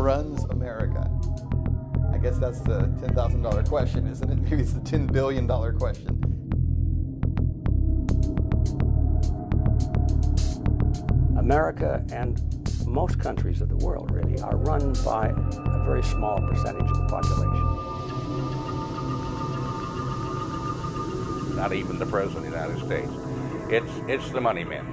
runs America? I guess that's the $10,000 question, isn't it? Maybe it's the $10 billion question. America and most countries of the world really are run by a very small percentage of the population. Not even the President of the United States. It's the money men.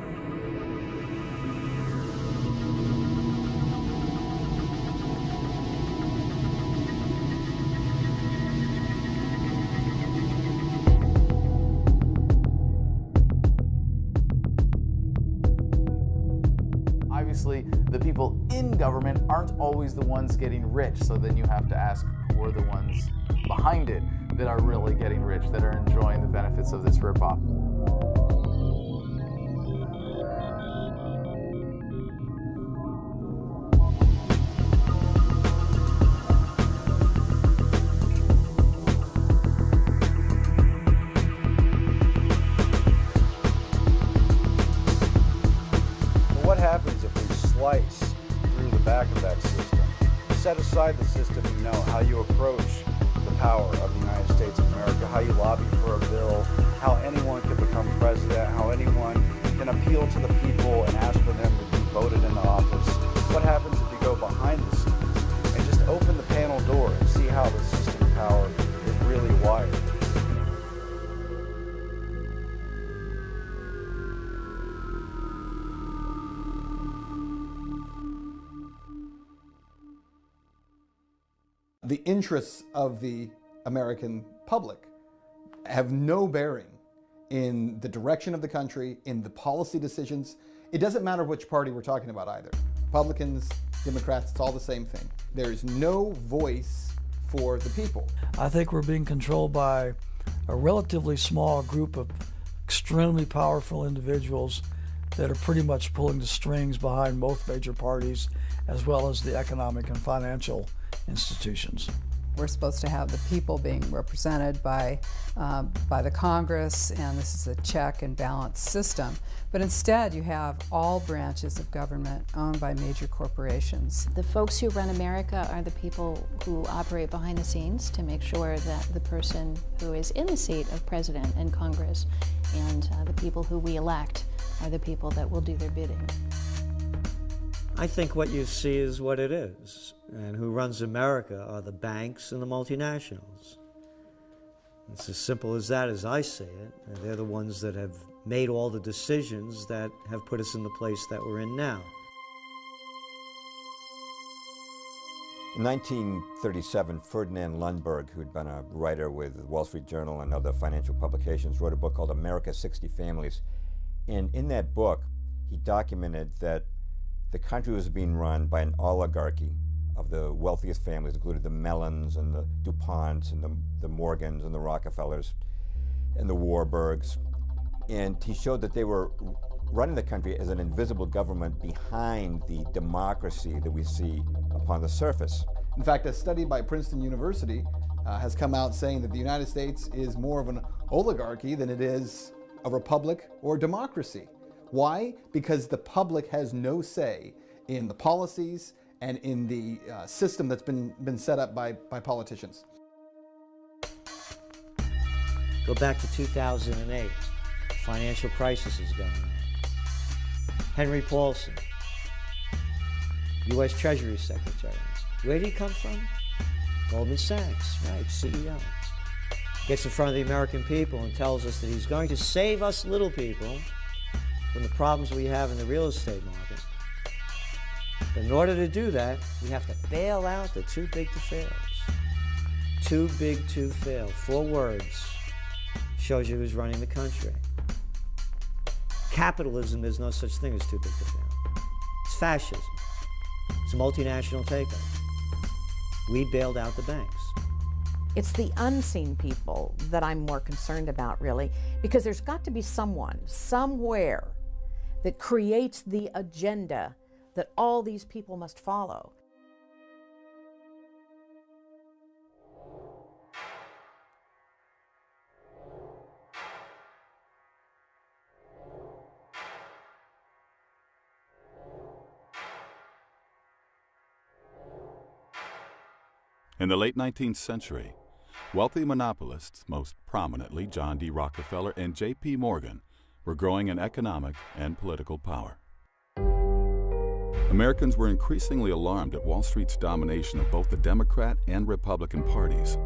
Obviously, the people in government aren't always the ones getting rich, so then you have to ask who are the ones behind it that are really getting rich, that are enjoying the benefits of this ripoff. What happens if we slice through the back of that system, set aside the system, you know, how you approach the power of the United States of America, how you lobby for a bill, how anyone can become president, how anyone can appeal to the people and ask for them to be voted into office? What happens if you go behind the scenes and just open the panel door and see how the system of power is really wired? The interests of the American public have no bearing in the direction of the country, in the policy decisions. It doesn't matter which party we're talking about either. Republicans, Democrats, it's all the same thing. There's no voice for the people. I think we're being controlled by a relatively small group of extremely powerful individuals that are pretty much pulling the strings behind both major parties, as well as the economic and financial institutions. We're supposed to have the people being represented by the Congress, and this is a check and balance system. But instead, you have all branches of government owned by major corporations. The folks who run America are the people who operate behind the scenes to make sure that the person who is in the seat of president and Congress and the people who we elect are the people that will do their bidding. I think what you see is what it is. And who runs America are the banks and the multinationals. It's as simple as that as I see it. And they're the ones that have made all the decisions that have put us in the place that we're in now. In 1937, Ferdinand Lundberg, who'd been a writer with the Wall Street Journal and other financial publications, wrote a book called America's 60 Families. And in that book, he documented that the country was being run by an oligarchy of the wealthiest families, including the Mellons and the DuPonts and the Morgans and the Rockefellers and the Warburgs. And he showed that they were running the country as an invisible government behind the democracy that we see upon the surface. In fact, a study by Princeton University has come out saying that the United States is more of an oligarchy than it is a republic or democracy. Why? Because the public has no say in the policies and in the system that's been set up by politicians. Go back to 2008. Financial crisis is going on. Henry Paulson, U.S. Treasury Secretary. Where did he come from? Goldman Sachs, right, CEO. Gets in front of the American people and tells us that he's going to save us little people from the problems we have in the real estate market. But in order to do that, we have to bail out the too big to fails. Too big to fail. 4 words. Shows you who's running the country. Capitalism, there's no such thing as too big to fail. It's fascism. It's a multinational takeover. We bailed out the banks. It's the unseen people that I'm more concerned about, really, because there's got to be someone, somewhere, that creates the agenda that all these people must follow. In the late 19th century, wealthy monopolists, most prominently John D. Rockefeller and J.P. Morgan, were growing in economic and political power. Americans were increasingly alarmed at Wall Street's domination of both the Democrat and Republican parties.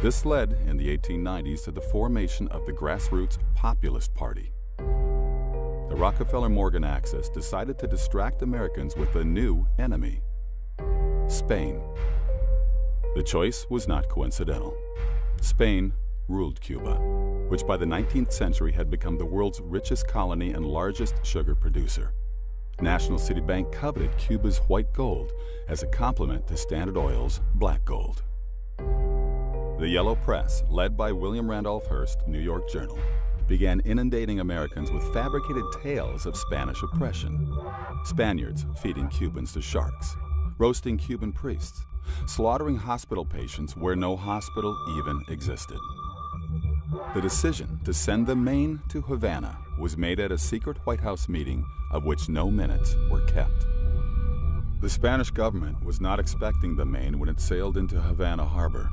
This led, in the 1890s, to the formation of the grassroots Populist Party. The Rockefeller-Morgan axis decided to distract Americans with a new enemy: Spain. The choice was not coincidental. Spain ruled Cuba, which by the 19th century had become the world's richest colony and largest sugar producer. National City Bank coveted Cuba's white gold as a complement to Standard Oil's black gold. The Yellow Press, led by William Randolph Hearst, New York Journal, began inundating Americans with fabricated tales of Spanish oppression. Spaniards feeding Cubans to sharks, roasting Cuban priests, slaughtering hospital patients where no hospital even existed. The decision to send the Maine to Havana was made at a secret White House meeting of which no minutes were kept. The Spanish government was not expecting the Maine when it sailed into Havana Harbor.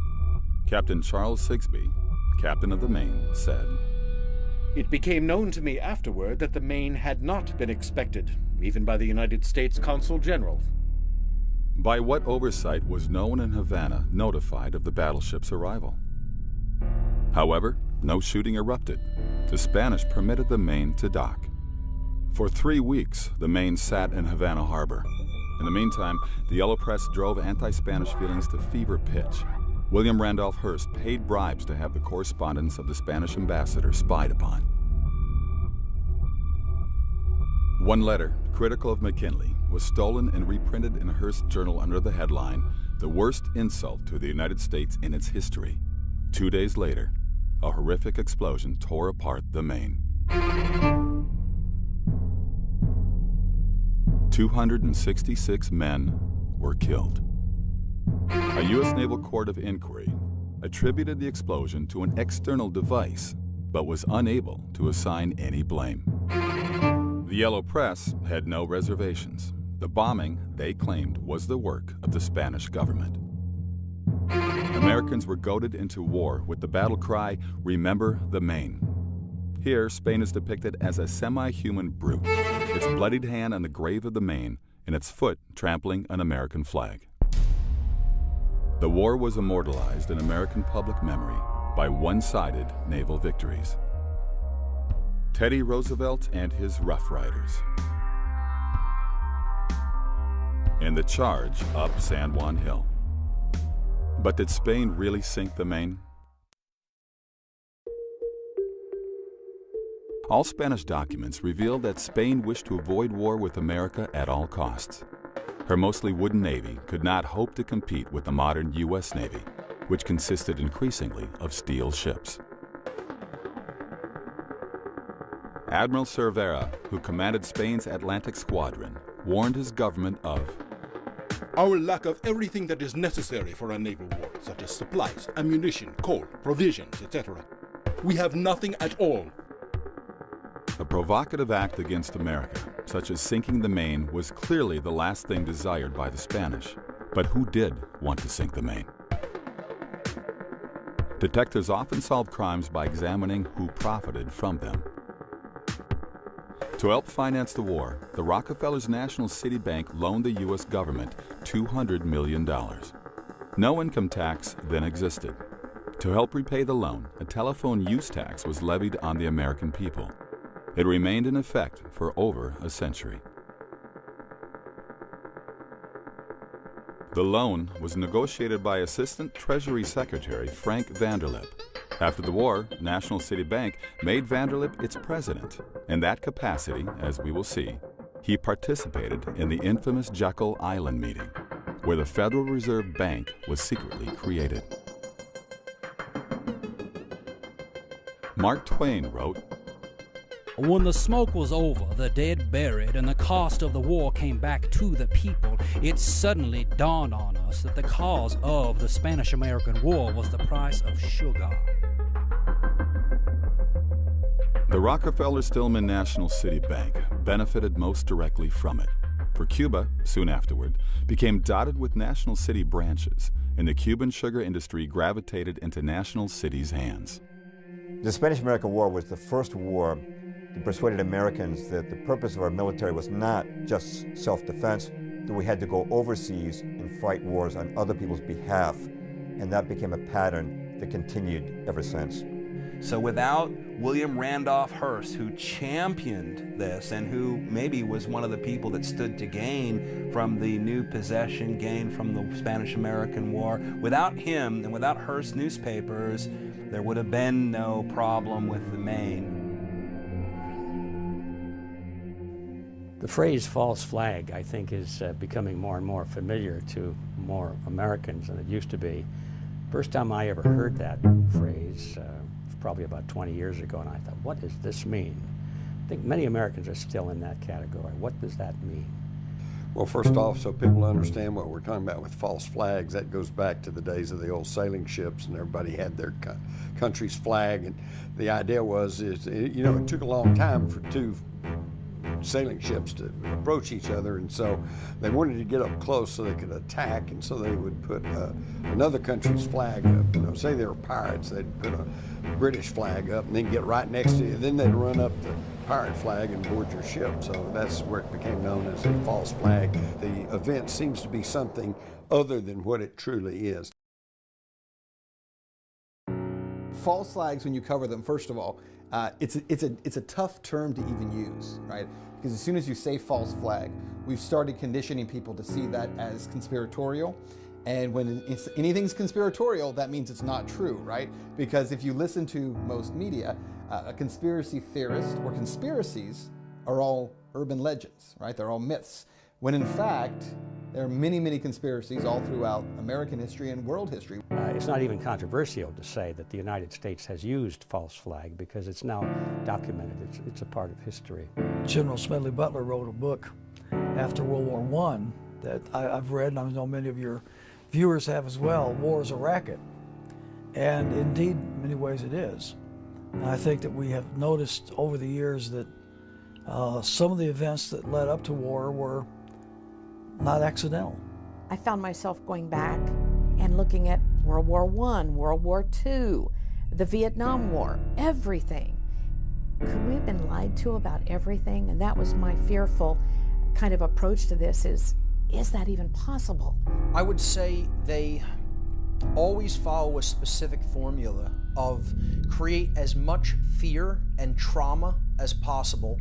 Captain Charles Sigsbee, captain of the Maine, said, "It became known to me afterward that the Maine had not been expected, even by the United States Consul General." By what oversight was no one in Havana notified of the battleship's arrival? However, no shooting erupted. The Spanish permitted the Maine to dock. For 3 weeks, the Maine sat in Havana Harbor. In the meantime, the Yellow Press drove anti-Spanish feelings to fever pitch. William Randolph Hearst paid bribes to have the correspondence of the Spanish ambassador spied upon. One letter, critical of McKinley, was stolen and reprinted in Hearst's journal under the headline, "The Worst Insult to the United States in Its History." 2 days later, a horrific explosion tore apart the Maine. 266 men were killed. A U.S. Naval Court of Inquiry attributed the explosion to an external device, but was unable to assign any blame. The Yellow Press had no reservations. The bombing, they claimed, was the work of the Spanish government. Americans were goaded into war with the battle cry, "Remember the Maine." Here, Spain is depicted as a semi-human brute, its bloodied hand on the grave of the Maine, and its foot trampling an American flag. The war was immortalized in American public memory by one-sided naval victories. Teddy Roosevelt and his Rough Riders. And the charge up San Juan Hill. But did Spain really sink the Maine? All Spanish documents reveal that Spain wished to avoid war with America at all costs. Her mostly wooden navy could not hope to compete with the modern U.S. Navy, which consisted increasingly of steel ships. Admiral Cervera, who commanded Spain's Atlantic Squadron, warned his government of our lack of everything that is necessary for a naval war, such as supplies, ammunition, coal, provisions, etc. We have nothing at all. A provocative act against America, such as sinking the Maine, was clearly the last thing desired by the Spanish. But who did want to sink the Maine? Detectives often solved crimes by examining who profited from them. To help finance the war, the Rockefellers' National City Bank loaned the U.S. government $200 million. No income tax then existed. To help repay the loan, a telephone use tax was levied on the American people. It remained in effect for over a century. The loan was negotiated by Assistant Treasury Secretary Frank Vanderlip. After the war, National City Bank made Vanderlip its president. In that capacity, as we will see, he participated in the infamous Jekyll Island meeting, where the Federal Reserve Bank was secretly created. Mark Twain wrote, "When the smoke was over, the dead buried, and the cost of the war came back to the people, it suddenly dawned on us that the cause of the Spanish-American War was the price of sugar." The Rockefeller-Stillman National City Bank benefited most directly from it, for Cuba, soon afterward, became dotted with National City branches, and the Cuban sugar industry gravitated into national cities' hands. The Spanish-American War was the first war that persuaded Americans that the purpose of our military was not just self-defense, that we had to go overseas and fight wars on other people's behalf, and that became a pattern that continued ever since. So without William Randolph Hearst, who championed this and who maybe was one of the people that stood to gain from the new possession, gain from the Spanish-American War, without him and without Hearst newspapers, there would have been no problem with the Maine. The phrase false flag, I think, is becoming more and more familiar to more Americans than it used to be. First time I ever heard that phrase was probably about 20 years ago, and I thought, what does this mean? I think many Americans are still in that category. What does that mean? Well, first off, so people understand what we're talking about with false flags, that goes back to the days of the old sailing ships, and everybody had their country's flag. And the idea was, it took a long time for two sailing ships to approach each other, and so they wanted to get up close so they could attack, and so they would put another country's flag up. Say they were pirates, they'd put a British flag up and then get right next to you. Then they'd run up the pirate flag and board your ship. So that's where it became known as a false flag. The event seems to be something other than what it truly is. False flags, when you cover them, first of all, it's a tough term to even use, right? Because as soon as you say false flag, we've started conditioning people to see that as conspiratorial. And when anything's conspiratorial, that means it's not true, right? Because if you listen to most media, a conspiracy theorist or conspiracies are all urban legends, right? They're all myths. When in fact, there are many, many conspiracies all throughout American history and world history. It's not even controversial to say that the United States has used false flag because it's now documented. It's a part of history. General Smedley Butler wrote a book after World War I that I've read, and I know many of your viewers have as well. War is a racket. And indeed, in many ways it is. And I think that we have noticed over the years that some of the events that led up to war were not accidental. I found myself going back and looking at World War I, World War II, the Vietnam War, everything. Could we have been lied to about everything? And that was my fearful kind of approach to this is that even possible? I would say they always follow a specific formula of create as much fear and trauma as possible.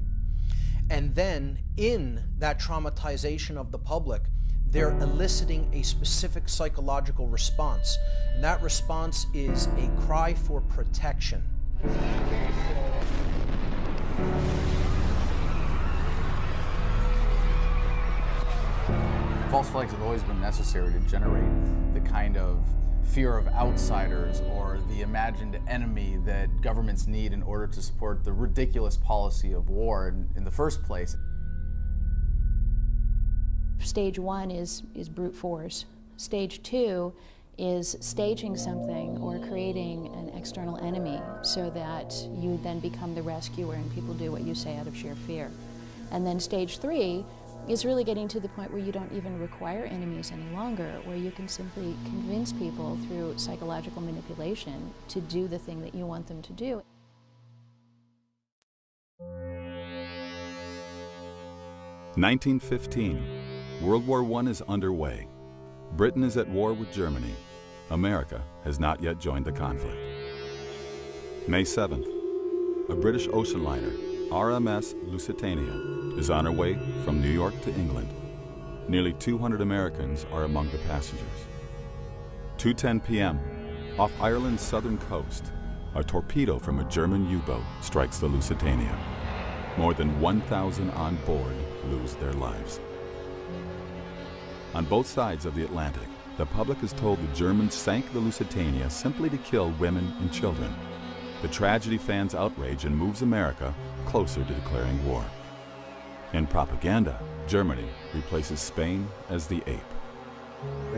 And then in that traumatization of the public, they're eliciting a specific psychological response. And that response is a cry for protection. False flags have always been necessary to generate the kind of fear of outsiders or the imagined enemy that governments need in order to support the ridiculous policy of war in the first place. Stage one is brute force. Stage two is staging something or creating an external enemy so that you then become the rescuer and people do what you say out of sheer fear. And then stage three is really getting to the point where you don't even require enemies any longer, where you can simply convince people through psychological manipulation to do the thing that you want them to do. (1915). World War I is underway. Britain is at war with Germany. America has not yet joined the conflict. May 7th. A British ocean liner, RMS Lusitania, is on her way from New York to England. Nearly 200 Americans are among the passengers. 2:10 p.m., off Ireland's southern coast, a torpedo from a German U-boat strikes the Lusitania. More than 1,000 on board lose their lives. On both sides of the Atlantic, the public is told the Germans sank the Lusitania simply to kill women and children. The tragedy fans outrage and moves America closer to declaring war. In propaganda, Germany replaces Spain as the ape.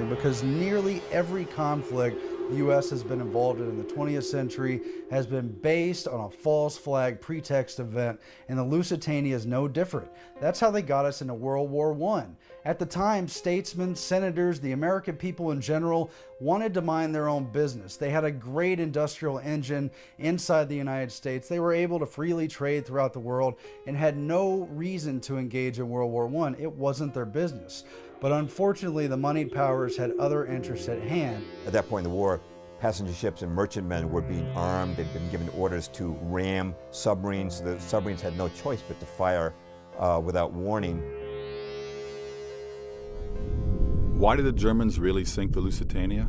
Because nearly every conflict the U.S. has been involved in the 20th century has been based on a false flag pretext event, and the Lusitania is no different. That's how they got us into World War I. At the time, statesmen, senators, the American people in general wanted to mind their own business. They had a great industrial engine inside the United States. They were able to freely trade throughout the world and had no reason to engage in World War I. It wasn't their business. But unfortunately, the moneyed powers had other interests at hand. At that point in the war, passenger ships and merchantmen were being armed. They'd been given orders to ram submarines. The submarines had no choice but to fire without warning. Why did the Germans really sink the Lusitania?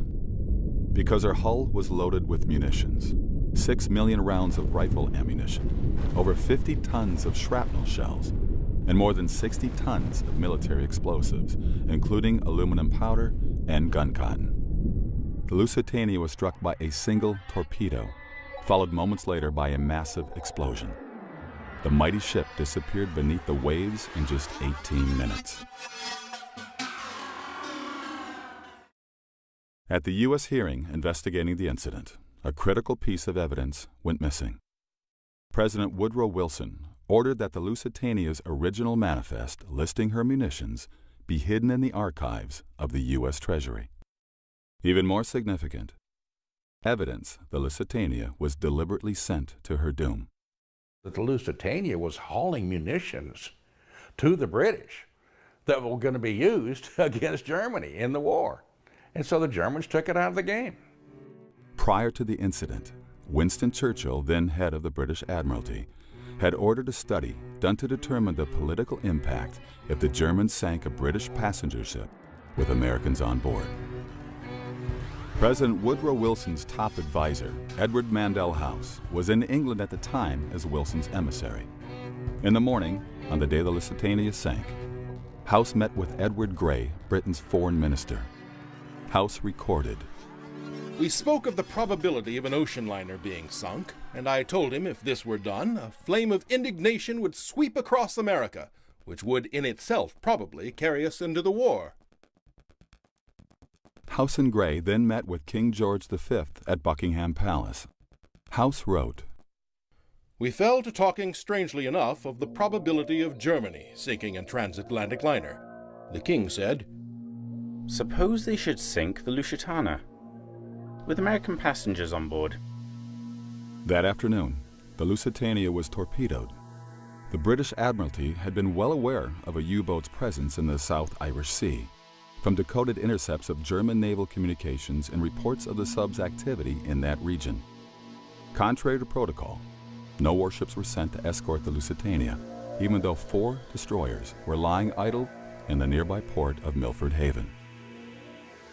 Because her hull was loaded with munitions. 6 million rounds of rifle ammunition, over 50 tons of shrapnel shells, and more than 60 tons of military explosives, including aluminum powder and gun cotton. The Lusitania was struck by a single torpedo, followed moments later by a massive explosion. The mighty ship disappeared beneath the waves in just 18 minutes. At the U.S. hearing investigating the incident, a critical piece of evidence went missing. President Woodrow Wilson ordered that the Lusitania's original manifest listing her munitions be hidden in the archives of the U.S. Treasury. Even more significant, evidence the Lusitania was deliberately sent to her doom. That the Lusitania was hauling munitions to the British that were going to be used against Germany in the war. And so the Germans took it out of the game. Prior to the incident, Winston Churchill, then head of the British Admiralty, had ordered a study done to determine the political impact if the Germans sank a British passenger ship with Americans on board. President Woodrow Wilson's top advisor, Edward Mandell House, was in England at the time as Wilson's emissary. In the morning, on the day the Lusitania sank, House met with Edward Grey, Britain's foreign minister. House recorded, "We spoke of the probability of an ocean liner being sunk, and I told him if this were done, a flame of indignation would sweep across America, which would in itself probably carry us into the war." House and Grey then met with King George V at Buckingham Palace. House wrote, "We fell to talking strangely enough of the probability of Germany sinking a transatlantic liner. The king said, 'Suppose they should sink the Lusitania, with American passengers on board.'" That afternoon, the Lusitania was torpedoed. The British Admiralty had been well aware of a U-boat's presence in the South Irish Sea, from decoded intercepts of German naval communications and reports of the sub's activity in that region. Contrary to protocol, no warships were sent to escort the Lusitania, even though 4 destroyers were lying idle in the nearby port of Milford Haven.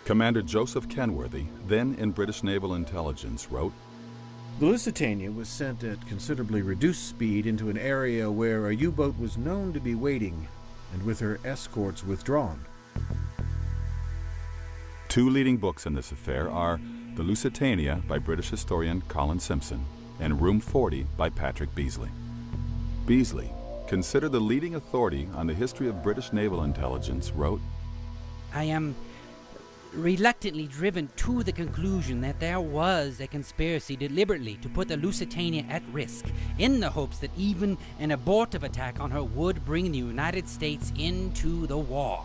Commander Joseph Kenworthy, then in British Naval Intelligence, wrote, "The Lusitania was sent at considerably reduced speed into an area where a U-boat was known to be waiting, and with her escorts withdrawn." 2 leading books in this affair are The Lusitania by British historian Colin Simpson and Room 40 by Patrick Beasley. Beasley, considered the leading authority on the history of British naval intelligence, wrote, "I am reluctantly driven to the conclusion that there was a conspiracy deliberately to put the Lusitania at risk, in the hopes that even an abortive attack on her would bring the United States into the war."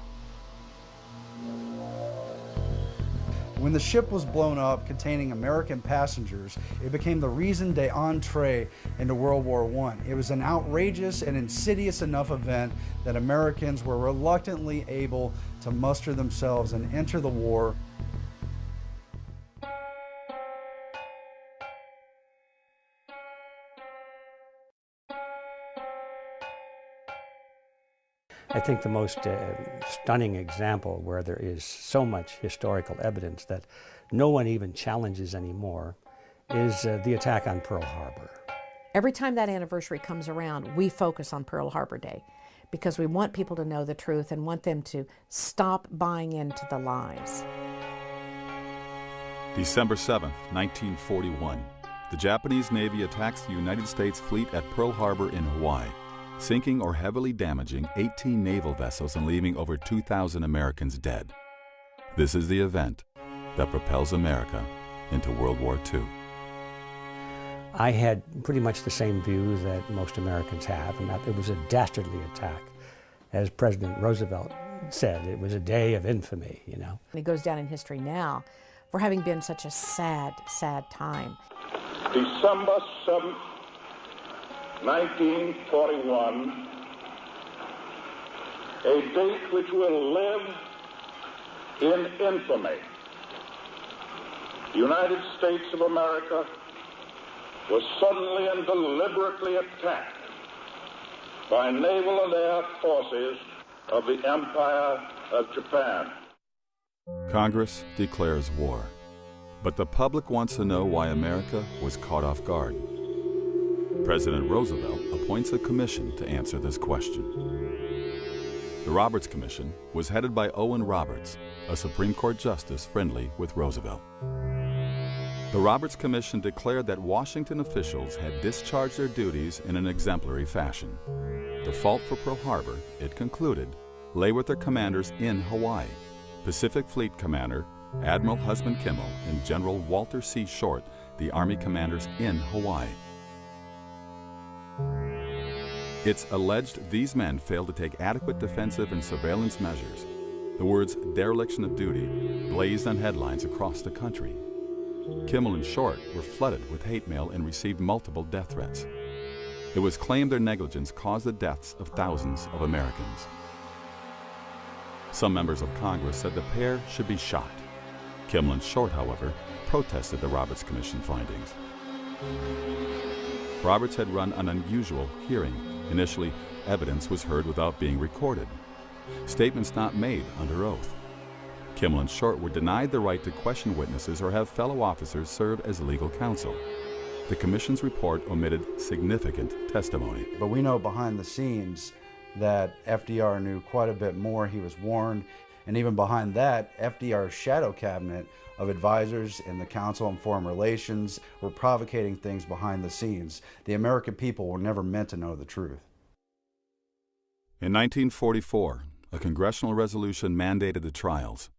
When the ship was blown up containing American passengers, it became the raison d'entrée into World War I. It was an outrageous and insidious enough event that Americans were reluctantly able to muster themselves and enter the war. I think the most stunning example where there is so much historical evidence that no one even challenges anymore is the attack on Pearl Harbor. Every time that anniversary comes around, we focus on Pearl Harbor Day because we want people to know the truth and want them to stop buying into the lies. December 7th, 1941. The Japanese Navy attacks the United States fleet at Pearl Harbor in Hawaii, sinking or heavily damaging 18 naval vessels and leaving over 2,000 Americans dead. This is the event that propels America into World War II. I had pretty much the same view that most Americans have, and that it was a dastardly attack. As President Roosevelt said, it was a day of infamy, you know. He goes down in history now for having been such a sad, sad time. December 7th, 1941, a date which will live in infamy. The United States of America was suddenly and deliberately attacked by naval and air forces of the Empire of Japan. Congress declares war, but the public wants to know why America was caught off guard. President Roosevelt appoints a commission to answer this question. The Roberts Commission was headed by Owen Roberts, a Supreme Court justice friendly with Roosevelt. The Roberts Commission declared that Washington officials had discharged their duties in an exemplary fashion. The fault for Pearl Harbor, it concluded, lay with their commanders in Hawaii, Pacific Fleet Commander Admiral Husband Kimmel and General Walter C. Short, the Army commanders in Hawaii. It's alleged these men failed to take adequate defensive and surveillance measures. The words dereliction of duty blazed on headlines across the country. Kimmel and Short were flooded with hate mail and received multiple death threats. It was claimed their negligence caused the deaths of thousands of Americans. Some members of Congress said the pair should be shot. Kimmel and Short, however, protested the Roberts Commission findings. Roberts had run an unusual hearing. Initially, evidence was heard without being recorded. Statements not made under oath. Kimmel and Short were denied the right to question witnesses or have fellow officers serve as legal counsel. The Commission's report omitted significant testimony. But we know behind the scenes that FDR knew quite a bit more. He was warned. And even behind that, FDR's shadow cabinet of advisors in the Council on Foreign Relations were provocating things behind the scenes. The American people were never meant to know the truth. In 1944, a congressional resolution mandated the trials.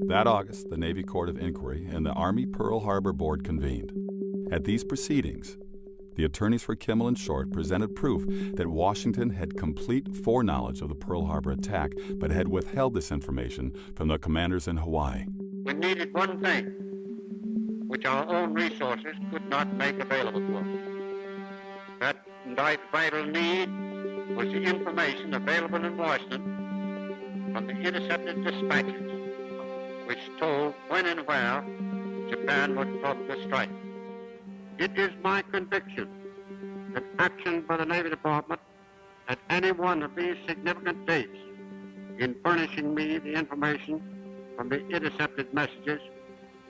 That August, the Navy Court of Inquiry and the Army Pearl Harbor Board convened. At these proceedings, the attorneys for Kimmel and Short presented proof that Washington had complete foreknowledge of the Pearl Harbor attack, but had withheld this information from the commanders in Hawaii. We needed one thing, which our own resources could not make available to us. That vital need was the information available in Washington from the intercepted dispatches, which told when and where Japan would probably strike. It is my conviction that action by the Navy Department at any one of these significant dates in furnishing me the information from the intercepted messages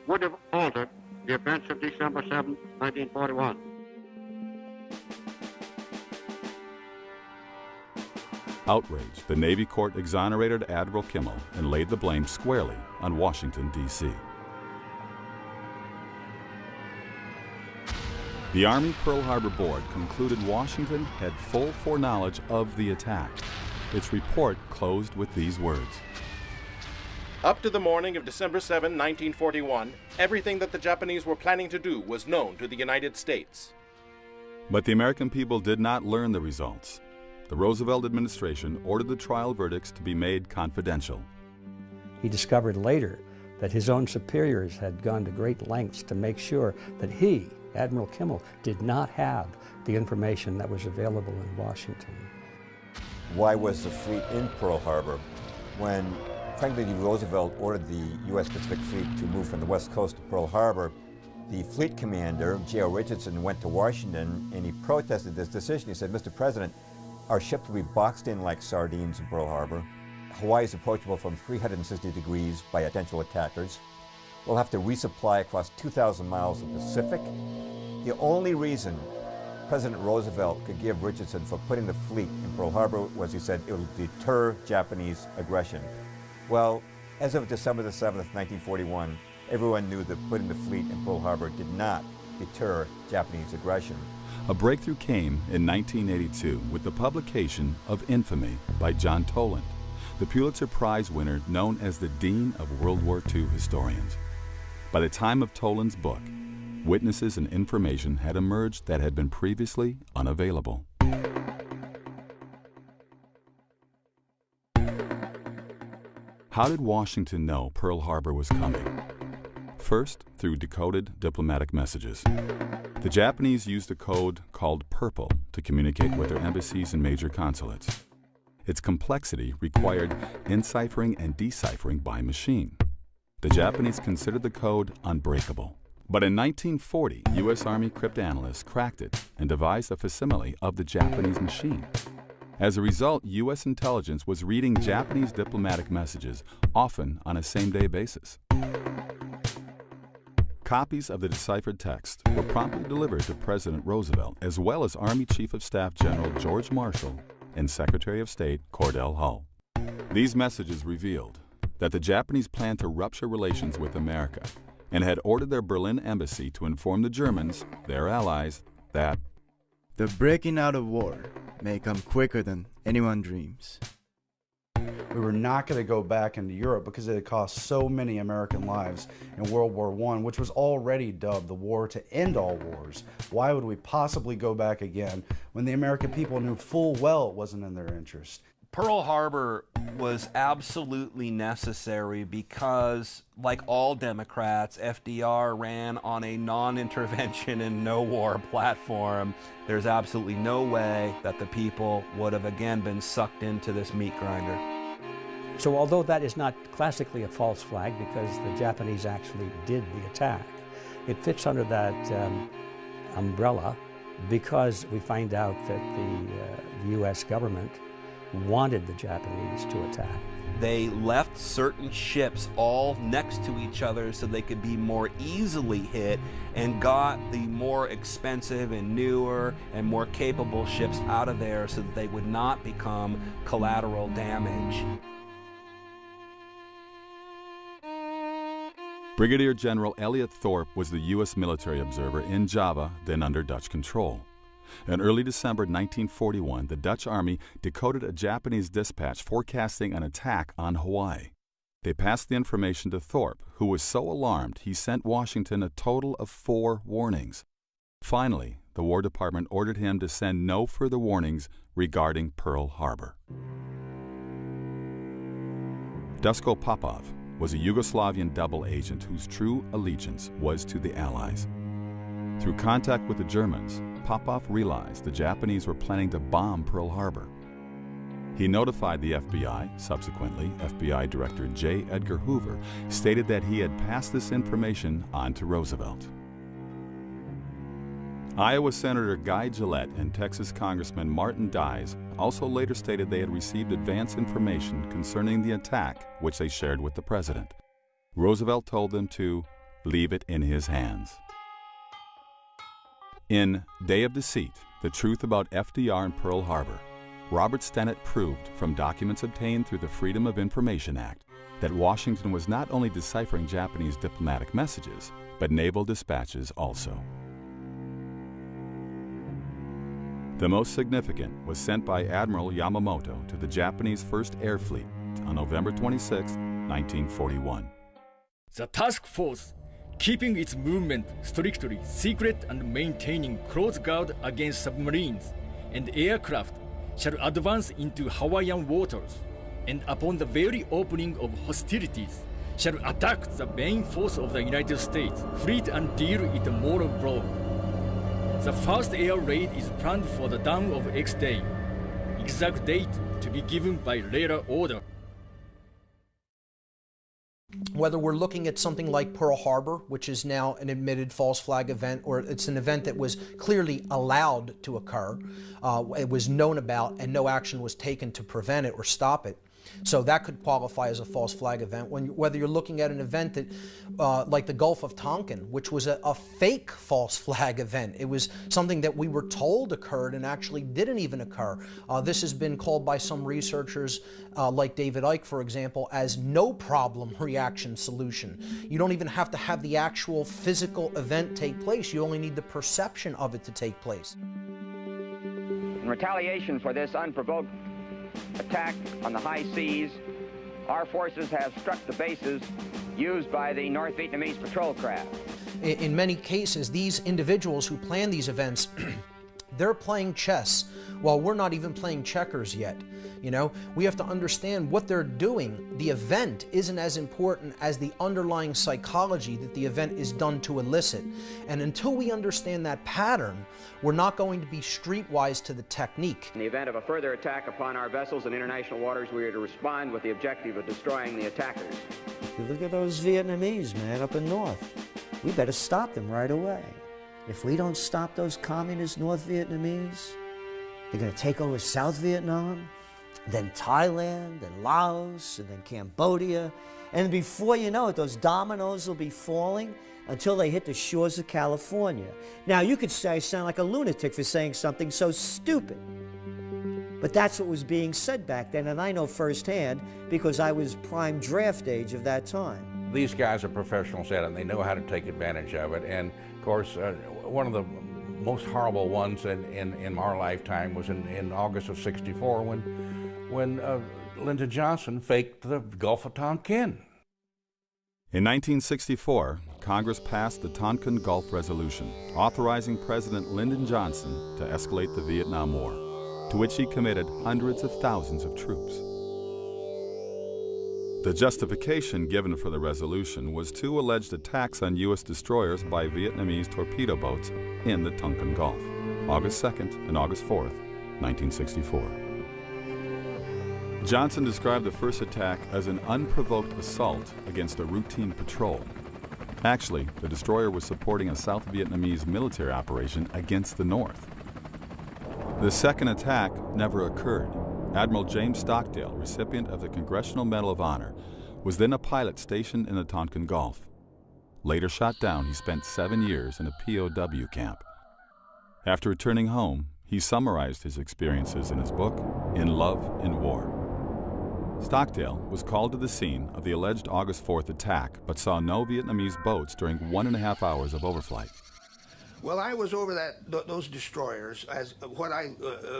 would have altered the events of December 7, 1941. Outraged, the Navy Court exonerated Admiral Kimmel and laid the blame squarely on Washington, D.C. The Army Pearl Harbor Board concluded Washington had full foreknowledge of the attack. Its report closed with these words. Up to the morning of December 7, 1941, everything that the Japanese were planning to do was known to the United States. But the American people did not learn the results. The Roosevelt administration ordered the trial verdicts to be made confidential. He discovered later that his own superiors had gone to great lengths to make sure that he, Admiral Kimmel, did not have the information that was available in Washington. Why was the fleet in Pearl Harbor when Franklin D. Roosevelt ordered the U.S. Pacific Fleet to move from the West Coast to Pearl Harbor? The fleet commander, J.O. Richardson, went to Washington and he protested this decision. He said, Mr. President, our ships will be boxed in like sardines in Pearl Harbor. Hawaii is approachable from 360 degrees by potential attackers. We'll have to resupply across 2,000 miles of Pacific. The only reason President Roosevelt could give Richardson for putting the fleet in Pearl Harbor was he said it will deter Japanese aggression. Well, as of December the 7th, 1941, everyone knew that putting the fleet in Pearl Harbor did not deter Japanese aggression. A breakthrough came in 1982 with the publication of Infamy by John Toland, the Pulitzer Prize winner known as the Dean of World War II historians. By the time of Toland's book, witnesses and information had emerged that had been previously unavailable. How did Washington know Pearl Harbor was coming? First, through decoded diplomatic messages. The Japanese used a code called Purple to communicate with their embassies and major consulates. Its complexity required enciphering and deciphering by machine. The Japanese considered the code unbreakable. But in 1940, U.S. Army cryptanalysts cracked it and devised a facsimile of the Japanese machine. As a result, U.S. intelligence was reading Japanese diplomatic messages, often on a same-day basis. Copies of the deciphered text were promptly delivered to President Roosevelt, as well as Army Chief of Staff General George Marshall and Secretary of State Cordell Hull. These messages revealed that the Japanese planned to rupture relations with America and had ordered their Berlin embassy to inform the Germans, their allies, that the breaking out of war may come quicker than anyone dreams. We were not going to go back into Europe because it had cost so many American lives in World War I, which was already dubbed the war to end all wars. Why would we possibly go back again when the American people knew full well it wasn't in their interest? Pearl Harbor was absolutely necessary because, like all Democrats, FDR ran on a non-intervention and no-war platform. There's absolutely no way that the people would have again been sucked into this meat grinder. So although that is not classically a false flag because the Japanese actually did the attack, it fits under that umbrella because we find out that the U.S. government wanted the Japanese to attack. They left certain ships all next to each other so they could be more easily hit and got the more expensive and newer and more capable ships out of there so that they would not become collateral damage. Brigadier General Elliot Thorpe was the U.S. military observer in Java, then under Dutch control. In early December 1941, the Dutch Army decoded a Japanese dispatch forecasting an attack on Hawaii. They passed the information to Thorpe, who was so alarmed he sent Washington a total of 4 warnings. Finally, the War Department ordered him to send no further warnings regarding Pearl Harbor. Duško Popov was a Yugoslavian double agent whose true allegiance was to the Allies. Through contact with the Germans, Popov realized the Japanese were planning to bomb Pearl Harbor. He notified the FBI. Subsequently, FBI Director J. Edgar Hoover stated that he had passed this information on to Roosevelt. Iowa Senator Guy Gillette and Texas Congressman Martin Dies also later stated they had received advance information concerning the attack, which they shared with the president. Roosevelt told them to leave it in his hands. In Day of Deceit, The Truth About FDR and Pearl Harbor, Robert Stennett proved from documents obtained through the Freedom of Information Act that Washington was not only deciphering Japanese diplomatic messages, but naval dispatches also. The most significant was sent by Admiral Yamamoto to the Japanese First Air Fleet on November 26, 1941. The task force, keeping its movement strictly secret and maintaining close guard against submarines and aircraft, shall advance into Hawaiian waters, and upon the very opening of hostilities, shall attack the main force of the United States fleet and deal it a mortal blow. The first air raid is planned for the dawn of X day, exact date to be given by later order. Whether we're looking at something like Pearl Harbor, which is now an admitted false flag event, or it's an event that was clearly allowed to occur, it was known about and no action was taken to prevent it or stop it. So that could qualify as a false flag event. Whether you're looking at an event that, like the Gulf of Tonkin, which was a fake false flag event. It was something that we were told occurred and actually didn't even occur. This has been called by some researchers, like David Icke, for example, as no problem reaction solution. You don't even have to have the actual physical event take place. You only need the perception of it to take place. In retaliation for this unprovoked attack on the high seas our forces have struck the bases used by the North Vietnamese patrol craft. In many cases, these individuals who plan these events, they're playing chess while we're not even playing checkers yet. You know, we have to understand what they're doing. The event isn't as important as the underlying psychology that the event is done to elicit. And until we understand that pattern, we're not going to be streetwise to the technique. In the event of a further attack upon our vessels in international waters, we are to respond with the objective of destroying the attackers. You look at those Vietnamese, man, up in north. We better stop them right away. If we don't stop those communist North Vietnamese, they're going to take over South Vietnam, then Thailand, then Laos, and then Cambodia. And before you know it, those dominoes will be falling until they hit the shores of California. Now, you could say I sound like a lunatic for saying something so stupid. But that's what was being said back then, and I know firsthand because I was prime draft age of that time. These guys are professionals at it, and they know how to take advantage of it. And, of course, one of the most horrible ones in our lifetime was in August of '64 when Lyndon Johnson faked the Gulf of Tonkin. In 1964, Congress passed the Tonkin Gulf Resolution, authorizing President Lyndon Johnson to escalate the Vietnam War, to which he committed hundreds of thousands of troops. The justification given for the resolution was two alleged attacks on U.S. destroyers by Vietnamese torpedo boats in the Tonkin Gulf, August 2nd and August 4th, 1964. Johnson described the first attack as an unprovoked assault against a routine patrol. Actually, the destroyer was supporting a South Vietnamese military operation against the North. The second attack never occurred. Admiral James Stockdale, recipient of the Congressional Medal of Honor, was then a pilot stationed in the Tonkin Gulf. Later shot down, he spent 7 years in a POW camp. After returning home, he summarized his experiences in his book, In Love and War. Stockdale was called to the scene of the alleged August 4th attack, but saw no Vietnamese boats during 1.5 hours of overflight. Well, I was over those destroyers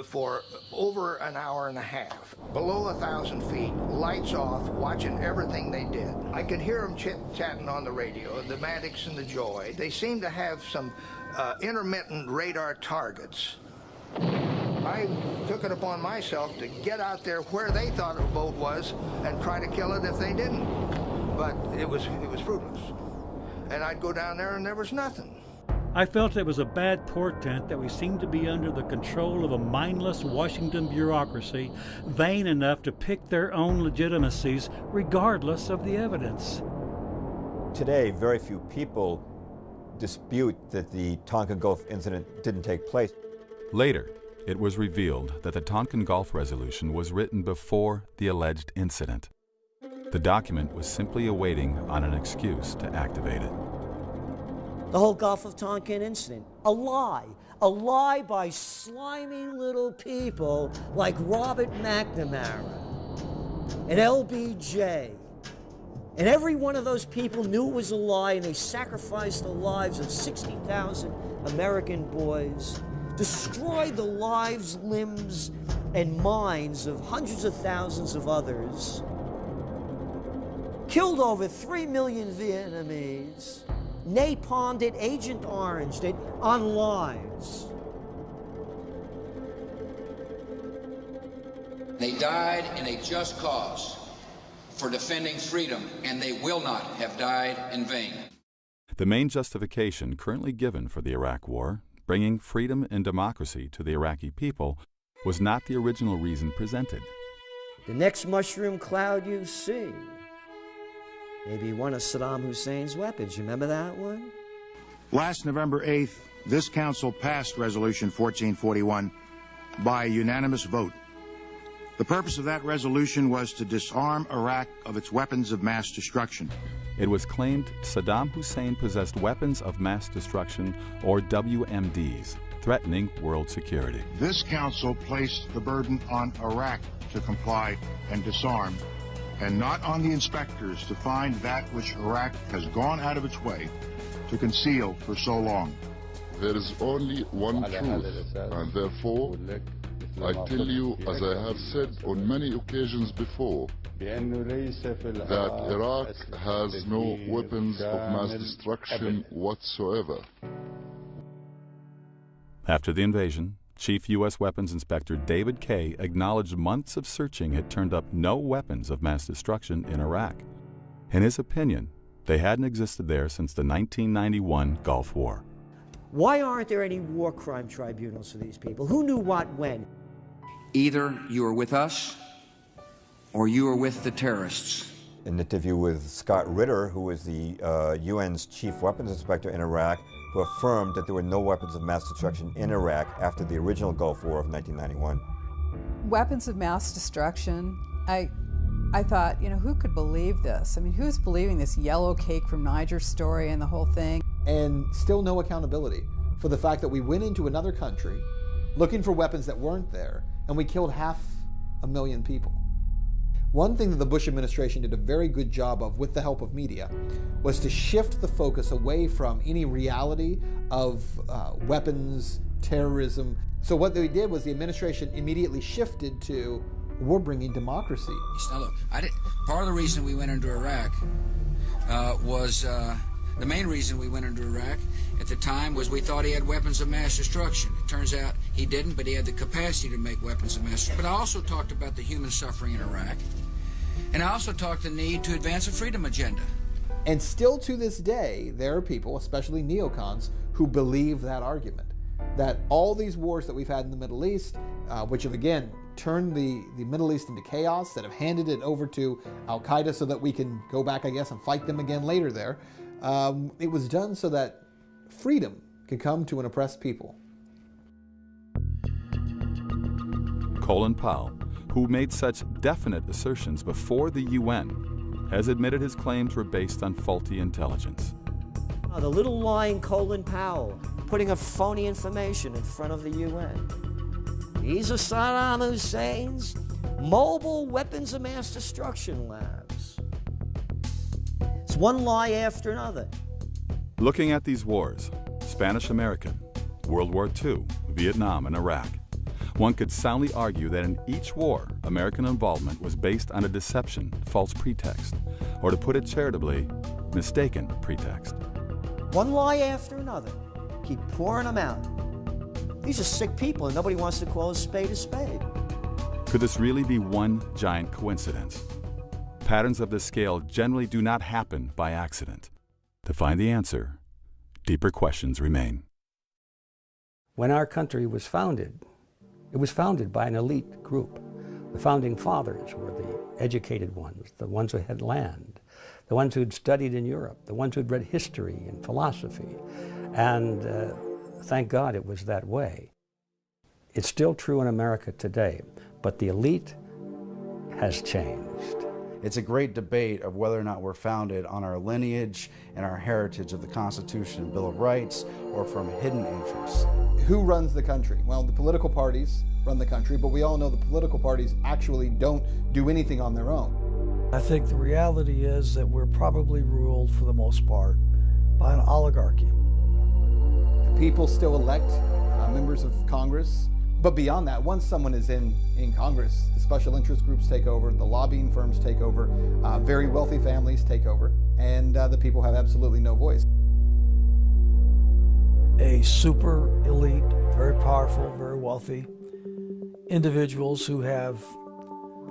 for over an hour and a half, below 1,000 feet, lights off, watching everything they did. I could hear them chit-chatting on the radio, the Maddox and the Joy. They seemed to have some intermittent radar targets. I took it upon myself to get out there where they thought a boat was and try to kill it if they didn't. But it was fruitless. And I'd go down there and there was nothing. I felt it was a bad portent that we seemed to be under the control of a mindless Washington bureaucracy, vain enough to pick their own legitimacies regardless of the evidence. Today, very few people dispute that the Tonkin Gulf incident didn't take place. Later, it was revealed that the Tonkin Gulf Resolution was written before the alleged incident. The document was simply awaiting on an excuse to activate it. The whole Gulf of Tonkin incident, a lie by slimy little people like Robert McNamara and LBJ. And every one of those people knew it was a lie, and they sacrificed the lives of 60,000 American boys, destroyed the lives, limbs, and minds of hundreds of thousands of others, killed over 3 million Vietnamese, napalmed it, Agent Oranged it on lives. They died in a just cause for defending freedom, and they will not have died in vain. The main justification currently given for the Iraq War, bringing freedom and democracy to the Iraqi people, was not the original reason presented. The next mushroom cloud you see, maybe one of Saddam Hussein's weapons. Remember that one? Last November 8th, this council passed Resolution 1441 by a unanimous vote. The purpose of that resolution was to disarm Iraq of its weapons of mass destruction. It was claimed Saddam Hussein possessed weapons of mass destruction, or WMDs, threatening world security. This council placed the burden on Iraq to comply and disarm, and not on the inspectors to find that which Iraq has gone out of its way to conceal for so long. There is only one truth, and therefore I tell you, as I have said on many occasions before, that Iraq has no weapons of mass destruction whatsoever. After the invasion, Chief U.S. Weapons Inspector David Kay acknowledged months of searching had turned up no weapons of mass destruction in Iraq. In his opinion, they hadn't existed there since the 1991 Gulf War. Why aren't there any war crime tribunals for these people? Who knew what when? Either you are with us or you are with the terrorists. An interview with Scott Ritter, who was the UN's chief weapons inspector in Iraq, who affirmed that there were no weapons of mass destruction in Iraq after the original Gulf War of 1991. Weapons of mass destruction, I thought, you know, who could believe this? I mean, who's believing this yellow cake from Niger story and the whole thing? And still no accountability for the fact that we went into another country looking for weapons that weren't there, and we killed 500,000 people. One thing that the Bush administration did a very good job of, with the help of media, was to shift the focus away from any reality of weapons, terrorism. So what they did was the administration immediately shifted to, we're bringing democracy. Now look, part of the reason we went into Iraq was the main reason we went into Iraq at the time was we thought he had weapons of mass destruction. It turns out he didn't, but he had the capacity to make weapons of mass destruction. But I also talked about the human suffering in Iraq, and I also talked the need to advance a freedom agenda. And still to this day, there are people, especially neocons, who believe that argument. That all these wars that we've had in the Middle East, which have again turned the Middle East into chaos, that have handed it over to Al-Qaeda so that we can go back, I guess, and fight them again later there, it was done so that freedom could come to an oppressed people. Colin Powell, who made such definite assertions before the UN, has admitted his claims were based on faulty intelligence. The little lying Colin Powell putting a phony information in front of the UN. These are Saddam Hussein's mobile weapons of mass destruction labs. It's one lie after another. Looking at these wars, Spanish-American, World War II, Vietnam, and Iraq, one could soundly argue that in each war, American involvement was based on a deception, false pretext, or to put it charitably, mistaken pretext. One lie after another. Keep pouring them out. These are sick people and nobody wants to call a spade a spade. Could this really be one giant coincidence? Patterns of this scale generally do not happen by accident. To find the answer, deeper questions remain. When our country was founded, it was founded by an elite group. The founding fathers were the educated ones, the ones who had land, the ones who'd studied in Europe, the ones who'd read history and philosophy. And thank God it was that way. It's still true in America today, but the elite has changed. It's a great debate of whether or not we're founded on our lineage and our heritage of the Constitution and Bill of Rights or from hidden interests. Who runs the country? Well, the political parties run the country, but we all know the political parties actually don't do anything on their own. I think the reality is that we're probably ruled, for the most part, by an oligarchy. People still elect members of Congress, but beyond that, once someone is in Congress, the special interest groups take over, the lobbying firms take over, very wealthy families take over, and the people have absolutely no voice. A super elite, very powerful, very wealthy individuals who have,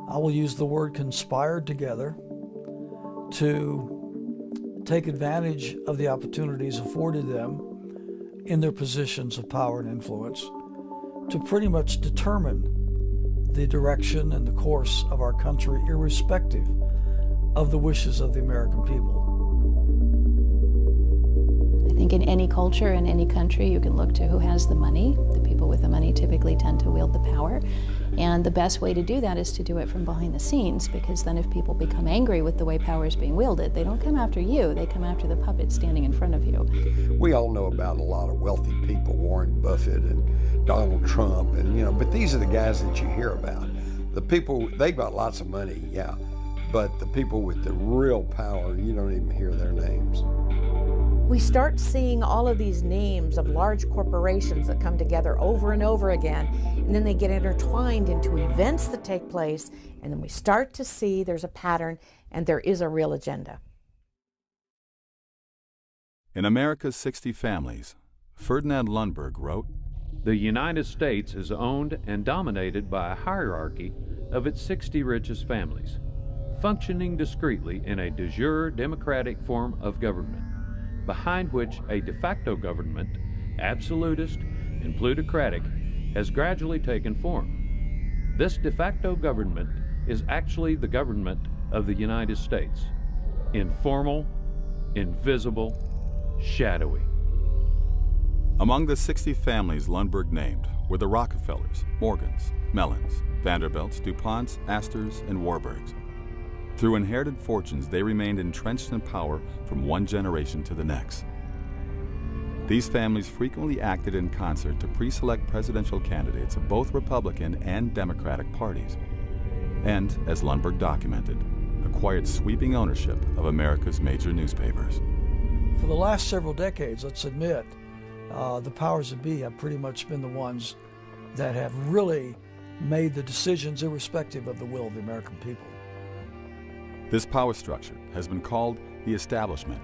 I will use the word, conspired together to take advantage of the opportunities afforded them in their positions of power and influence to pretty much determine the direction and the course of our country, irrespective of the wishes of the American people. I think in any culture, in any country, you can look to who has the money. The people with the money typically tend to wield the power. And the best way to do that is to do it from behind the scenes, because then if people become angry with the way power is being wielded, they don't come after you, they come after the puppet standing in front of you. We all know about a lot of wealthy people, Warren Buffett and Donald Trump, and but these are the guys that you hear about. The people, they've got lots of money, yeah, but the people with the real power, you don't even hear their names. we start seeing all of these names of large corporations that come together over and over again, and then they get intertwined into events that take place, and then we start to see there's a pattern and there is a real agenda. In America's 60 Families, Ferdinand Lundberg wrote, "The United States is owned and dominated by a hierarchy of its 60 richest families, functioning discreetly in a de jure democratic form of government, behind which a de facto government, absolutist and plutocratic, has gradually taken form. This de facto government is actually the government of the United States, informal, invisible, shadowy." Among the 60 families Lundberg named were the Rockefellers, Morgans, Mellons, Vanderbilts, DuPonts, Astors, and Warburgs. Through inherited fortunes, they remained entrenched in power from one generation to the next. These families frequently acted in concert to pre-select presidential candidates of both Republican and Democratic parties, and, as Lundberg documented, acquired sweeping ownership of America's major newspapers. For the last several decades, let's admit, the powers that be have pretty much been the ones that have really made the decisions irrespective of the will of the American people. This power structure has been called the establishment.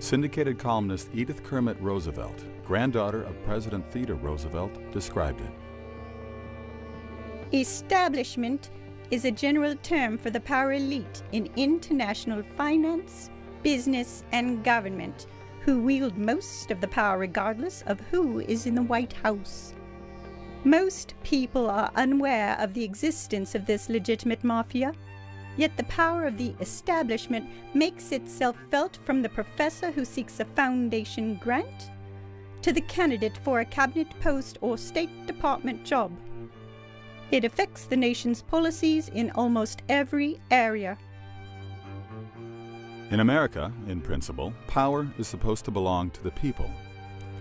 Syndicated columnist Edith Kermit Roosevelt, granddaughter of President Theodore Roosevelt, described it. Establishment is a general term for the power elite in international finance, business, and government, who wield most of the power regardless of who is in the White House. Most people are unaware of the existence of this legitimate mafia, yet the power of the establishment makes itself felt from the professor who seeks a foundation grant to the candidate for a cabinet post or State Department job. It affects the nation's policies in almost every area. In America, in principle, power is supposed to belong to the people.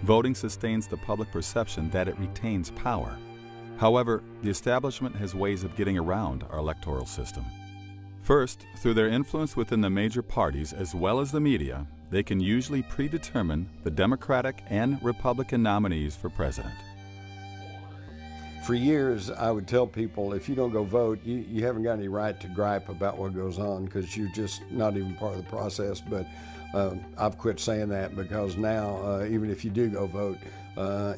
Voting sustains the public perception that it retains power. However, the establishment has ways of getting around our electoral system. First, through their influence within the major parties as well as the media, they can usually predetermine the Democratic and Republican nominees for president. For years, I would tell people, if you don't go vote, you haven't got any right to gripe about what goes on because you're just not even part of the process. But I've quit saying that because now, even if you do go vote,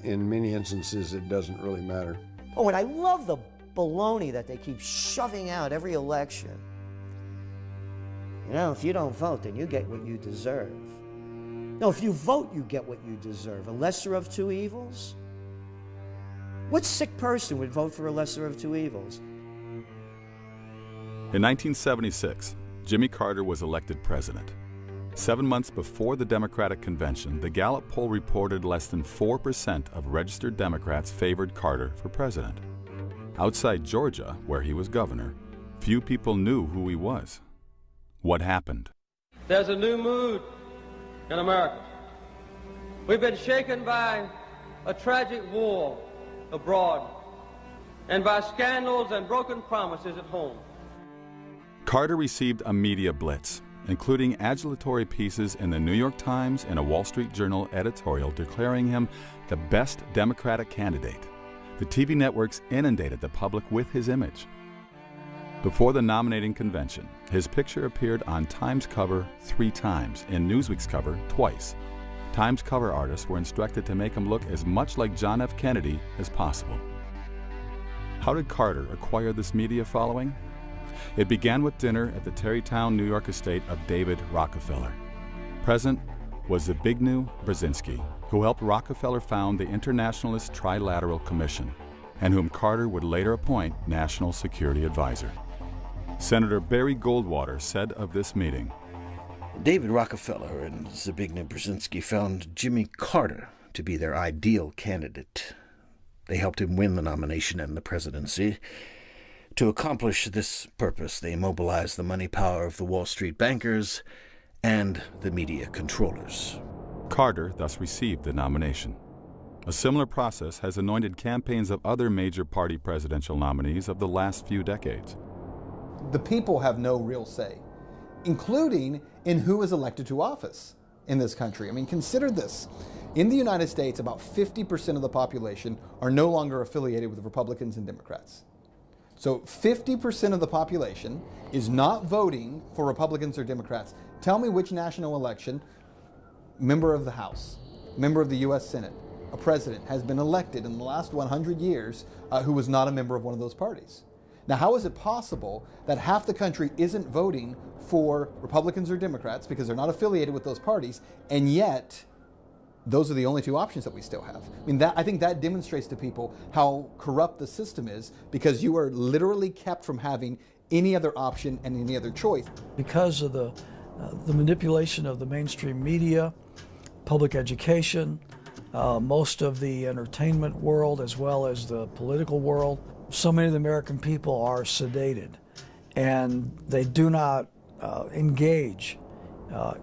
in many instances, it doesn't really matter. Oh, and I love the baloney that they keep shoving out every election. You know, if you don't vote, then you get what you deserve. No, if you vote, you get what you deserve. A lesser of two evils? What sick person would vote for a lesser of two evils? In 1976, Jimmy Carter was elected president. 7 months before the Democratic convention, the Gallup poll reported less than 4% of registered Democrats favored Carter for president. Outside Georgia, where he was governor, few people knew who he was. What happened? There's a new mood in America. We've been shaken by a tragic war abroad and by scandals and broken promises at home. Carter received a media blitz, including adulatory pieces in the New York Times and a Wall Street Journal editorial declaring him the best Democratic candidate. The TV networks inundated the public with his image. Before the nominating convention, his picture appeared on Time's cover 3 times and Newsweek's cover twice. Time's cover artists were instructed to make him look as much like John F. Kennedy as possible. How did Carter acquire this media following? It began with dinner at the Tarrytown, New York estate of David Rockefeller. Present was Zbigniew Brzezinski, who helped Rockefeller found the Internationalist Trilateral Commission, and whom Carter would later appoint National Security Advisor. Senator Barry Goldwater said of this meeting, David Rockefeller and Zbigniew Brzezinski found Jimmy Carter to be their ideal candidate. They helped him win the nomination and the presidency. To accomplish this purpose, they mobilized the money power of the Wall Street bankers and the media controllers. Carter thus received the nomination. A similar process has anointed campaigns of other major party presidential nominees of the last few decades. The people have no real say, including in who is elected to office. in this country. I mean, consider this. In the United States, about 50% of the population are no longer affiliated with Republicans and Democrats. So 50% of the population is not voting for Republicans or Democrats. Tell me which national election, member of the House, member of the U.S. Senate, a president has been elected in the last 100 years who was not a member of one of those parties. Now, how is it possible that half the country isn't voting for Republicans or Democrats because they're not affiliated with those parties, and yet those are the only two options that we still have? I mean, I think that demonstrates to people how corrupt the system is, because you are literally kept from having any other option and any other choice. Because of the manipulation of the mainstream media, public education, most of the entertainment world as well as the political world, so many of the American people are sedated, and they do not engage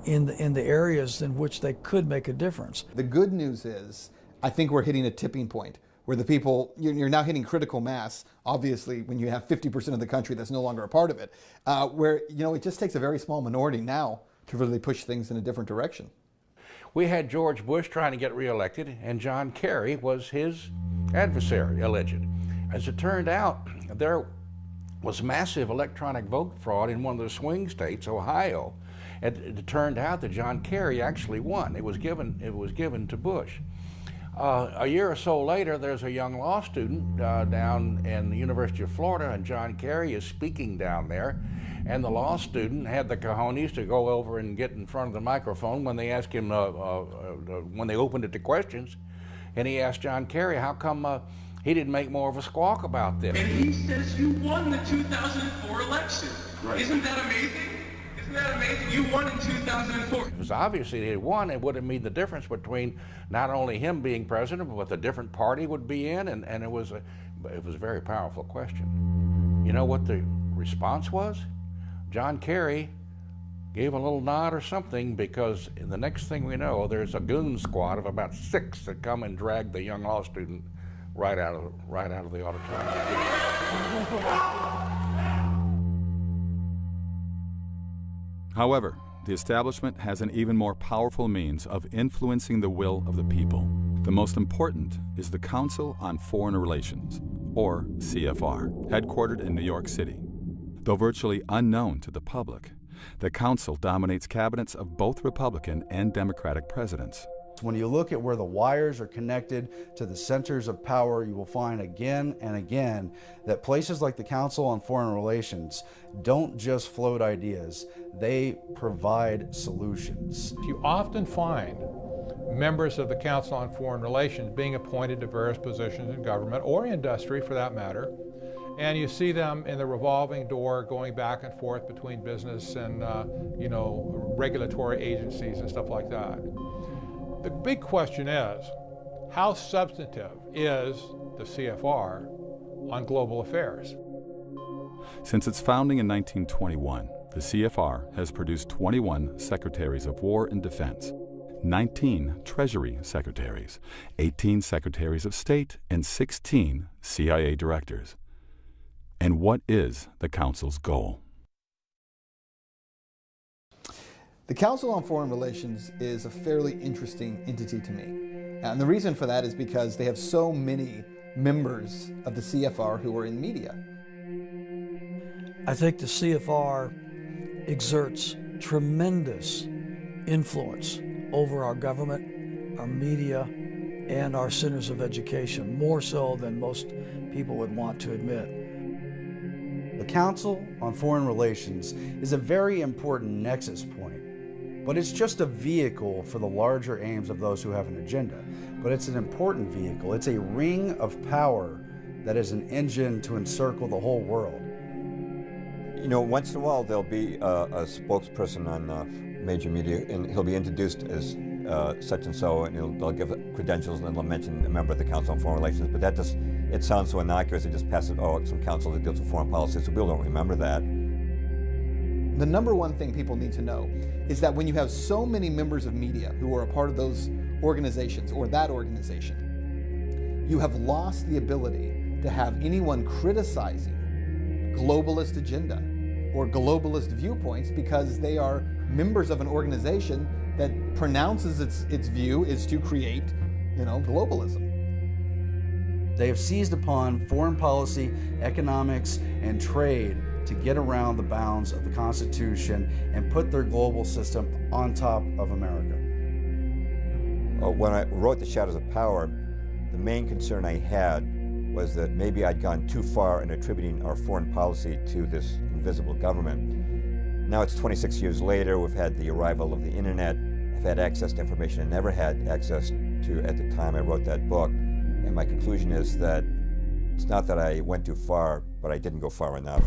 in the areas in which they could make a difference. The good news is, I think we're hitting a tipping point where the people, you're now hitting critical mass, obviously, when you have 50% of the country that's no longer a part of it, where, it just takes a very small minority now to really push things in a different direction. We had George Bush trying to get reelected, and John Kerry was his adversary, alleged. As it turned out, there was massive electronic vote fraud in one of the swing states, Ohio. It turned out that John Kerry actually won. It was given to Bush. A year or so later, there's a young law student down in the University of Florida, and John Kerry is speaking down there. And the law student had the cojones to go over and get in front of the microphone when they asked him, when they opened it to questions. And he asked John Kerry, how come he didn't make more of a squawk about this? And he says you won the 2004 election. Right. Isn't that amazing? Isn't that amazing? You won in 2004. It was obvious he had won. It would have made the difference between not only him being president, but what the different party would be in. And it was a very powerful question. You know what the response was? John Kerry gave a little nod or something, because the next thing we know, there's a goon squad of about 6 that come and drag the young law student right out of the auditorium. However, the establishment has an even more powerful means of influencing the will of the people. The most important is the Council on Foreign Relations, or CFR, headquartered in New York City. Though virtually unknown to the public, the Council dominates cabinets of both Republican and Democratic presidents. When you look at where the wires are connected to the centers of power, you will find again and again that places like the Council on Foreign Relations don't just float ideas, they provide solutions. You often find members of the Council on Foreign Relations being appointed to various positions in government or industry, for that matter, and you see them in the revolving door going back and forth between business and regulatory agencies and stuff like that. The big question is, how substantive is the CFR on global affairs? Since its founding in 1921, the CFR has produced 21 Secretaries of War and Defense, 19 Treasury Secretaries, 18 Secretaries of State, and 16 CIA Directors. And what is the Council's goal? The Council on Foreign Relations is a fairly interesting entity to me. And the reason for that is because they have so many members of the CFR who are in media. I think the CFR exerts tremendous influence over our government, our media, and our centers of education, more so than most people would want to admit. The Council on Foreign Relations is a very important nexus point, but it's just a vehicle for the larger aims of those who have an agenda. But it's an important vehicle. It's a ring of power that is an engine to encircle the whole world. Once in a while there'll be a spokesperson on major media, and he'll be introduced as such and so, and they'll give credentials, and then they'll mention a member of the Council on Foreign Relations. But that just, it sounds so innocuous. It just passes, it's some council that deals with foreign policy, so people don't remember that. The number one thing people need to know is that when you have so many members of media who are a part of those organizations or that organization, you have lost the ability to have anyone criticizing globalist agenda or globalist viewpoints, because they are members of an organization that pronounces its view is to create, globalism. They have seized upon foreign policy, economics, and trade to get around the bounds of the Constitution and put their global system on top of America. When I wrote The Shadows of Power, the main concern I had was that maybe I'd gone too far in attributing our foreign policy to this invisible government. Now it's 26 years later, we've had the arrival of the internet, I've had access to information I never had access to at the time I wrote that book, and my conclusion is that it's not that I went too far, but I didn't go far enough.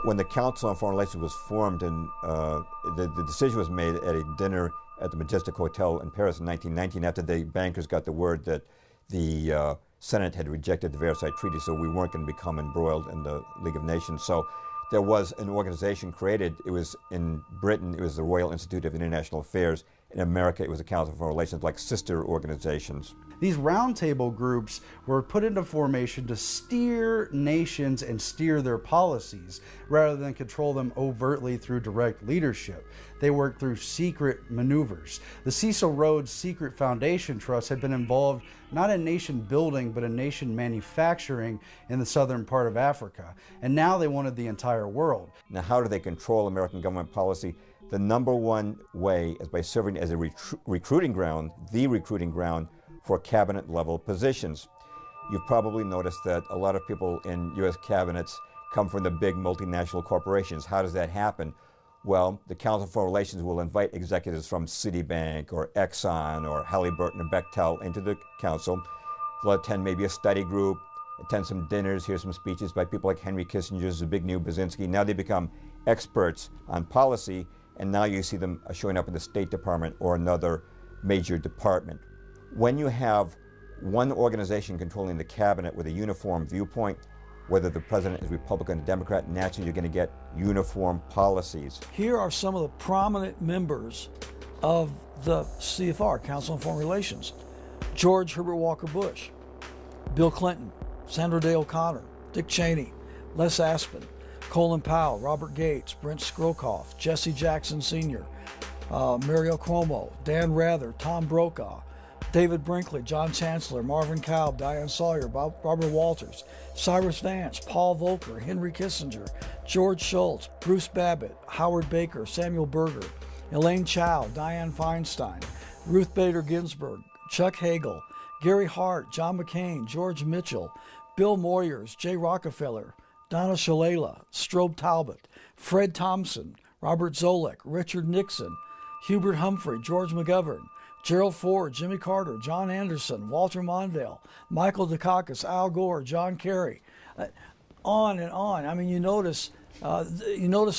When the Council on Foreign Relations was formed, and the decision was made at a dinner at the Majestic Hotel in Paris in 1919, after the bankers got the word that the Senate had rejected the Versailles Treaty, so we weren't going to become embroiled in the League of Nations. So there was an organization created. It was in Britain, it was the Royal Institute of International Affairs. In America, it was the Council on Foreign Relations, like sister organizations. These roundtable groups were put into formation to steer nations and steer their policies, rather than control them overtly through direct leadership. They worked through secret maneuvers. The Cecil Rhodes Secret Foundation Trust had been involved not in nation building, but in nation manufacturing in the southern part of Africa. And now they wanted the entire world. Now, how do they control American government policy? The number one way is by serving as a recruiting ground, the recruiting ground for cabinet level positions. You've probably noticed that a lot of people in U.S. cabinets come from the big multinational corporations. How does that happen? Well, the Council on Foreign Relations will invite executives from Citibank or Exxon or Halliburton or Bechtel into the council. They'll attend maybe a study group, attend some dinners, hear some speeches by people like Henry Kissinger, Zbigniew Brzezinski. Now they become experts on policy, and now you see them showing up in the State Department or another major department. When you have one organization controlling the cabinet with a uniform viewpoint, whether the president is Republican or Democrat, naturally you're going to get uniform policies. Here are some of the prominent members of the CFR, Council on Foreign Relations. George Herbert Walker Bush, Bill Clinton, Sandra Day O'Connor, Dick Cheney, Les Aspin, Colin Powell, Robert Gates, Brent Scowcroft, Jesse Jackson Sr., Mario Cuomo, Dan Rather, Tom Brokaw, David Brinkley, John Chancellor, Marvin Kalb, Diane Sawyer, Barbara Walters, Cyrus Vance, Paul Volcker, Henry Kissinger, George Shultz, Bruce Babbitt, Howard Baker, Samuel Berger, Elaine Chao, Dianne Feinstein, Ruth Bader Ginsburg, Chuck Hagel, Gary Hart, John McCain, George Mitchell, Bill Moyers, Jay Rockefeller, Donna Shalala, Strobe Talbot, Fred Thompson, Robert Zoellick, Richard Nixon, Hubert Humphrey, George McGovern, Gerald Ford, Jimmy Carter, John Anderson, Walter Mondale, Michael Dukakis, Al Gore, John Kerry, on and on. I mean, you notice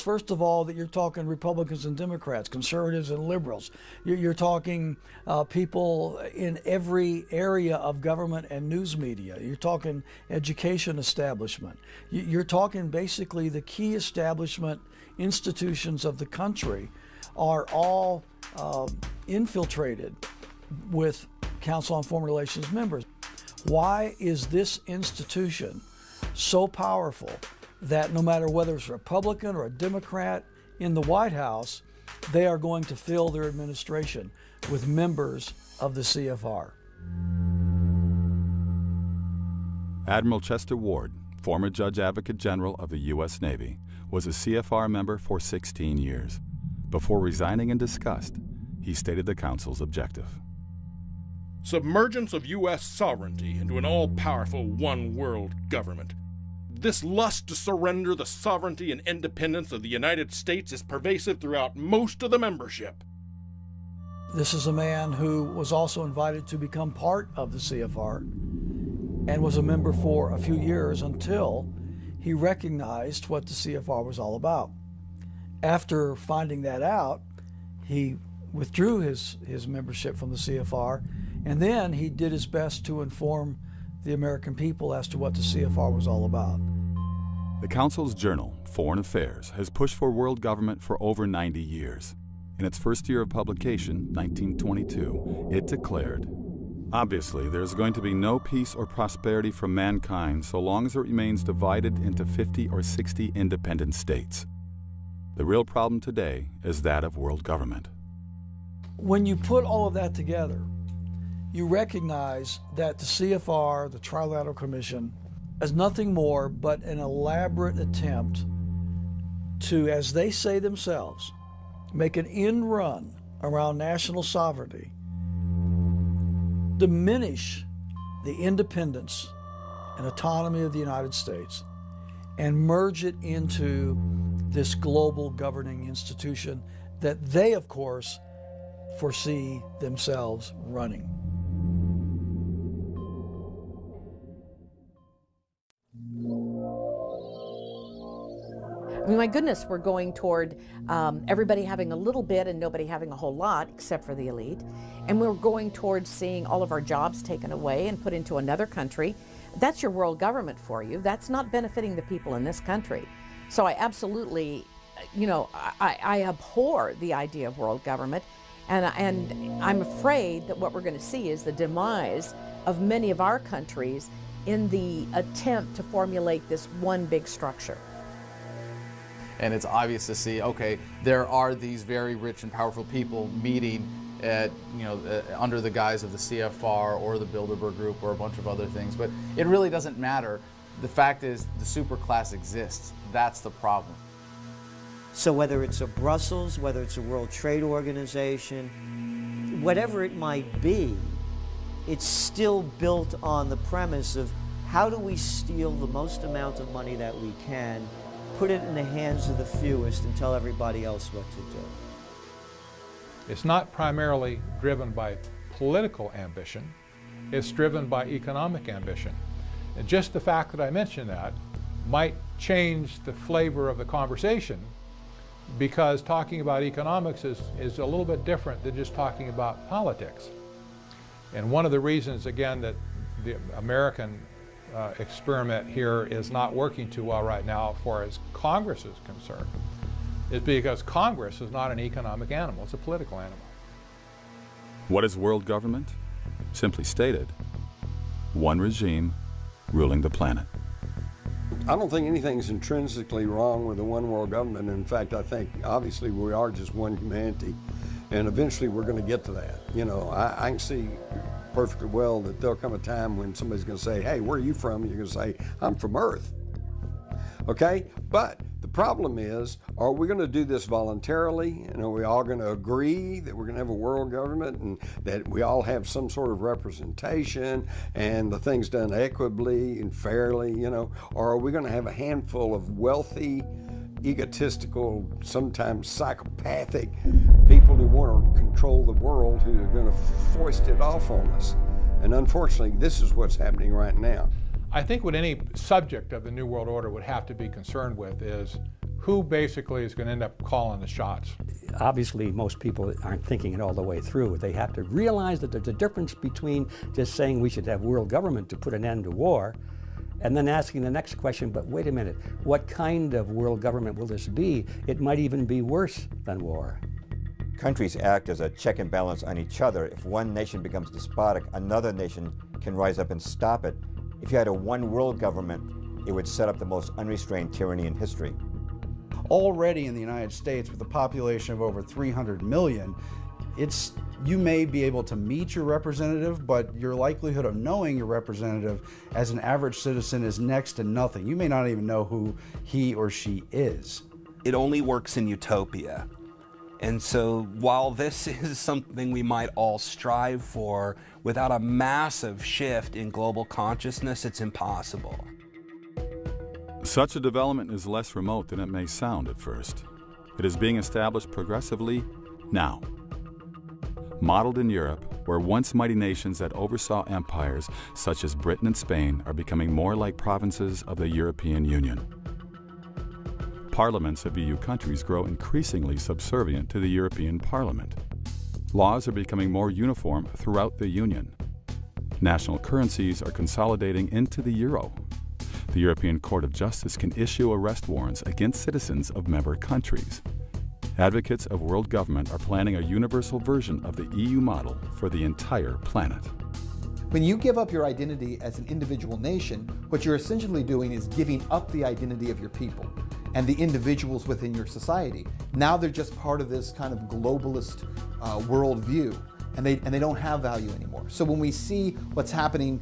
first of all that you're talking Republicans and Democrats, conservatives and liberals. You're talking people in every area of government and news media. You're talking education establishment. You're talking basically the key establishment institutions of the country are all infiltrated with Council on Foreign Relations members. Why is this institution so powerful that no matter whether it's a Republican or a Democrat in the White House, they are going to fill their administration with members of the CFR? Admiral Chester Ward, former Judge Advocate General of the U.S. Navy, was a CFR member for 16 years. Before resigning in disgust, he stated the Council's objective. Submergence of U.S. sovereignty into an all-powerful one-world government. This lust to surrender the sovereignty and independence of the United States is pervasive throughout most of the membership. This is a man who was also invited to become part of the CFR and was a member for a few years until he recognized what the CFR was all about. After finding that out, he withdrew his membership from the CFR, and then he did his best to inform the American people as to what the CFR was all about. The Council's journal, Foreign Affairs, has pushed for world government for over 90 years. In its first year of publication, 1922, it declared, Obviously, there's going to be no peace or prosperity for mankind so long as it remains divided into 50 or 60 independent states. The real problem today is that of world government. When you put all of that together, you recognize that the CFR, the Trilateral Commission, is nothing more but an elaborate attempt to, as they say themselves, make an end run around national sovereignty, diminish the independence and autonomy of the United States, and merge it into this global governing institution that they, of course, foresee themselves running. I mean, my goodness, we're going toward everybody having a little bit and nobody having a whole lot, except for the elite. And we're going towards seeing all of our jobs taken away and put into another country. That's your world government for you. That's not benefiting the people in this country. So I absolutely, I abhor the idea of world government. And I'm afraid that what we're going to see is the demise of many of our countries in the attempt to formulate this one big structure. And it's obvious to see, okay, there are these very rich and powerful people meeting at, under the guise of the CFR or the Bilderberg Group or a bunch of other things. But it really doesn't matter. The fact is the superclass exists. That's the problem. So whether it's a Brussels, whether it's a World Trade Organization, whatever it might be, it's still built on the premise of how do we steal the most amount of money that we can, put it in the hands of the fewest, and tell everybody else what to do. It's not primarily driven by political ambition. It's driven by economic ambition. And just the fact that I mentioned that might change the flavor of the conversation, because talking about economics is a little bit different than just talking about politics. And one of the reasons, again, that the American experiment here is not working too well right now, as far as Congress is concerned, is because Congress is not an economic animal, it's a political animal. What is world government? Simply stated, one regime ruling the planet. I don't think anything's intrinsically wrong with the one world government. In fact, I think obviously we are just one humanity, and eventually we're going to get to that. I can see perfectly well that there'll come a time when somebody's going to say, hey, where are you from? And you're going to say, I'm from Earth. Okay? But the problem is, are we going to do this voluntarily? And are we all going to agree that we're going to have a world government and that we all have some sort of representation and the thing's done equitably and fairly, Or are we going to have a handful of wealthy, egotistical, sometimes psychopathic people who want to control the world, who are going to foist it off on us? And unfortunately, this is what's happening right now. I think what any subject of the New World Order would have to be concerned with is who basically is going to end up calling the shots. Obviously, most people aren't thinking it all the way through. They have to realize that there's a difference between just saying we should have world government to put an end to war, and then asking the next question, but wait a minute, what kind of world government will this be? It might even be worse than war. Countries act as a check and balance on each other. If one nation becomes despotic, another nation can rise up and stop it. If you had a one world government, it would set up the most unrestrained tyranny in history. Already in the United States, with a population of over 300 million, you may be able to meet your representative, but your likelihood of knowing your representative as an average citizen is next to nothing. You may not even know who he or she is. It only works in utopia. And so while this is something we might all strive for, without a massive shift in global consciousness, it's impossible. Such a development is less remote than it may sound at first. It is being established progressively now. Modeled in Europe, where once mighty nations that oversaw empires such as Britain and Spain are becoming more like provinces of the European Union. Parliaments of EU countries grow increasingly subservient to the European Parliament. Laws are becoming more uniform throughout the Union. National currencies are consolidating into the euro. The European Court of Justice can issue arrest warrants against citizens of member countries. Advocates of world government are planning a universal version of the EU model for the entire planet. When you give up your identity as an individual nation, what you're essentially doing is giving up the identity of your people and the individuals within your society. Now they're just part of this kind of globalist worldview, and they don't have value anymore. So when we see what's happening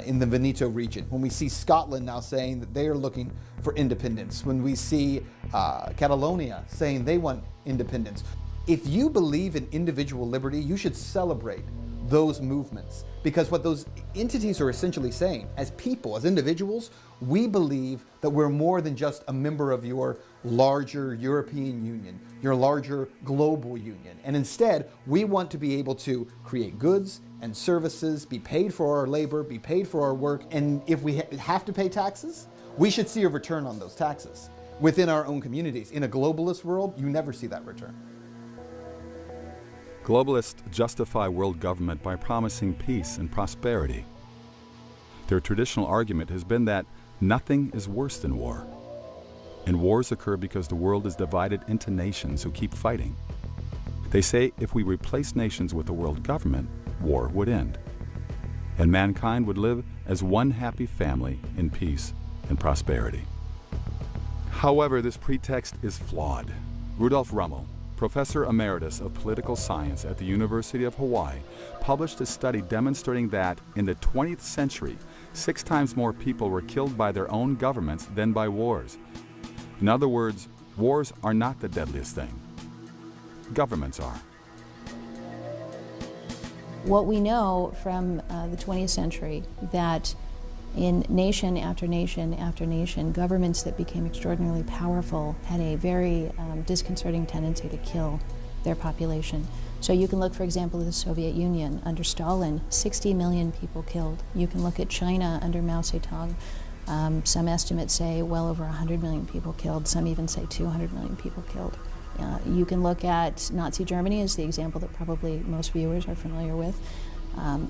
in the Veneto region, when we see Scotland now saying that they are looking for independence, when we see Catalonia saying they want independence, if you believe in individual liberty, you should celebrate those movements, because what those entities are essentially saying, as people, as individuals, we believe that we're more than just a member of your larger European Union, your larger global union. And instead, we want to be able to create goods and services, be paid for our labor, be paid for our work, and if we have to pay taxes, we should see a return on those taxes within our own communities. In a globalist world, you never see that return. Globalists justify world government by promising peace and prosperity. Their traditional argument has been that nothing is worse than war. And wars occur because the world is divided into nations who keep fighting. They say if we replace nations with a world government, war would end. And mankind would live as one happy family in peace and prosperity. However, this pretext is flawed. Rudolf Rummel, Professor Emeritus of Political Science at the University of Hawaii, published a study demonstrating that in the 20th century, 6 times more people were killed by their own governments than by wars. In other words, wars are not the deadliest thing. Governments are. What we know from the 20th century, that in nation after nation after nation, governments that became extraordinarily powerful had a very disconcerting tendency to kill their population. So you can look, for example, at the Soviet Union. Under Stalin, 60 million people killed. You can look at China under Mao Zedong. Some estimates say well over 100 million people killed. Some even say 200 million people killed. You can look at Nazi Germany as the example that probably most viewers are familiar with.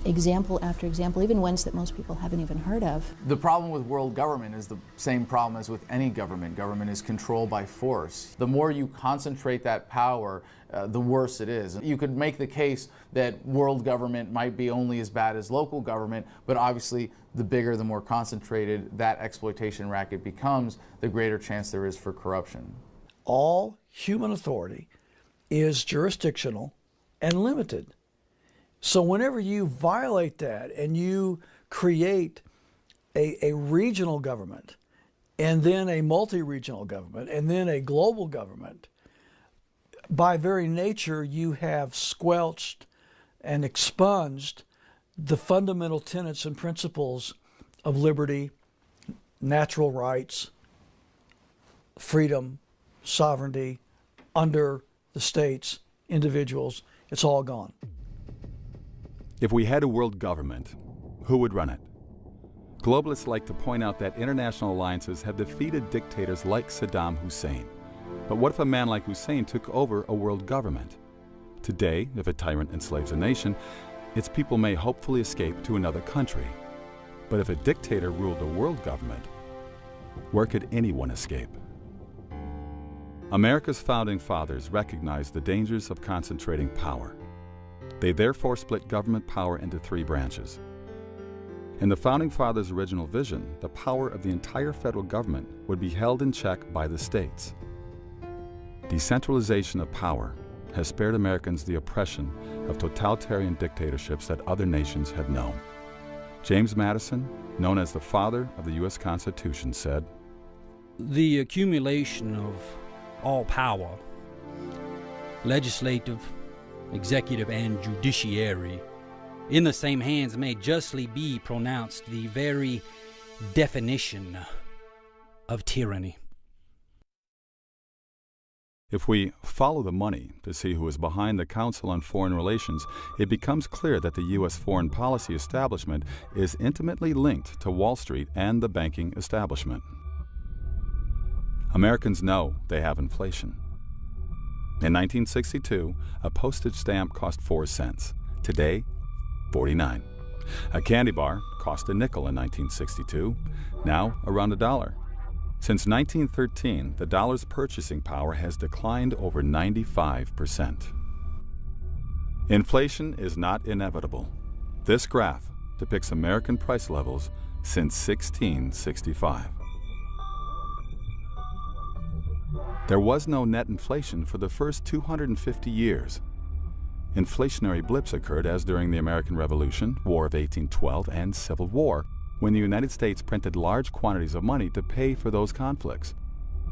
Example after example, even ones that most people haven't even heard of. The problem with world government is the same problem as with any government. Government is control by force. The more you concentrate that power, the worse it is. You could make the case that world government might be only as bad as local government, but obviously the bigger, the more concentrated that exploitation racket becomes, the greater chance there is for corruption. All human authority is jurisdictional and limited. So whenever you violate that and you create a regional government and then a multi-regional government and then a global government, by very nature you have squelched and expunged the fundamental tenets and principles of liberty, natural rights, freedom, sovereignty under the states, individuals. It's all gone. If we had a world government, who would run it? Globalists like to point out that international alliances have defeated dictators like Saddam Hussein. But what if a man like Hussein took over a world government? Today, if a tyrant enslaves a nation, its people may hopefully escape to another country. But if a dictator ruled a world government, where could anyone escape? America's founding fathers recognized the dangers of concentrating power. They therefore split government power into 3 branches. In the Founding Fathers' original vision, the power of the entire federal government would be held in check by the states. Decentralization of power has spared Americans the oppression of totalitarian dictatorships that other nations have known. James Madison, known as the father of the U.S. Constitution, said, "The accumulation of all power, legislative, executive, and judiciary, in the same hands may justly be pronounced the very definition of tyranny." If we follow the money to see who is behind the Council on Foreign Relations, it becomes clear that the U.S. foreign policy establishment is intimately linked to Wall Street and the banking establishment. Americans know they have inflation. In 1962, a postage stamp cost 4 cents. Today, 49. A candy bar cost a nickel in 1962, now around $1. Since 1913, the dollar's purchasing power has declined over 95%. Inflation is not inevitable. This graph depicts American price levels since 1665. There was no net inflation for the first 250 years. Inflationary blips occurred as during the American Revolution, War of 1812, and Civil War, when the United States printed large quantities of money to pay for those conflicts.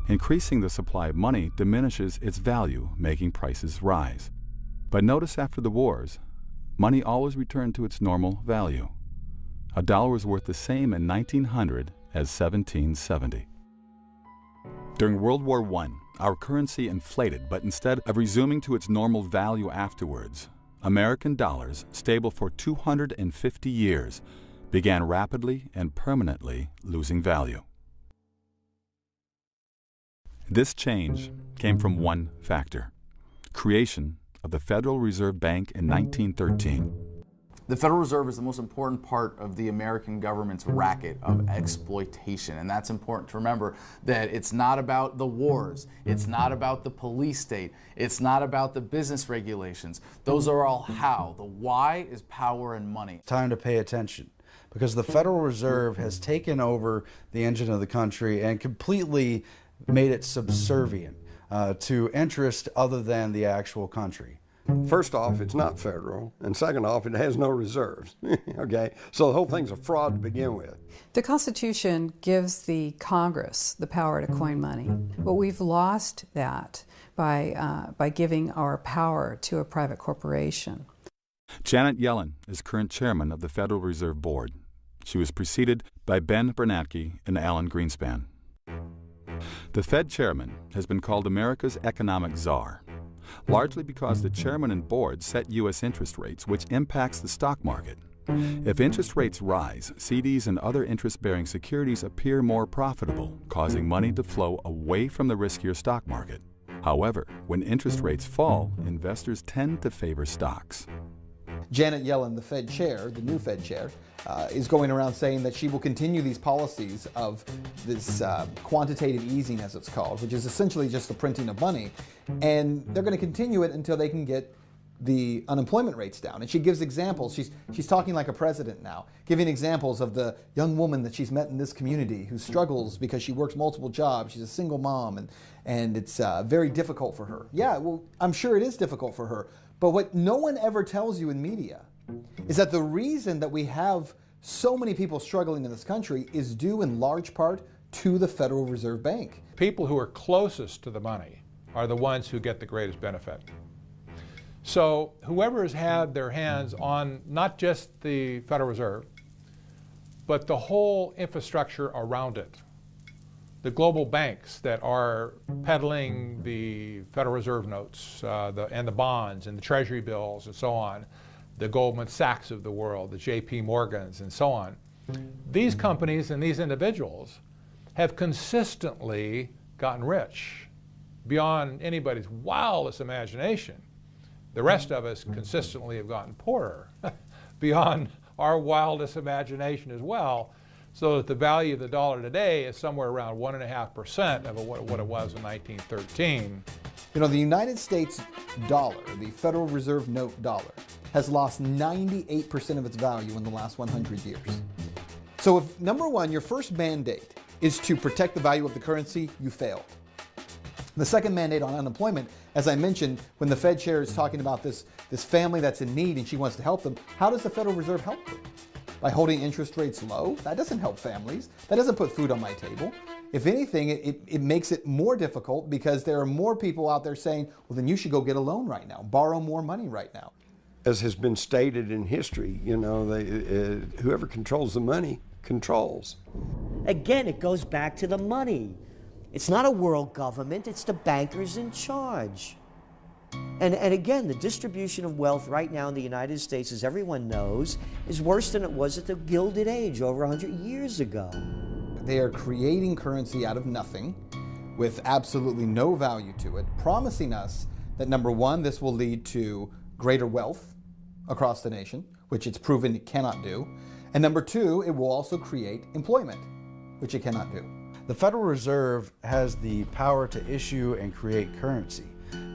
Increasing the supply of money diminishes its value, making prices rise. But notice after the wars, money always returned to its normal value. A dollar was worth the same in 1900 as 1770. During World War I, our currency inflated, but instead of resuming to its normal value afterwards, American dollars, stable for 250 years, began rapidly and permanently losing value. This change came from one factor: creation of the Federal Reserve Bank in 1913. The Federal Reserve is the most important part of the American government's racket of exploitation, and that's important to remember, that it's not about the wars, it's not about the police state, it's not about the business regulations. Those are all how. The why is power and money. Time to pay attention, because the Federal Reserve has taken over the engine of the country and completely made it subservient to interest other than the actual country. First off, it's not federal, and second off, it has no reserves. Okay, so the whole thing's a fraud to begin with. The Constitution gives the Congress the power to coin money, but we've lost that by giving our power to a private corporation. Janet Yellen is current chairman of the Federal Reserve Board. She was preceded by Ben Bernanke and Alan Greenspan. The Fed chairman has been called America's economic czar, largely because the chairman and board set U.S. interest rates, which impacts the stock market. If interest rates rise, CDs and other interest-bearing securities appear more profitable, causing money to flow away from the riskier stock market. However, when interest rates fall, investors tend to favor stocks. Janet Yellen, the Fed chair, the new Fed chair, is going around saying that she will continue these policies of this quantitative easing, as it's called, which is essentially just the printing of money. And they're going to continue it until they can get the unemployment rates down. And she gives examples. She's talking like a president now, giving examples of the young woman that she's met in this community who struggles because she works multiple jobs. She's a single mom, and it's very difficult for her. Yeah, well, I'm sure it is difficult for her. But what no one ever tells you in media is that the reason that we have so many people struggling in this country is due in large part to the Federal Reserve Bank. People who are closest to the money are the ones who get the greatest benefit. So whoever has had their hands on not just the Federal Reserve, but the whole infrastructure around it, the global banks that are peddling the Federal Reserve notes and the bonds and the Treasury bills and so on, the Goldman Sachs of the world, the JP Morgans and so on. These companies and these individuals have consistently gotten rich beyond anybody's wildest imagination. The rest of us consistently have gotten poorer beyond our wildest imagination as well, so that the value of the dollar today is somewhere around 1.5% of what it was in 1913. You know, the United States dollar, the Federal Reserve note dollar, has lost 98% of its value in the last 100 years. So if, number one, your first mandate is to protect the value of the currency, you failed. The second mandate on unemployment, as I mentioned, when the Fed chair is talking about this family that's in need and she wants to help them, how does the Federal Reserve help them? By holding interest rates low? That doesn't help families. That doesn't put food on my table. If anything, it makes it more difficult because there are more people out there saying, well, then you should go get a loan right now, borrow more money right now. As has been stated in history, you know, whoever controls the money controls. Again, it goes back to the money. It's not a world government, it's the bankers in charge. And again, the distribution of wealth right now in the United States, as everyone knows, is worse than it was at the Gilded Age over 100 years ago. They are creating currency out of nothing with absolutely no value to it, promising us that, number one, this will lead to greater wealth across the nation, which it's proven it cannot do. And number two, it will also create employment, which it cannot do. The Federal Reserve has the power to issue and create currency,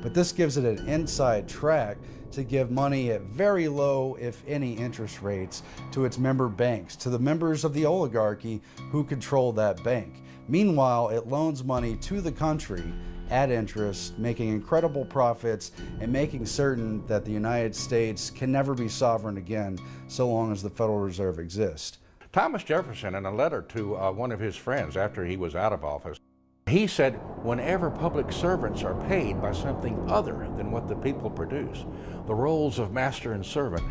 but this gives it an inside track to give money at very low, if any, interest rates to its member banks, to the members of the oligarchy who control that bank. Meanwhile, it loans money to the country at interest, making incredible profits and making certain that the United States can never be sovereign again so long as the Federal Reserve exists. Thomas Jefferson, in a letter to one of his friends after he was out of office, he said, whenever public servants are paid by something other than what the people produce, the roles of master and servant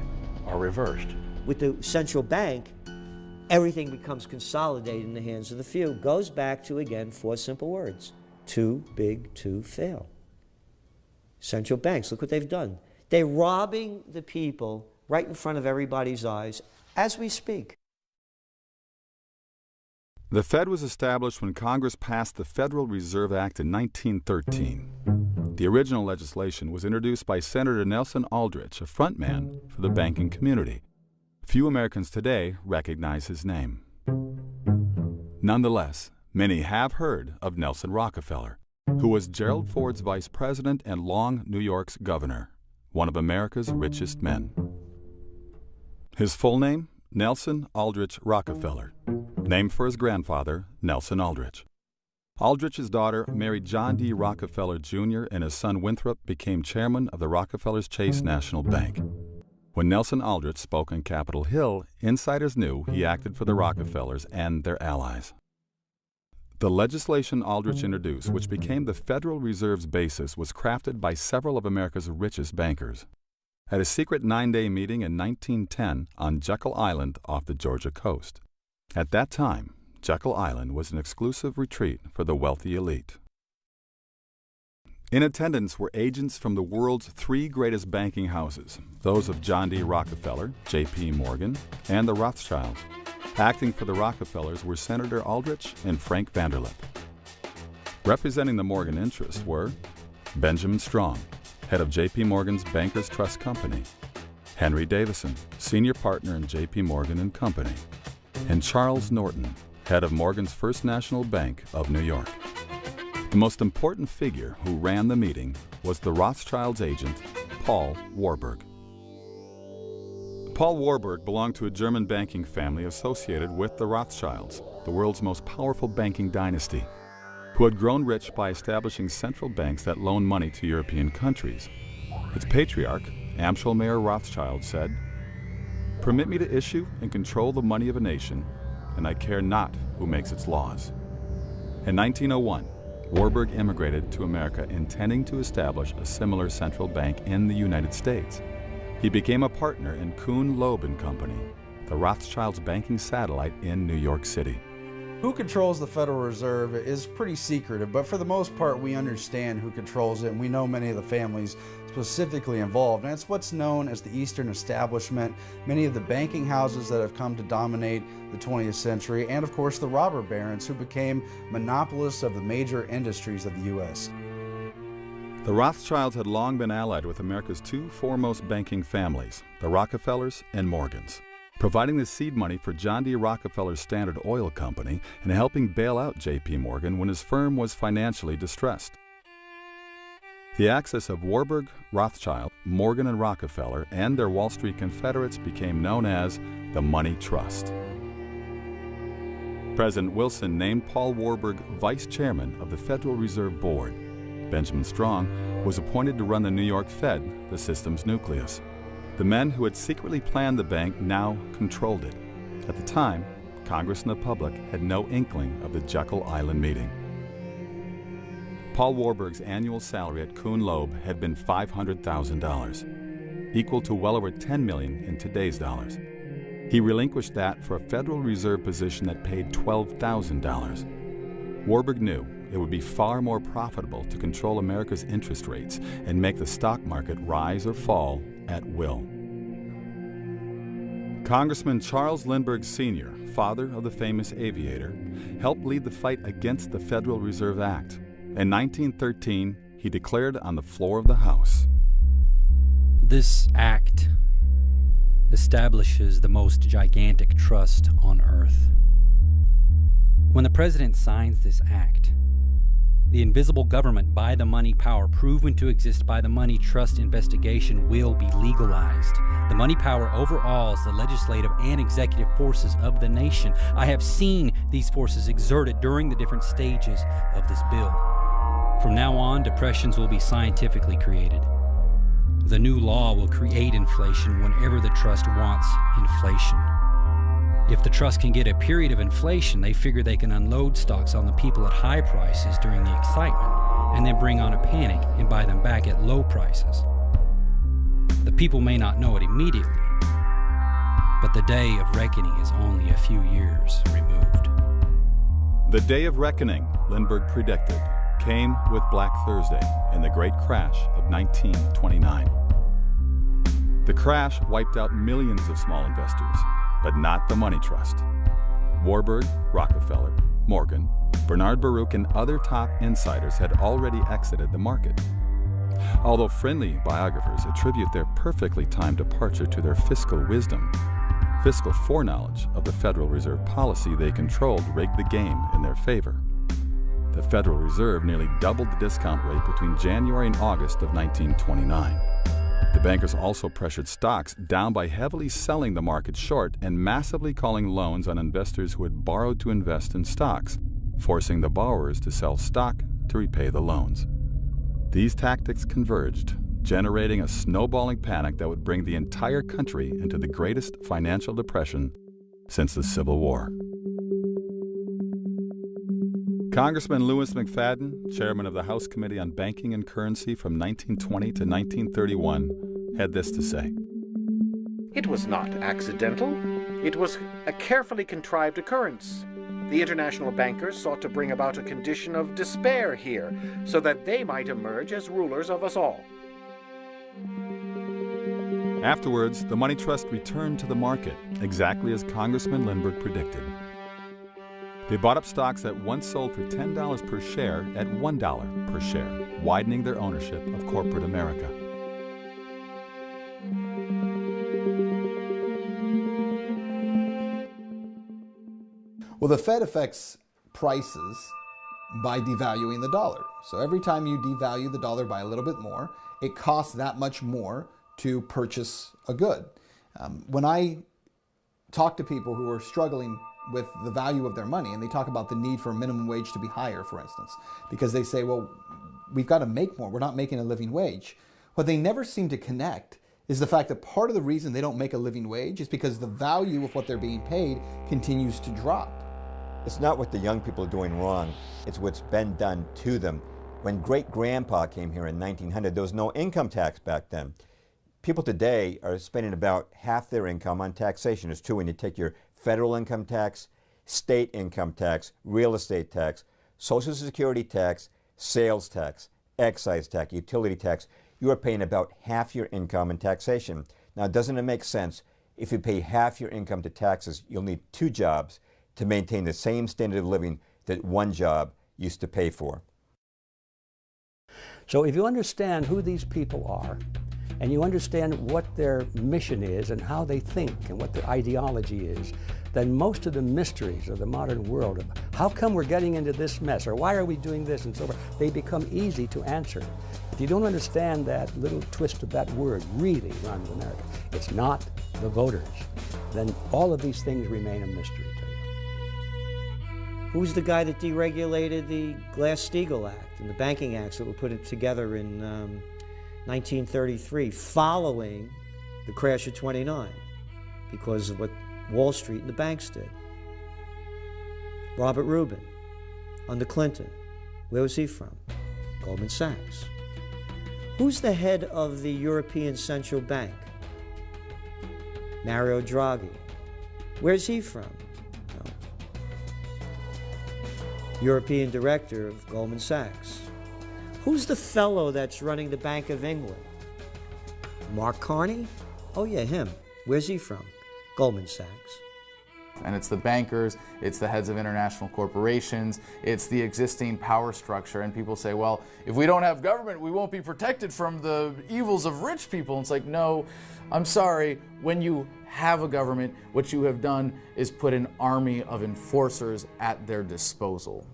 are reversed. With the central bank, everything becomes consolidated in the hands of the few. Goes back to, again, 4 simple words. Too big to fail. Central banks, look what they've done. They're robbing the people right in front of everybody's eyes as we speak. The Fed was established when Congress passed the Federal Reserve Act in 1913. The original legislation was introduced by Senator Nelson Aldrich, a frontman for the banking community. Few Americans today recognize his name. Nonetheless, many have heard of Nelson Rockefeller, who was Gerald Ford's vice president and long New York's governor, one of America's richest men. His full name? Nelson Aldrich Rockefeller, named for his grandfather, Nelson Aldrich. Aldrich's daughter married John D. Rockefeller Jr., and his son Winthrop became chairman of the Rockefeller's Chase National Bank. When Nelson Aldrich spoke on Capitol Hill, insiders knew he acted for the Rockefellers and their allies. The legislation Aldrich introduced, which became the Federal Reserve's basis, was crafted by several of America's richest bankers. At a secret 9-day meeting in 1910 on Jekyll Island off the Georgia coast. At that time, Jekyll Island was an exclusive retreat for the wealthy elite. In attendance were agents from the world's 3 greatest banking houses, those of John D. Rockefeller, J.P. Morgan, and the Rothschilds. Acting for the Rockefellers were Senator Aldrich and Frank Vanderlip. Representing the Morgan interests were Benjamin Strong, head of J.P. Morgan's Bankers Trust Company, Henry Davison, senior partner in J.P. Morgan & Company, and Charles Norton, head of Morgan's First National Bank of New York. The most important figure who ran the meeting was the Rothschilds' agent, Paul Warburg. Paul Warburg belonged to a German banking family associated with the Rothschilds, the world's most powerful banking dynasty, who had grown rich by establishing central banks that loaned money to European countries. Its patriarch, Amschel Mayer Rothschild, said, "Permit me to issue and control the money of a nation, and I care not who makes its laws." In 1901, Warburg immigrated to America intending to establish a similar central bank in the United States. He became a partner in Kuhn, Loeb & Company, the Rothschilds' banking satellite in New York City. Who controls the Federal Reserve is pretty secretive, but for the most part we understand who controls it, and we know many of the families specifically involved. And it's what's known as the Eastern Establishment, many of the banking houses that have come to dominate the 20th century, and of course the robber barons who became monopolists of the major industries of the U.S. The Rothschilds had long been allied with America's 2 foremost banking families, the Rockefellers and Morgans, providing the seed money for John D. Rockefeller's Standard Oil Company and helping bail out J.P. Morgan when his firm was financially distressed. The axis of Warburg, Rothschild, Morgan, and Rockefeller and their Wall Street confederates became known as the Money Trust. President Wilson named Paul Warburg vice chairman of the Federal Reserve Board. Benjamin Strong was appointed to run the New York Fed, the system's nucleus. The men who had secretly planned the bank now controlled it. At the time, Congress and the public had no inkling of the Jekyll Island meeting. Paul Warburg's annual salary at Kuhn Loeb had been $500,000, equal to well over $10 million in today's dollars. He relinquished that for a Federal Reserve position that paid $12,000. Warburg knew it would be far more profitable to control America's interest rates and make the stock market rise or fall at will. Congressman Charles Lindbergh Sr., father of the famous aviator, helped lead the fight against the Federal Reserve Act. In 1913, he declared on the floor of the House, "This act establishes the most gigantic trust on earth. When the President signs this act, The invisible government by the money power, proven to exist by the money trust investigation, will be legalized. The money power overawes the legislative and executive forces of the nation. I have seen these forces exerted during the different stages of this bill. From now on, depressions will be scientifically created. The new law will create inflation whenever the trust wants inflation. If the trust can get a period of inflation, they figure they can unload stocks on the people at high prices during the excitement, and then bring on a panic and buy them back at low prices. The people may not know it immediately, but the day of reckoning is only a few years removed. The day of reckoning, Lindbergh predicted, came with Black Thursday and the great crash of 1929. The crash wiped out millions of small investors, but not the money trust. Warburg, Rockefeller, Morgan, Bernard Baruch, and other top insiders had already exited the market. Although friendly biographers attribute their perfectly timed departure to their fiscal wisdom, fiscal foreknowledge of the Federal Reserve policy they controlled rigged the game in their favor. The Federal Reserve nearly doubled the discount rate between January and August of 1929. The bankers also pressured stocks down by heavily selling the market short and massively calling loans on investors who had borrowed to invest in stocks, forcing the borrowers to sell stock to repay the loans. These tactics converged, generating a snowballing panic that would bring the entire country into the greatest financial depression since the Civil War. Congressman Louis McFadden, chairman of the House Committee on Banking and Currency from 1920 to 1931, had this to say. It was not accidental. It was a carefully contrived occurrence. The international bankers sought to bring about a condition of despair here, so that they might emerge as rulers of us all. Afterwards, the money trust returned to the market, exactly as Congressman Lindbergh predicted. They bought up stocks that once sold for $10 per share at $1 per share, widening their ownership of corporate America. Well, the Fed affects prices by devaluing the dollar. So every time you devalue the dollar by a little bit more, it costs that much more to purchase a good. When I talk to people who are struggling with the value of their money, and they talk about the need for minimum wage to be higher, for instance, because they say, well, we've got to make more. We're not making a living wage. What they never seem to connect is the fact that part of the reason they don't make a living wage is because the value of what they're being paid continues to drop. It's not what the young people are doing wrong. It's what's been done to them. When great-grandpa came here in 1900, there was no income tax back then. People today are spending about half their income on taxation. It's true when you take your federal income tax, state income tax, real estate tax, Social Security tax, sales tax, excise tax, utility tax, you are paying about half your income in taxation. Now, doesn't it make sense? If you pay half your income to taxes, you'll need 2 jobs to maintain the same standard of living that 1 job used to pay for. So if you understand who these people are, and you understand what their mission is and how they think and what their ideology is, then most of the mysteries of the modern world, of how come we're getting into this mess, or why are we doing this and so forth, they become easy to answer. If you don't understand that little twist of that word really runs America, it's not the voters, then all of these things remain a mystery to you. Who's the guy that deregulated the Glass-Steagall Act and the banking acts that were put together in 1933, following the crash of '29, because of what Wall Street and the banks did? Robert Rubin, under Clinton. Where was he from? Goldman Sachs. Who's the head of the European Central Bank? Mario Draghi. Where's he from? No. European director of Goldman Sachs. Who's the fellow that's running the Bank of England? Mark Carney? Oh yeah, him. Where's he from? Goldman Sachs. And it's the bankers, it's the heads of international corporations, it's the existing power structure. And people say, well, if we don't have government, we won't be protected from the evils of rich people. And it's like, no, I'm sorry. When you have a government, what you have done is put an army of enforcers at their disposal.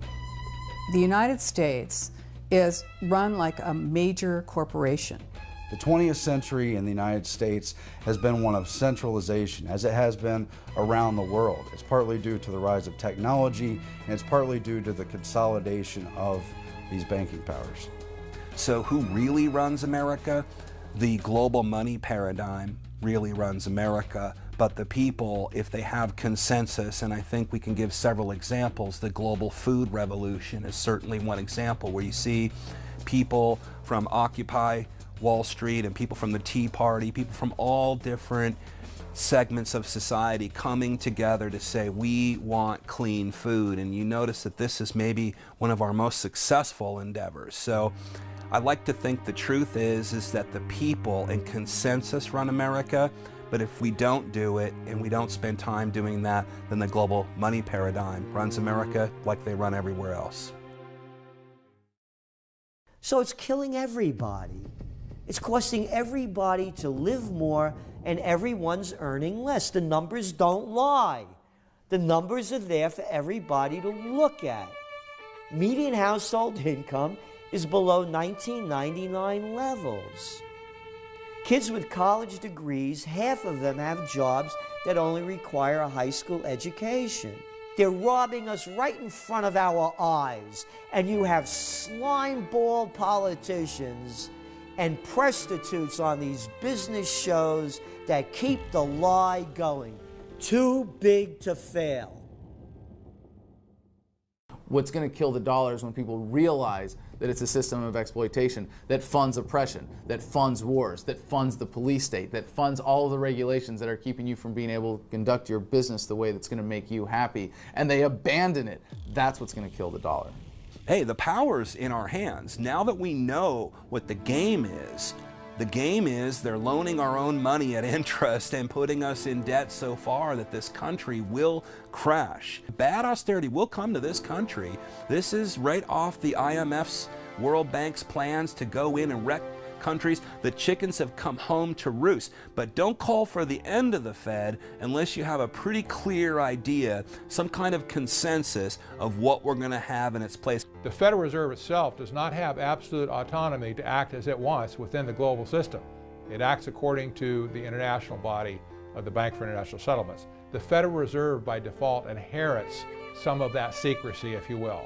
The United States is run like a major corporation. The 20th century in the United States has been one of centralization, as it has been around the world. It's partly due to the rise of technology, and it's partly due to the consolidation of these banking powers. So who really runs America? The global money paradigm really runs America, but the people, if they have consensus, and I think we can give several examples, the global food revolution is certainly one example where you see people from Occupy Wall Street and people from the Tea Party, people from all different segments of society coming together to say we want clean food. And you notice that this is maybe one of our most successful endeavors. So I like to think the truth is that the people and consensus run America, but if we don't do it and we don't spend time doing that, then the global money paradigm runs America like they run everywhere else. So it's killing everybody. It's costing everybody to live more, and everyone's earning less. The numbers don't lie. The numbers are there for everybody to look at. Median household income is below 1999 levels. Kids with college degrees, half of them have jobs that only require a high school education. They're robbing us right in front of our eyes, and you have slime-ball politicians and prostitutes on these business shows that keep the lie going. Too big to fail. What's going to kill the dollar is when people realize that it's a system of exploitation that funds oppression, that funds wars, that funds the police state, that funds all of the regulations that are keeping you from being able to conduct your business the way that's going to make you happy, and they abandon it. That's what's going to kill the dollar. Hey, the power's in our hands. Now that we know what the game is they're loaning our own money at interest and putting us in debt so far that this country will crash. Bad austerity will come to this country. This is right off the IMF's, World Bank's plans to go in and wreck countries. The chickens have come home to roost. But don't call for the end of the Fed unless you have a pretty clear idea, some kind of consensus of what we're going to have in its place. The Federal Reserve itself does not have absolute autonomy to act as it wants within the global system. It acts according to the international body of the Bank for International Settlements. The Federal Reserve by default inherits some of that secrecy, if you will.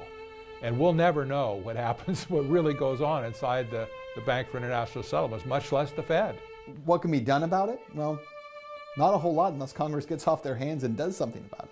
And we'll never know what happens, what really goes on inside the Bank for International Settlements, much less the Fed. What can be done about it? Well, not a whole lot unless Congress gets off their hands and does something about it.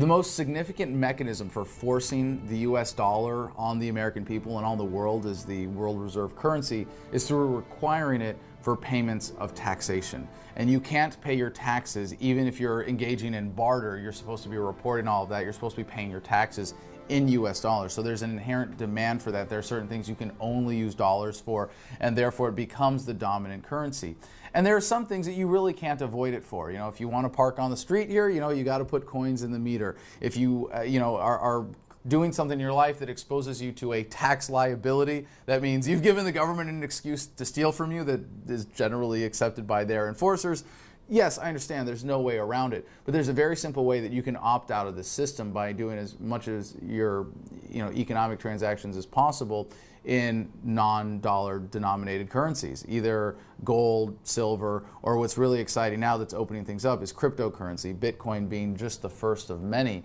The most significant mechanism for forcing the US dollar on the American people and on the world as the world reserve currency is through requiring it for payments of taxation. And you can't pay your taxes even if you're engaging in barter. You're supposed to be reporting all of that. You're supposed to be paying your taxes in US dollars. So there's an inherent demand for that. There are certain things you can only use dollars for, and therefore it becomes the dominant currency. And there are some things that you really can't avoid it for. You know, if you want to park on the street here, you know, you got to put coins in the meter. If you, are doing something in your life that exposes you to a tax liability, that means you've given the government an excuse to steal from you that is generally accepted by their enforcers. Yes, I understand there's no way around it, but there's a very simple way that you can opt out of the system by doing as much as your economic transactions as possible in non-dollar denominated currencies, either gold, silver, or what's really exciting now that's opening things up is cryptocurrency, Bitcoin being just the first of many.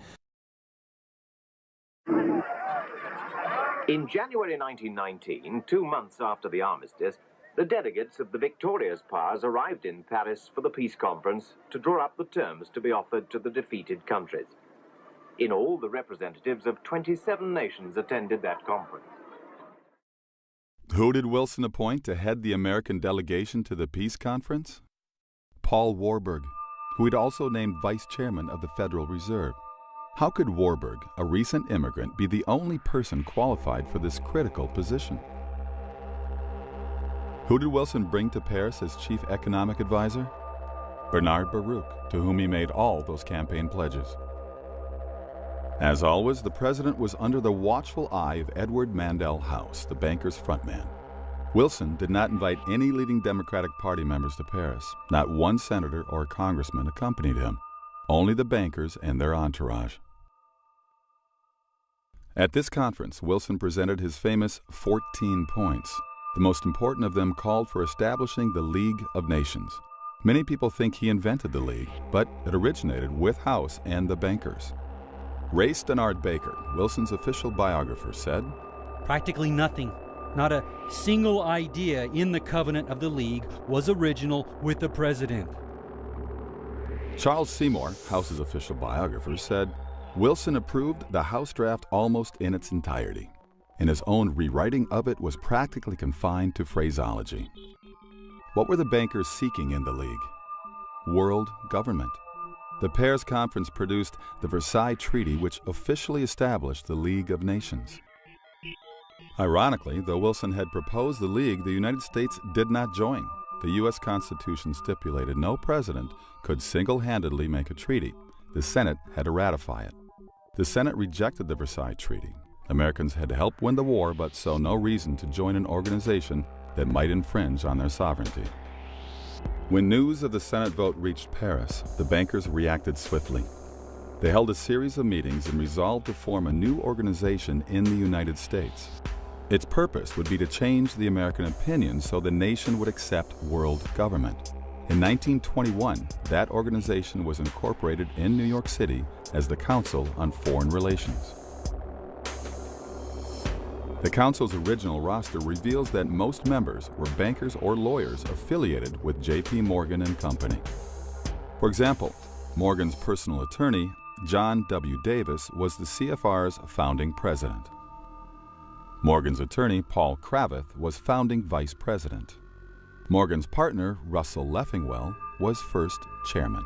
In January 1919, 2 months after the armistice, the delegates of the victorious powers arrived in Paris for the peace conference to draw up the terms to be offered to the defeated countries. In all, the representatives of 27 nations attended that conference. Who did Wilson appoint to head the American delegation to the peace conference? Paul Warburg, who he'd also named vice chairman of the Federal Reserve. How could Warburg, a recent immigrant, be the only person qualified for this critical position? Who did Wilson bring to Paris as chief economic advisor? Bernard Baruch, to whom he made all those campaign pledges. As always, the president was under the watchful eye of Edward Mandell House, the banker's frontman. Wilson did not invite any leading Democratic Party members to Paris. Not one senator or congressman accompanied him, only the bankers and their entourage. At this conference, Wilson presented his famous 14 points. The most important of them called for establishing the League of Nations. Many people think he invented the League, but it originated with House and the bankers. Ray Stannard Baker, Wilson's official biographer, said, "Practically nothing, not a single idea in the covenant of the League was original with the president." Charles Seymour, House's official biographer, said, Wilson approved the House draft almost in its entirety, and his own rewriting of it was practically confined to phraseology. What were the bankers seeking in the League? World government. The Paris Conference produced the Versailles Treaty, which officially established the League of Nations. Ironically, though Wilson had proposed the League, the United States did not join. The U.S. Constitution stipulated no president could single-handedly make a treaty. The Senate had to ratify it. The Senate rejected the Versailles Treaty. Americans had helped win the war, but saw no reason to join an organization that might infringe on their sovereignty. When news of the Senate vote reached Paris, the bankers reacted swiftly. They held a series of meetings and resolved to form a new organization in the United States. Its purpose would be to change the American opinion so the nation would accept world government. In 1921, that organization was incorporated in New York City as the Council on Foreign Relations. The Council's original roster reveals that most members were bankers or lawyers affiliated with J.P. Morgan and Company. For example, Morgan's personal attorney, John W. Davis, was the CFR's founding president. Morgan's attorney, Paul Cravath, was founding vice president. Morgan's partner, Russell Leffingwell, was first chairman.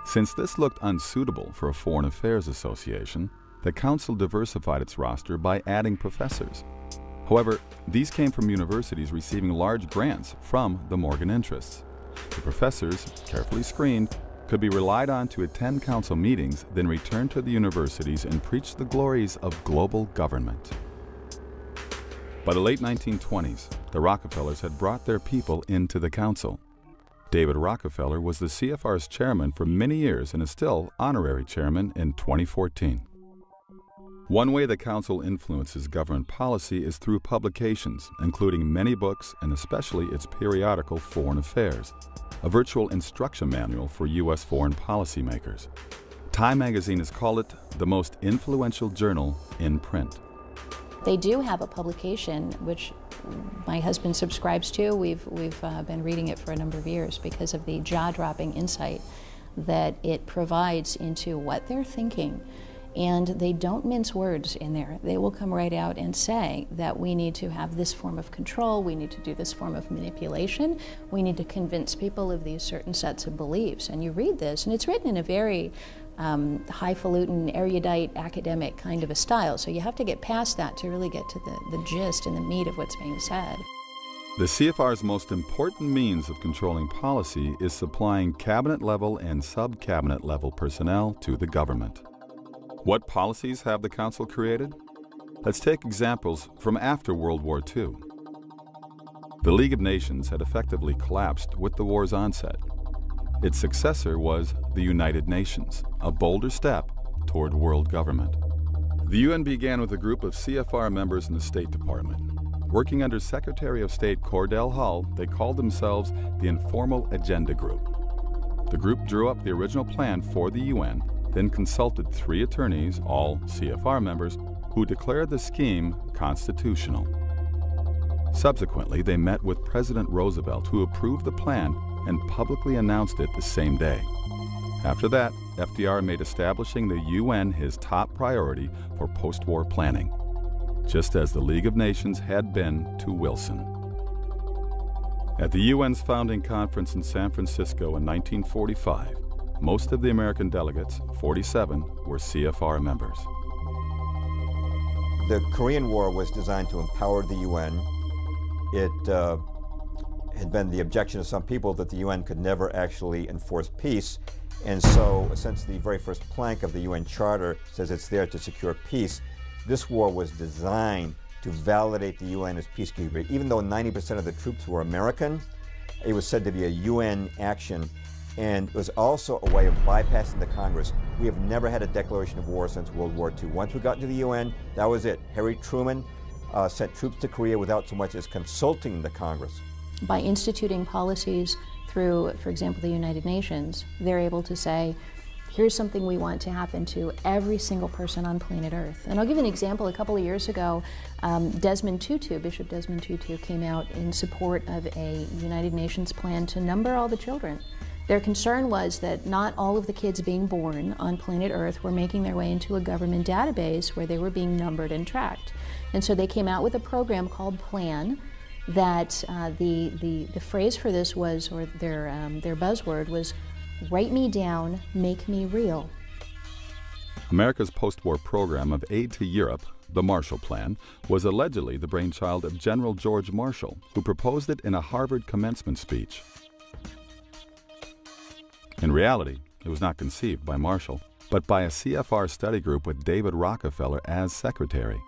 Since this looked unsuitable for a Foreign Affairs Association, the Council diversified its roster by adding professors. However, these came from universities receiving large grants from the Morgan interests. The professors, carefully screened, could be relied on to attend Council meetings, then return to the universities and preach the glories of global government. By the late 1920s, the Rockefellers had brought their people into the Council. David Rockefeller was the CFR's chairman for many years and is still honorary chairman in 2014. One way the Council influences government policy is through publications, including many books and especially its periodical Foreign Affairs, a virtual instruction manual for U.S. foreign policymakers. Time magazine has called it the most influential journal in print. They do have a publication which my husband subscribes to. We've been reading it for a number of years because of the jaw-dropping insight that it provides into what they're thinking. And they don't mince words in there. They will come right out and say that we need to have this form of control, we need to do this form of manipulation, we need to convince people of these certain sets of beliefs. And you read this, and it's written in a very highfalutin, erudite, academic kind of a style. So you have to get past that to really get to the gist and the meat of what's being said. The CFR's most important means of controlling policy is supplying cabinet-level and sub-cabinet-level personnel to the government. What policies have the Council created? Let's take examples from after World War II. The League of Nations had effectively collapsed with the war's onset. Its successor was the United Nations, a bolder step toward world government. The UN began with a group of CFR members in the State Department. Working under Secretary of State Cordell Hull, they called themselves the Informal Agenda Group. The group drew up the original plan for the UN, then consulted 3 attorneys, all CFR members, who declared the scheme constitutional. Subsequently, they met with President Roosevelt, who approved the plan and publicly announced it the same day. After that, FDR made establishing the UN his top priority for post-war planning, just as the League of Nations had been to Wilson. At the UN's founding conference in San Francisco in 1945, most of the American delegates, 47, were CFR members. The Korean War was designed to empower the UN. It had been the objection of some people that the UN could never actually enforce peace. And so, since the very first plank of the UN Charter says it's there to secure peace, this war was designed to validate the UN as peacekeeper. Even though 90% of the troops were American, it was said to be a UN action and it was also a way of bypassing the Congress. We have never had a declaration of war since World War II. Once we got into the UN, that was it. Harry Truman sent troops to Korea without so much as consulting the Congress. By instituting policies through, for example, the United Nations, they're able to say, here's something we want to happen to every single person on planet Earth. And I'll give you an example. A couple of years ago, Desmond Tutu, Bishop Desmond Tutu, came out in support of a United Nations plan to number all the children. Their concern was that not all of the kids being born on planet Earth were making their way into a government database where they were being numbered and tracked. And so they came out with a program called PLAN that the phrase for this was, or their buzzword was, write me down, make me real. America's post-war program of aid to Europe, the Marshall Plan, was allegedly the brainchild of General George Marshall, who proposed it in a Harvard commencement speech. In reality, it was not conceived by Marshall, but by a CFR study group with David Rockefeller as secretary.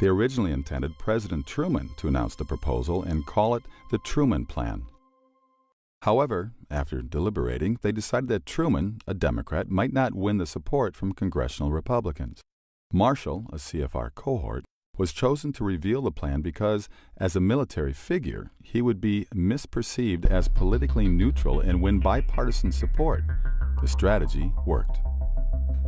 They originally intended President Truman to announce the proposal and call it the Truman Plan. However, after deliberating, they decided that Truman, a Democrat, might not win the support from congressional Republicans. Marshall, a CFR cohort, was chosen to reveal the plan because, as a military figure, he would be misperceived as politically neutral and win bipartisan support. The strategy worked.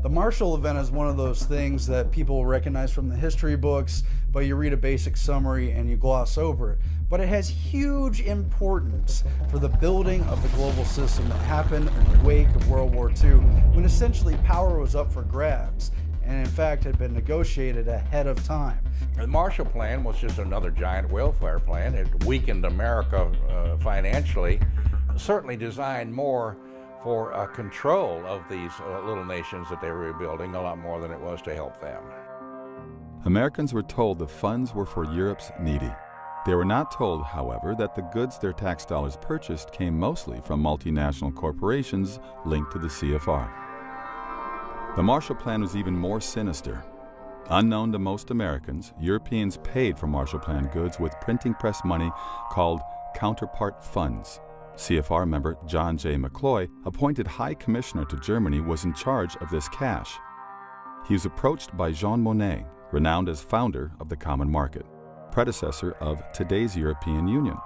The Marshall Event is one of those things that people recognize from the history books, but you read a basic summary and you gloss over it. But it has huge importance for the building of the global system that happened in the wake of World War II, when essentially power was up for grabs, and in fact had been negotiated ahead of time. The Marshall Plan was just another giant welfare plan. It weakened America financially, certainly designed more for control of these little nations that they were rebuilding, a lot more than it was to help them. Americans were told the funds were for Europe's needy. They were not told, however, that the goods their tax dollars purchased came mostly from multinational corporations linked to the CFR. The Marshall Plan was even more sinister. Unknown to most Americans, Europeans paid for Marshall Plan goods with printing press money called counterpart funds. CFR member John J. McCloy, appointed High Commissioner to Germany, was in charge of this cash. He was approached by Jean Monnet, renowned as founder of the Common Market, predecessor of today's European Union.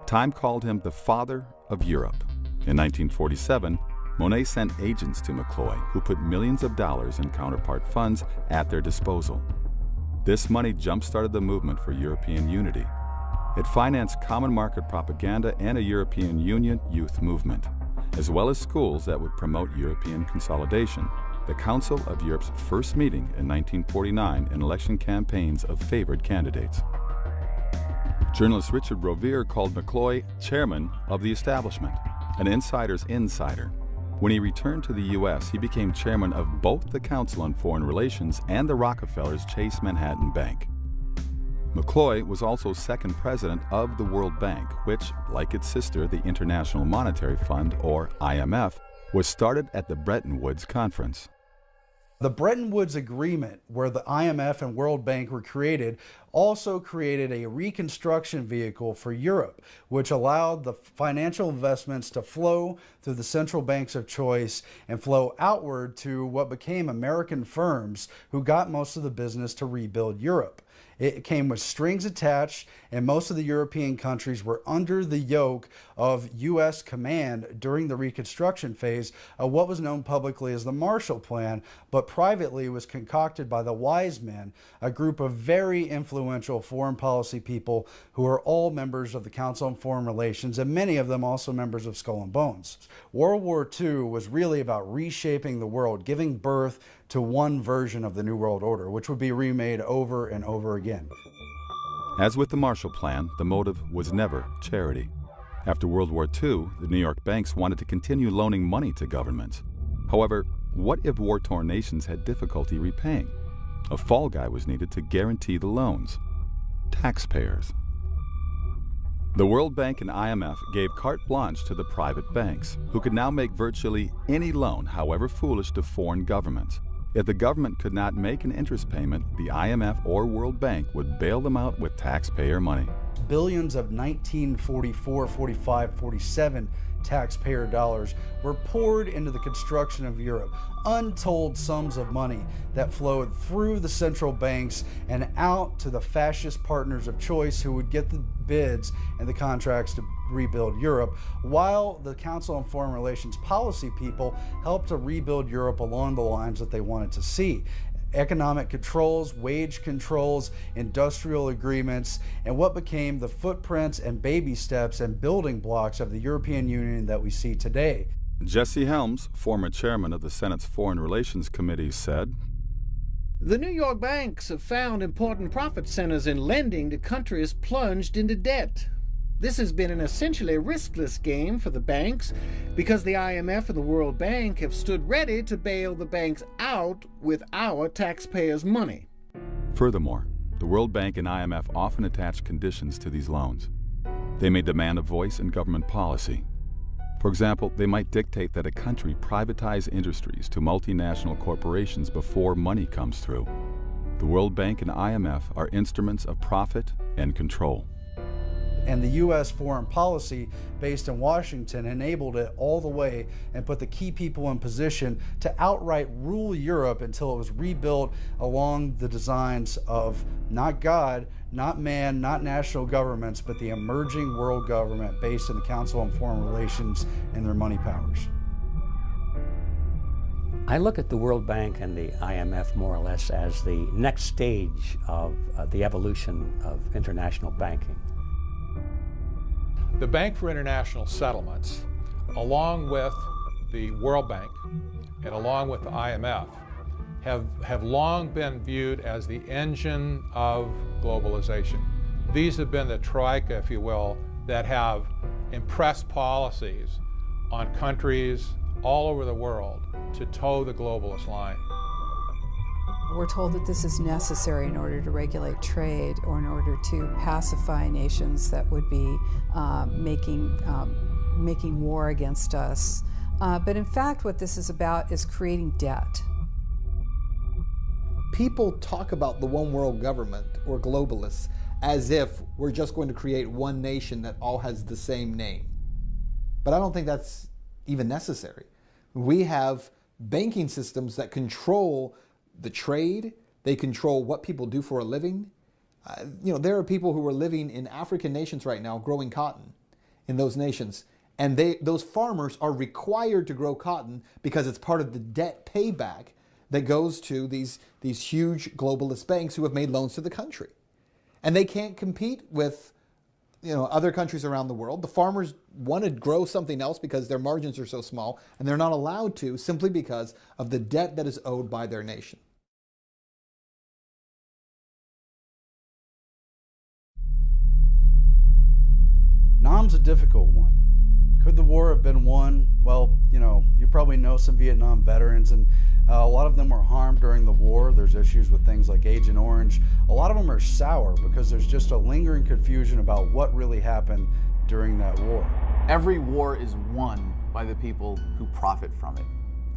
Time called him the father of Europe. In 1947, Monnet sent agents to McCloy, who put millions of dollars in counterpart funds at their disposal. This money jump-started the movement for European unity. It financed common market propaganda and a European Union youth movement, as well as schools that would promote European consolidation, the Council of Europe's first meeting in 1949 and election campaigns of favored candidates. Journalist Richard Rovere called McCloy chairman of the establishment, an insider's insider. When he returned to the U.S., he became chairman of both the Council on Foreign Relations and the Rockefellers' Chase Manhattan Bank. McCloy was also second president of the World Bank, which, like its sister, the International Monetary Fund, or IMF, was started at the Bretton Woods Conference. The Bretton Woods Agreement, where the IMF and World Bank were created, also created a reconstruction vehicle for Europe, which allowed the financial investments to flow through the central banks of choice and flow outward to what became American firms who got most of the business to rebuild Europe. It came with strings attached, and most of the European countries were under the yoke of U.S. command during the Reconstruction phase of what was known publicly as the Marshall Plan, but privately was concocted by the Wise Men, a group of very influential foreign policy people who are all members of the Council on Foreign Relations, and many of them also members of Skull and Bones. World War II was really about reshaping the world, giving birth to one version of the New World Order, which would be remade over and over again. As with the Marshall Plan, the motive was never charity. After World War II, the New York banks wanted to continue loaning money to governments. However, what if war-torn nations had difficulty repaying? A fall guy was needed to guarantee the loans: taxpayers. The World Bank and IMF gave carte blanche to the private banks, who could now make virtually any loan, however foolish, to foreign governments. If the government could not make an interest payment, the IMF or World Bank would bail them out with taxpayer money. Billions of 1944, 45, 47 taxpayer dollars were poured into the construction of Europe. Untold sums of money that flowed through the central banks and out to the fascist partners of choice who would get the bids and the contracts to rebuild Europe, while the Council on Foreign Relations policy people helped to rebuild Europe along the lines that they wanted to see. Economic controls, wage controls, industrial agreements, and what became the footprints and baby steps and building blocks of the European Union that we see today. Jesse Helms, former chairman of the Senate's Foreign Relations Committee, said, "The New York banks have found important profit centers in lending to countries plunged into debt. This has been an essentially riskless game for the banks because the IMF and the World Bank have stood ready to bail the banks out with our taxpayers' money." Furthermore, the World Bank and IMF often attach conditions to these loans. They may demand a voice in government policy. For example, they might dictate that a country privatize industries to multinational corporations before money comes through. The World Bank and IMF are instruments of profit and control. And the U.S. foreign policy based in Washington enabled it all the way and put the key people in position to outright rule Europe until it was rebuilt along the designs of not God, not man, not national governments, but the emerging world government based in the Council on Foreign Relations and their money powers. I look at the World Bank and the IMF more or less as the next stage of the evolution of international banking. The Bank for International Settlements, along with the World Bank and along with the IMF, have long been viewed as the engine of globalization. These have been the troika, if you will, that have impressed policies on countries all over the world to toe the globalist line. We're told that this is necessary in order to regulate trade or in order to pacify nations that would be making war against us. But in fact, what this is about is creating debt. People talk about the one world government or globalists as if we're just going to create one nation that all has the same name. But I don't think that's even necessary. We have banking systems that control the trade, they control what people do for a living. There are people who are living in African nations right now growing cotton in those nations. And those farmers are required to grow cotton because it's part of the debt payback that goes to these huge globalist banks who have made loans to the country. And they can't compete with other countries around the world. The farmers want to grow something else because their margins are so small, and they're not allowed to simply because of the debt that is owed by their nation. Vietnam's a difficult one. Could the war have been won? Well, you probably know some Vietnam veterans, and a lot of them were harmed during the war. There's issues with things like Agent Orange. A lot of them are sour because there's just a lingering confusion about what really happened during that war. Every war is won by the people who profit from it.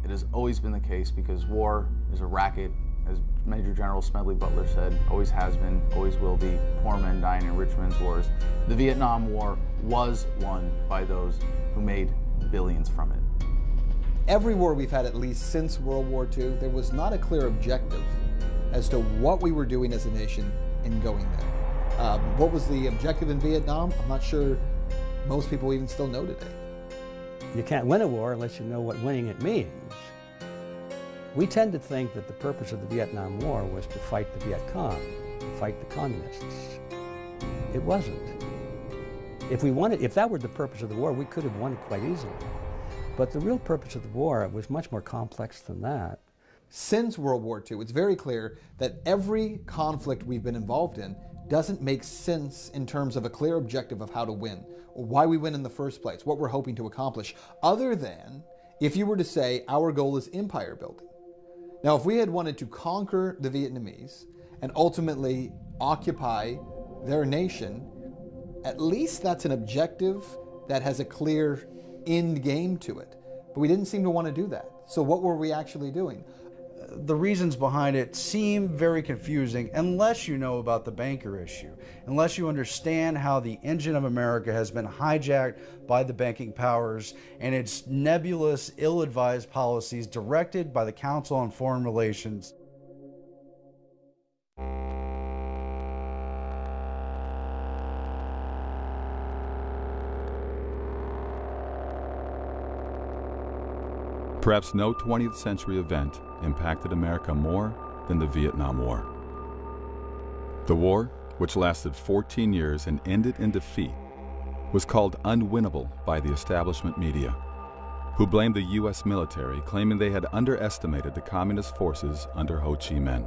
It has always been the case because war is a racket, as Major General Smedley Butler said, always has been, always will be, poor men dying in rich men's wars. The Vietnam War was won by those who made billions from it. Every war we've had, at least since World War II, there was not a clear objective as to what we were doing as a nation in going there. What was the objective in Vietnam? I'm not sure most people even still know today. You can't win a war unless you know what winning it means. We tend to think that the purpose of the Vietnam War was to fight the Viet Cong, to fight the communists. It wasn't. If that were the purpose of the war, we could have won it quite easily. But the real purpose of the war was much more complex than that. Since World War II, it's very clear that every conflict we've been involved in doesn't make sense in terms of a clear objective of how to win, or why we win in the first place, what we're hoping to accomplish, other than if you were to say our goal is empire building. Now, if we had wanted to conquer the Vietnamese and ultimately occupy their nation, at least that's an objective that has a clear end game to it. But we didn't seem to want to do that. So what were we actually doing? the reasons behind it seem very confusing unless you know about the banker issue, unless you understand how the engine of America has been hijacked by the banking powers and its nebulous, ill-advised policies directed by the Council on Foreign Relations. Perhaps no 20th century event impacted America more than the Vietnam War. The war, which lasted 14 years and ended in defeat, was called unwinnable by the establishment media, who blamed the U.S. military, claiming they had underestimated the communist forces under Ho Chi Minh.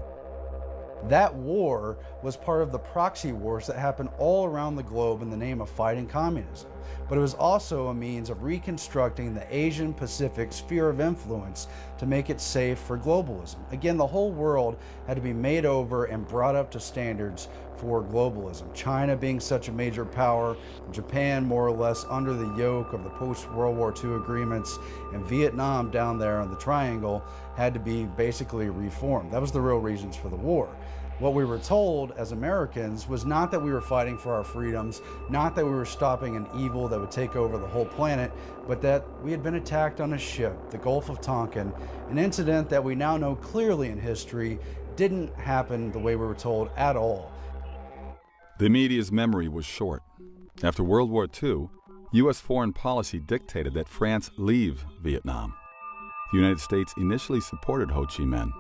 That war was part of the proxy wars that happened all around the globe in the name of fighting communism. But it was also a means of reconstructing the Asian Pacific sphere of influence to make it safe for globalism. Again, the whole world had to be made over and brought up to standards for globalism. China being such a major power, Japan more or less under the yoke of the post-World War II agreements, and Vietnam down there on the triangle had to be basically reformed. That was the real reasons for the war. What we were told as Americans was not that we were fighting for our freedoms, not that we were stopping an evil that would take over the whole planet, but that we had been attacked on a ship, the Gulf of Tonkin, an incident that we now know clearly in history didn't happen the way we were told at all. The media's memory was short. After World War II, U.S. foreign policy dictated that France leave Vietnam. The United States initially supported Ho Chi Minh.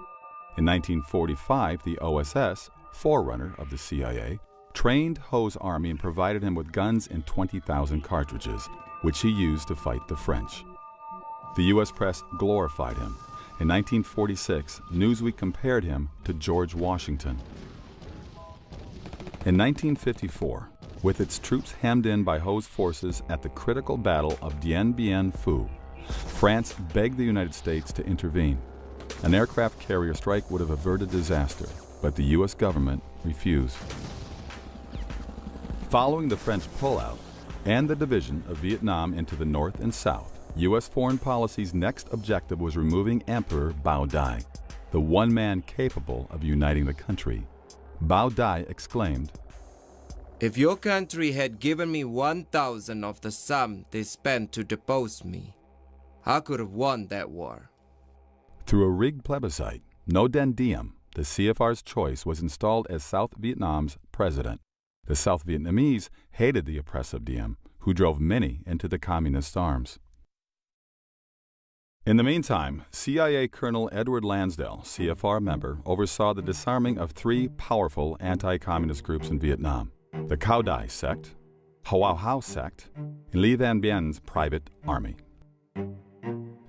In 1945, the OSS, forerunner of the CIA, trained Ho's army and provided him with guns and 20,000 cartridges, which he used to fight the French. The U.S. press glorified him. In 1946, Newsweek compared him to George Washington. In 1954, with its troops hemmed in by Ho's forces at the critical battle of Dien Bien Phu, France begged the United States to intervene. An aircraft carrier strike would have averted disaster, but the U.S. government refused. Following the French pullout and the division of Vietnam into the North and South, U.S. foreign policy's next objective was removing Emperor Bao Dai, the one man capable of uniting the country. Bao Dai exclaimed, "If your country had given me 1,000 of the sum they spent to depose me, I could have won that war." Through a rigged plebiscite, Ngo Dinh Diem, the CFR's choice, was installed as South Vietnam's president. The South Vietnamese hated the oppressive Diem, who drove many into the communist arms. In the meantime, CIA Colonel Edward Lansdale, CFR member, oversaw the disarming of three powerful anti-communist groups in Vietnam: the Cao Dai sect, Hoa Hao sect, and Le Van Bien's private army.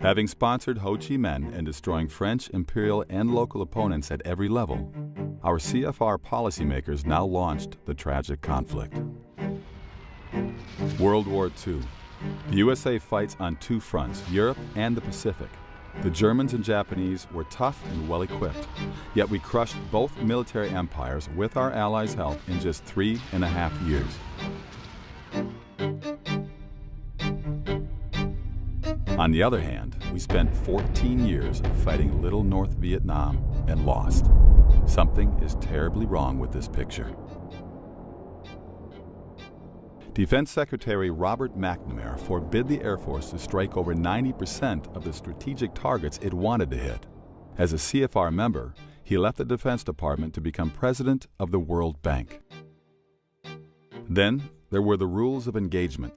Having sponsored Ho Chi Minh and destroying French, imperial, and local opponents at every level, our CFR policymakers now launched the tragic conflict. World War II. The USA fights on two fronts, Europe and the Pacific. The Germans and Japanese were tough and well-equipped, yet we crushed both military empires with our allies' help in just 3.5 years. On the other hand, we spent 14 years fighting Little North Vietnam and lost. Something is terribly wrong with this picture. Defense Secretary Robert McNamara forbid the Air Force to strike over 90% of the strategic targets it wanted to hit. As a CFR member, he left the Defense Department to become president of the World Bank. Then there were the rules of engagement,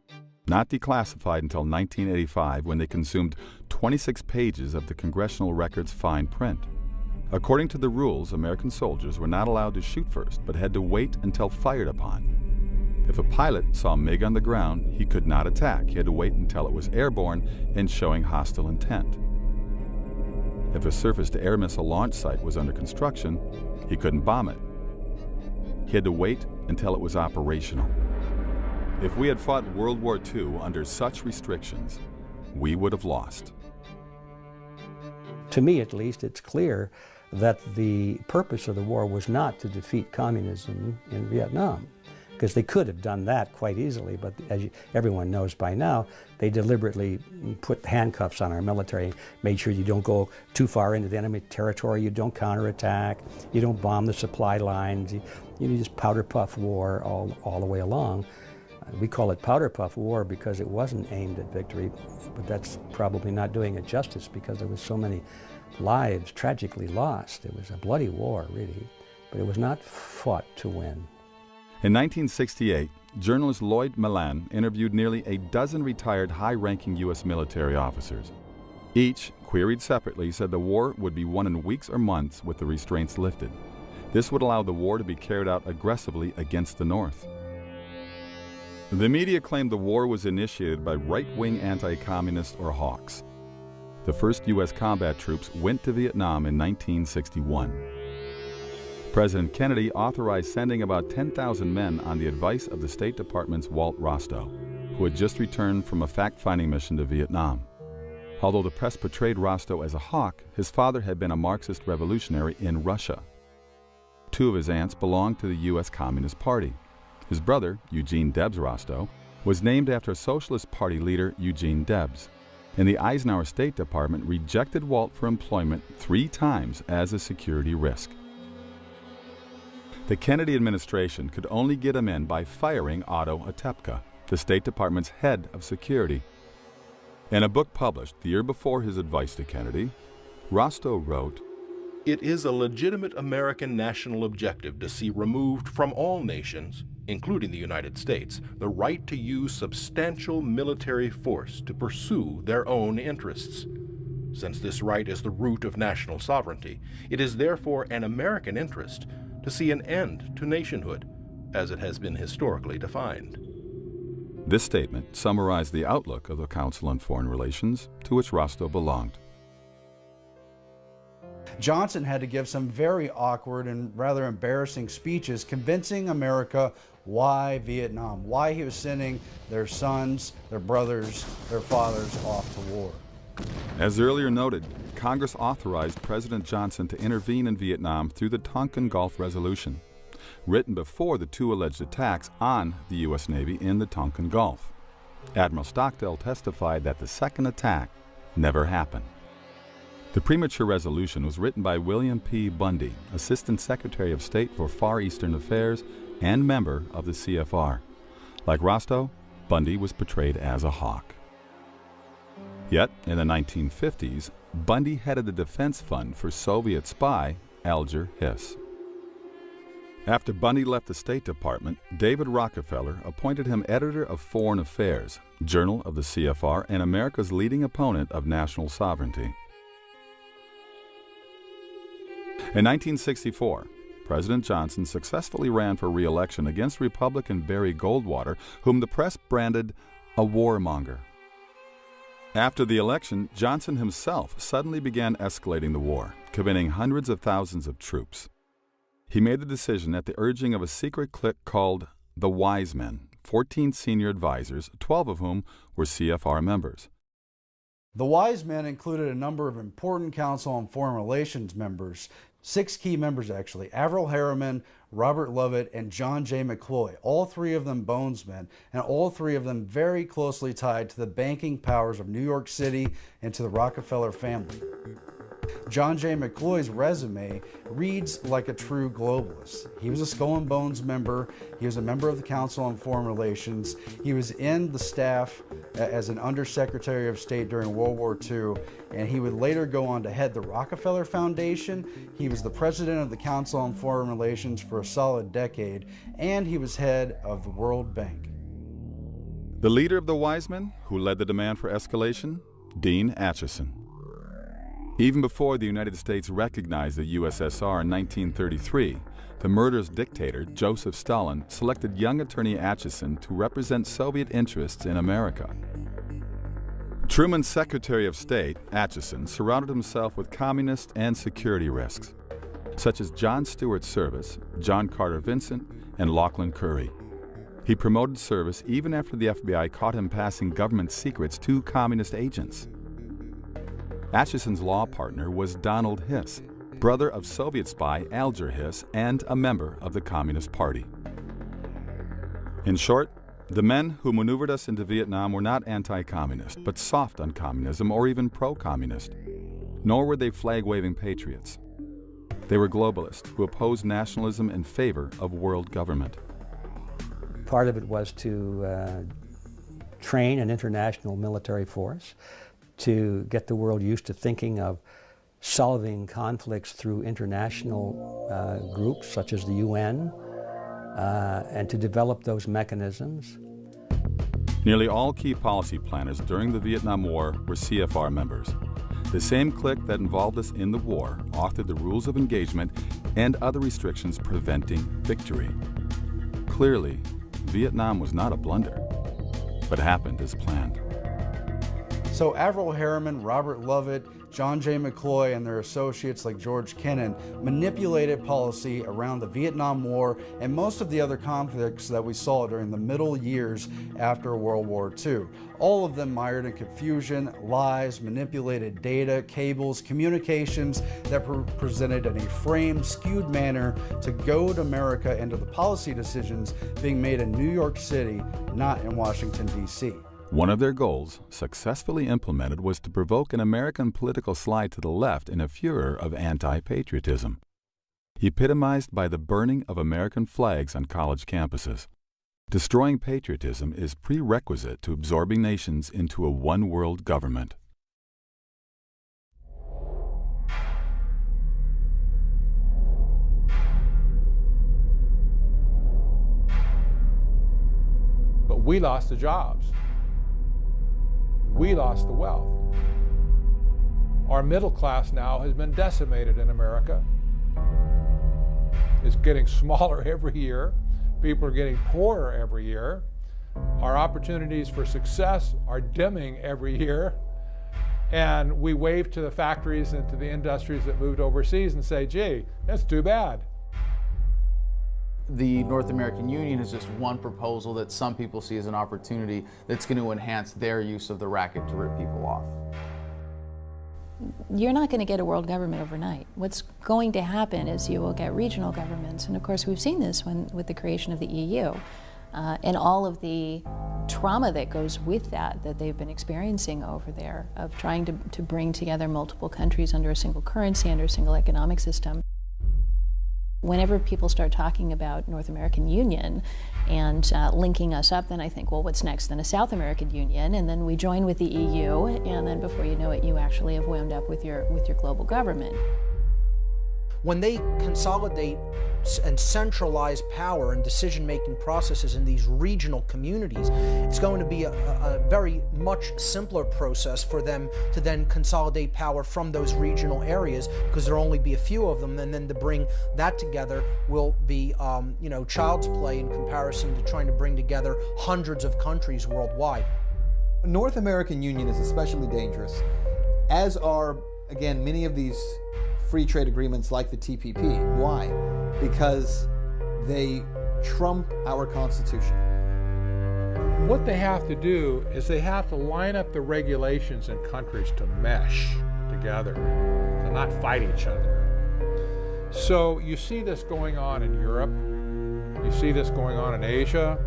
not declassified until 1985, when they consumed 26 pages of the Congressional Record's fine print. According to the rules, American soldiers were not allowed to shoot first, but had to wait until fired upon. If a pilot saw a MiG on the ground, he could not attack. He had to wait until it was airborne and showing hostile intent. If a surface-to-air missile launch site was under construction, he couldn't bomb it. He had to wait until it was operational. If we had fought World War II under such restrictions, we would have lost. To me, at least, it's clear that the purpose of the war was not to defeat communism in Vietnam. because they could have done that quite easily, but as everyone knows by now, they deliberately put handcuffs on our military, made sure you don't go too far into the enemy territory, you don't counterattack, you don't bomb the supply lines, you just powder puff war all the way along. We call it powder puff war because it wasn't aimed at victory, but that's probably not doing it justice because there was so many lives tragically lost. It was a bloody war, really, but it was not fought to win. In 1968, journalist Lloyd Millan interviewed nearly a dozen retired high-ranking U.S. military officers. Each, queried separately, said the war would be won in weeks or months with the restraints lifted. This would allow the war to be carried out aggressively against the North. The media claimed the war was initiated by right-wing anti-communists or hawks. The first U.S. combat troops went to Vietnam in 1961. President Kennedy authorized sending about 10,000 men on the advice of the State Department's Walt Rostow, who had just returned from a fact-finding mission to Vietnam. Although the press portrayed Rostow as a hawk, his father had been a Marxist revolutionary in Russia. Two of his aunts belonged to the U.S. Communist Party. His brother, Eugene Debs Rostow, was named after Socialist Party leader Eugene Debs, and the Eisenhower State Department rejected Walt for employment 3 times as a security risk. The Kennedy administration could only get him in by firing Otto Otepka, the State Department's head of security. In a book published the year before his advice to Kennedy, Rostow wrote, "It is a legitimate American national objective to see removed from all nations, including the United States, the right to use substantial military force to pursue their own interests. Since this right is the root of national sovereignty, it is therefore an American interest to see an end to nationhood, as it has been historically defined." This statement summarized the outlook of the Council on Foreign Relations, to which Rostow belonged. Johnson had to give some very awkward and rather embarrassing speeches convincing America why Vietnam, why he was sending their sons, their brothers, their fathers off to war. As earlier noted, Congress authorized President Johnson to intervene in Vietnam through the Tonkin Gulf Resolution, written before the 2 alleged attacks on the U.S. Navy in the Tonkin Gulf. Admiral Stockdale testified that the second attack never happened. The premature resolution was written by William P. Bundy, Assistant Secretary of State for Far Eastern Affairs and member of the CFR. Like Rostow, Bundy was portrayed as a hawk. Yet, in the 1950s, Bundy headed the defense fund for Soviet spy Alger Hiss. After Bundy left the State Department, David Rockefeller appointed him editor of Foreign Affairs, journal of the CFR and America's leading opponent of national sovereignty. In 1964, President Johnson successfully ran for re-election against Republican Barry Goldwater, whom the press branded a warmonger. After the election, Johnson himself suddenly began escalating the war, committing hundreds of thousands of troops. He made the decision at the urging of a secret clique called the Wise Men, 14 senior advisors, 12 of whom were CFR members. The Wise Men included a number of important Council on Foreign Relations members, 6 key members actually: Averell Harriman, Robert Lovett, and John J. McCloy, all 3 of them Bonesmen, and all 3 of them very closely tied to the banking powers of New York City and to the Rockefeller family. John J. McCloy's resume reads like a true globalist. He was a Skull and Bones member. He was a member of the Council on Foreign Relations. He was in the staff as an Undersecretary of State during World War II, and he would later go on to head the Rockefeller Foundation. He was the president of the Council on Foreign Relations for a solid decade, and he was head of the World Bank. The leader of the Wise Men, who led the demand for escalation, Dean Acheson. Even before the United States recognized the USSR in 1933, the murderous dictator Joseph Stalin selected young attorney Acheson to represent Soviet interests in America. Truman's Secretary of State, Acheson, surrounded himself with communist and security risks, such as John Stewart Service, John Carter Vincent, and Lachlan Curry. He promoted Service even after the FBI caught him passing government secrets to communist agents. Acheson's law partner was Donald Hiss, brother of Soviet spy Alger Hiss and a member of the Communist Party. In short, the men who maneuvered us into Vietnam were not anti-communist, but soft on communism or even pro-communist. Nor were they flag-waving patriots. They were globalists who opposed nationalism in favor of world government. Part of it was to train an international military force, to get the world used to thinking of solving conflicts through international groups such as the UN, and to develop those mechanisms. Nearly all key policy planners during the Vietnam War were CFR members. The same clique that involved us in the war authored the rules of engagement and other restrictions preventing victory. Clearly, Vietnam was not a blunder, but happened as planned. So Averell Harriman, Robert Lovett, John J. McCloy, and their associates like George Kennan manipulated policy around the Vietnam War and most of the other conflicts that we saw during the middle years after World War II. All of them mired in confusion, lies, manipulated data, cables, communications that were presented in a framed, skewed manner to goad America into the policy decisions being made in New York City, not in Washington, D.C. One of their goals, successfully implemented, was to provoke an American political slide to the left in a furor of anti-patriotism, epitomized by the burning of American flags on college campuses. Destroying patriotism is prerequisite to absorbing nations into a one-world government. But we lost the jobs. We lost the wealth. Our middle class now has been decimated in America. It's getting smaller every year. People are getting poorer every year. Our opportunities for success are dimming every year. And we wave to the factories and to the industries that moved overseas and say, gee, that's too bad. The North American Union is just one proposal that some people see as an opportunity that's going to enhance their use of the racket to rip people off. You're not going to get a world government overnight. What's going to happen is you will get regional governments, and of course we've seen this with the creation of the EU and all of the trauma that goes with that they've been experiencing over there of trying to bring together multiple countries under a single currency, under a single economic system. Whenever people start talking about North American Union and linking us up, then I think, well, what's next? Then a South American Union, and then we join with the EU, and then before you know it, you actually have wound up with your global government. When they consolidate and centralize power and decision-making processes in these regional communities, it's going to be a very much simpler process for them to then consolidate power from those regional areas, because there'll only be a few of them, and then to bring that together will be, child's play in comparison to trying to bring together hundreds of countries worldwide. North American Union is especially dangerous, as are, again, many of these free trade agreements like the TPP. Why? Because they trump our Constitution. What they have to do is they have to line up the regulations in countries to mesh together, to not fight each other. So you see this going on in Europe, you see this going on in Asia,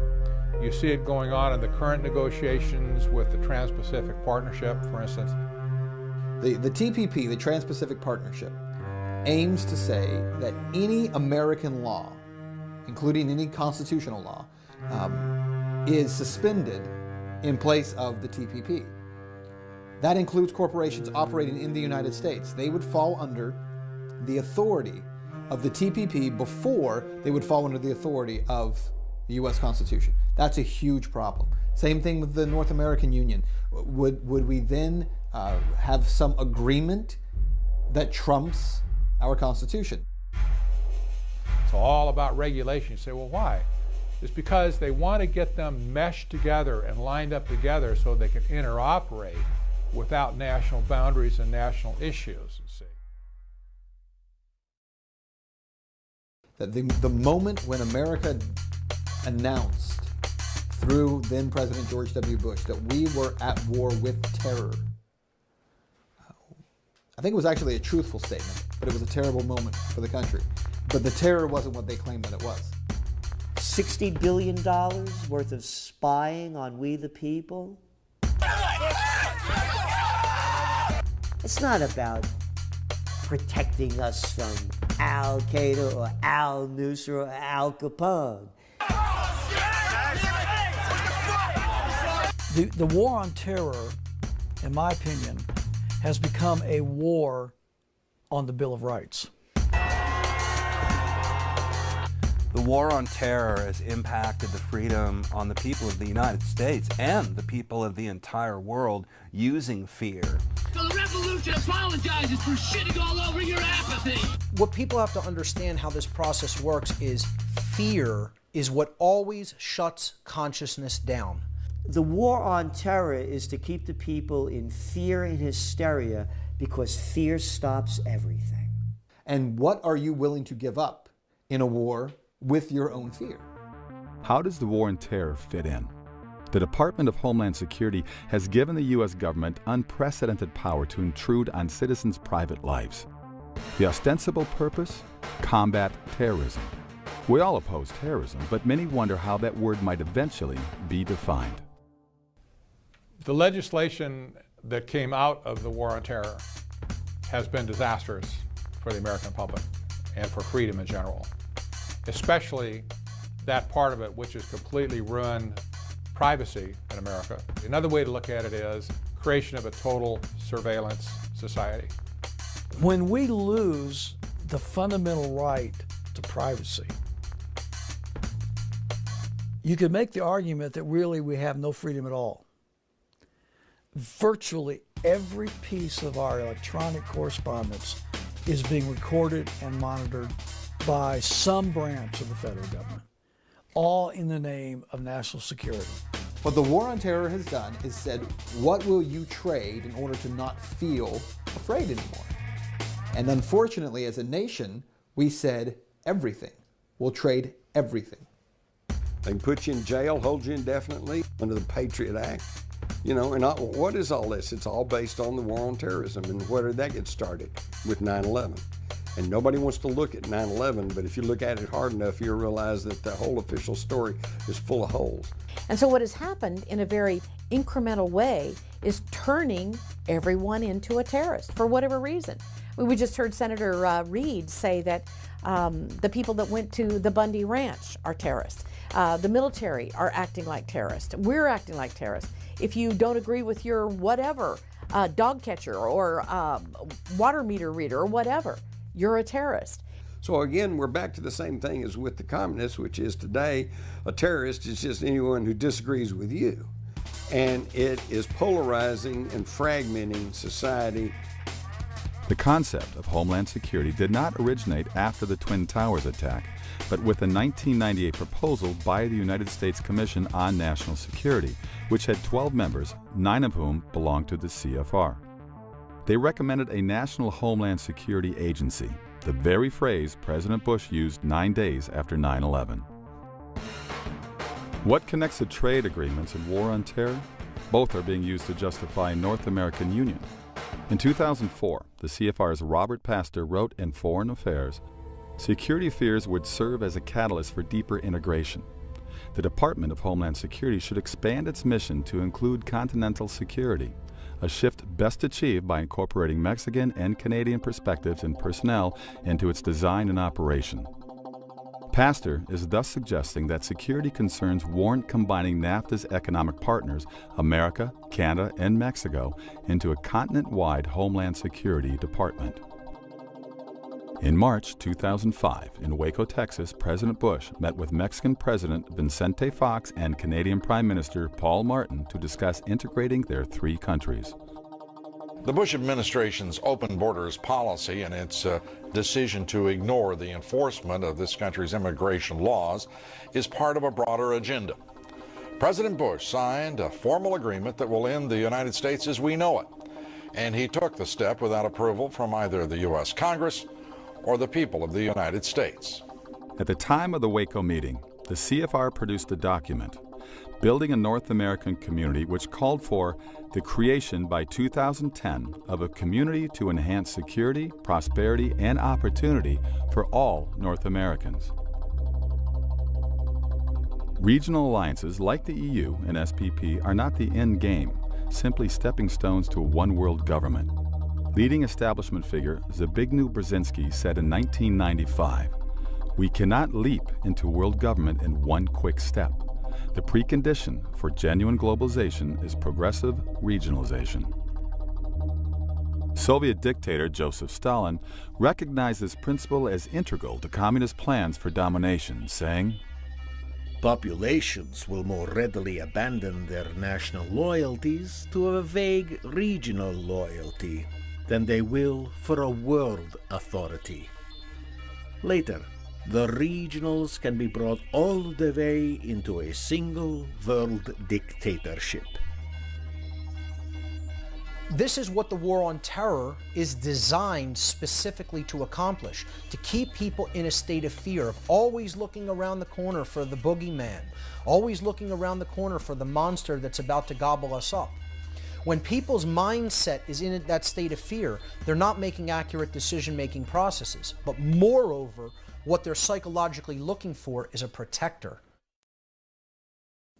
you see it going on in the current negotiations with the Trans-Pacific Partnership, for instance. The TPP, the Trans-Pacific Partnership, aims to say that any American law, including any constitutional law, is suspended in place of the TPP. That includes corporations operating in the United States. They would fall under the authority of the TPP before they would fall under the authority of the U.S. Constitution. That's a huge problem. Same thing with the North American Union. Would we then have some agreement that trumps our Constitution? It's all about regulation. You say, well, why? It's because they want to get them meshed together and lined up together so they can interoperate without national boundaries and national issues, you see. That the moment when America announced through then President George W. Bush that we were at war with terror, I think it was actually a truthful statement, but it was a terrible moment for the country. But the terror wasn't what they claimed that it was. $60 billion worth of spying on we the people. It's not about protecting us from Al Qaeda or Al Nusra or Al Capone. The war on terror, in my opinion, has become a war on the Bill of Rights. The war on terror has impacted the freedom on the people of the United States and the people of the entire world using fear. So the revolution apologizes for shitting all over your apathy. What people have to understand how this process works is fear is what always shuts consciousness down. The war on terror is to keep the people in fear and hysteria because fear stops everything. And what are you willing to give up in a war with your own fear? How does the war on terror fit in? The Department of Homeland Security has given the U.S. government unprecedented power to intrude on citizens' private lives. The ostensible purpose? Combat terrorism. We all oppose terrorism, but many wonder how that word might eventually be defined. The legislation that came out of the war on terror has been disastrous for the American public and for freedom in general, especially that part of it which has completely ruined privacy in America. Another way to look at it is creation of a total surveillance society. When we lose the fundamental right to privacy, you could make the argument that really we have no freedom at all. Virtually every piece of our electronic correspondence is being recorded and monitored by some branch of the federal government, all in the name of national security. What the war on terror has done is said, what will you trade in order to not feel afraid anymore? And unfortunately, as a nation, we said everything. We'll trade everything. They can put you in jail, hold you indefinitely under the Patriot Act. You know, and what is all this? It's all based on the war on terrorism. And where did that get started? With 9/11. And nobody wants to look at 9/11, but if you look at it hard enough, you'll realize that the whole official story is full of holes. And so what has happened in a very incremental way is turning everyone into a terrorist for whatever reason. We just heard Senator Reid say that the people that went to the Bundy Ranch are terrorists. The military are acting like terrorists. We're acting like terrorists. If you don't agree with your whatever, dog catcher or water meter reader or whatever, you're a terrorist. So again, we're back to the same thing as with the communists, which is today a terrorist is just anyone who disagrees with you. And it is polarizing and fragmenting society. The concept of Homeland Security did not originate after the Twin Towers attack, but with a 1998 proposal by the United States Commission on National Security, which had 12 members, 9 of whom belonged to the CFR. They recommended a National Homeland Security Agency, the very phrase President Bush used 9 days after 9/11. What connects the trade agreements and war on terror? Both are being used to justify North American Union. In 2004, the CFR's Robert Pastor wrote in Foreign Affairs, security fears would serve as a catalyst for deeper integration. The Department of Homeland Security should expand its mission to include continental security, a shift best achieved by incorporating Mexican and Canadian perspectives and personnel into its design and operation. Pastor is thus suggesting that security concerns warrant combining NAFTA's economic partners, America, Canada, and Mexico, into a continent-wide Homeland Security Department. In March 2005, in Waco, Texas, President Bush met with Mexican President Vicente Fox and Canadian Prime Minister Paul Martin to discuss integrating their 3 countries. The Bush administration's open borders policy and its decision to ignore the enforcement of this country's immigration laws is part of a broader agenda. President Bush signed a formal agreement that will end the United States as we know it, and he took the step without approval from either the U.S. Congress or the people of the United States. At the time of the Waco meeting, the CFR produced a document, Building a North American Community, which called for the creation by 2010 of a community to enhance security, prosperity, and opportunity for all North Americans. The CFR produced a document, Building a North American Community, which called for the creation by 2010 of a community to enhance security, prosperity, and opportunity for all North Americans. The CFR produced a document, Building a North American Community, which called for the creation by 2010 of a community to enhance security, prosperity, and opportunity for all North Americans. Regional alliances like the EU and SPP are not the end game, simply stepping stones to a one-world government. Leading establishment figure Zbigniew Brzezinski said in 1995, "We cannot leap into world government in one quick step. The precondition for genuine globalization is progressive regionalization." Soviet dictator Joseph Stalin recognized this principle as integral to communist plans for domination, saying, "Populations will more readily abandon their national loyalties to a vague regional loyalty than they will for a world authority. Later, the regionals can be brought all the way into a single world dictatorship." This is what the war on terror is designed specifically to accomplish, to keep people in a state of fear, of always looking around the corner for the boogeyman, always looking around the corner for the monster that's about to gobble us up. When people's mindset is in that state of fear, they're not making accurate decision-making processes. But moreover, what they're psychologically looking for is a protector.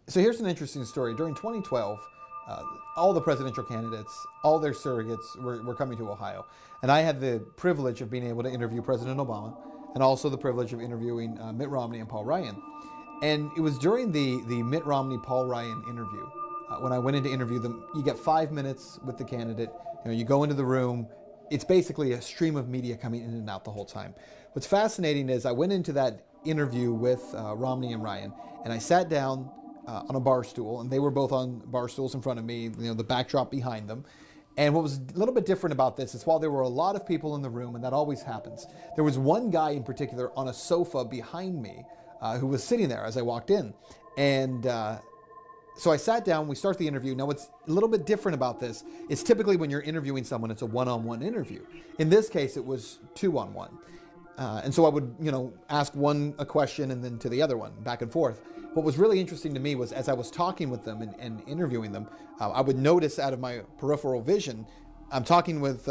So here's an interesting story. During 2012, all the presidential candidates, all their surrogates were coming to Ohio. And I had the privilege of being able to interview President Obama and also the privilege of interviewing Mitt Romney and Paul Ryan. And it was during the Mitt Romney-Paul Ryan interview, when I went in to interview them, you get 5 minutes with the candidate, you go into the room, it's basically a stream of media coming in and out the whole time. What's fascinating is I went into that interview with Romney and Ryan, and I sat down on a bar stool, and they were both on bar stools in front of me, the backdrop behind them. And what was a little bit different about this is while there were a lot of people in the room, and that always happens, there was one guy in particular on a sofa behind me who was sitting there as I walked in. And so I sat down, we start the interview. Now what's a little bit different about this is typically when you're interviewing someone, it's a one-on-one interview. In this case, it was two-on-one. And so I would, ask one a question and then to the other one, back and forth. What was really interesting to me was as I was talking with them and interviewing them, I would notice out of my peripheral vision, I'm talking with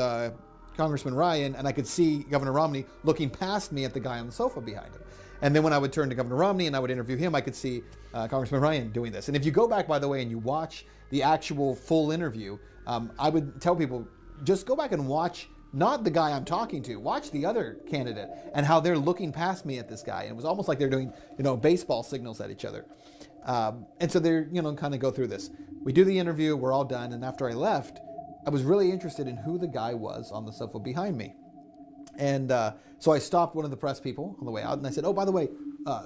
Congressman Ryan, and I could see Governor Romney looking past me at the guy on the sofa behind him. And then when I would turn to Governor Romney and I would interview him, I could see Congressman Ryan doing this. And if you go back, by the way, and you watch the actual full interview, I would tell people, just go back and watch not the guy I'm talking to, watch the other candidate and how they're looking past me at this guy. And it was almost like they're doing, baseball signals at each other. And so they're, kind of go through this. We do the interview, we're all done. And after I left, I was really interested in who the guy was on the sofa behind me. And so I stopped one of the press people on the way out and I said, "Oh, by the way,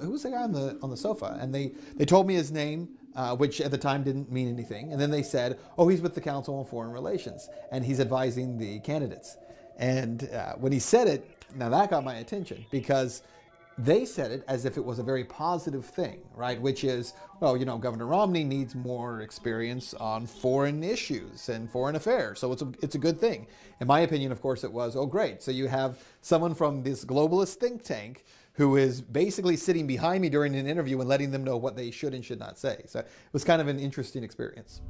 who was the guy on the sofa?" And they told me his name, which at the time didn't mean anything. And then they said, "Oh, he's with the Council on Foreign Relations and he's advising the candidates." And when he said it, now that got my attention because they said it as if it was a very positive thing, right? Which is, well, Governor Romney needs more experience on foreign issues and foreign affairs. So it's a good thing. In my opinion, of course, it was, oh, great. So you have someone from this globalist think tank who is basically sitting behind me during an interview and letting them know what they should and should not say. So it was kind of an interesting experience.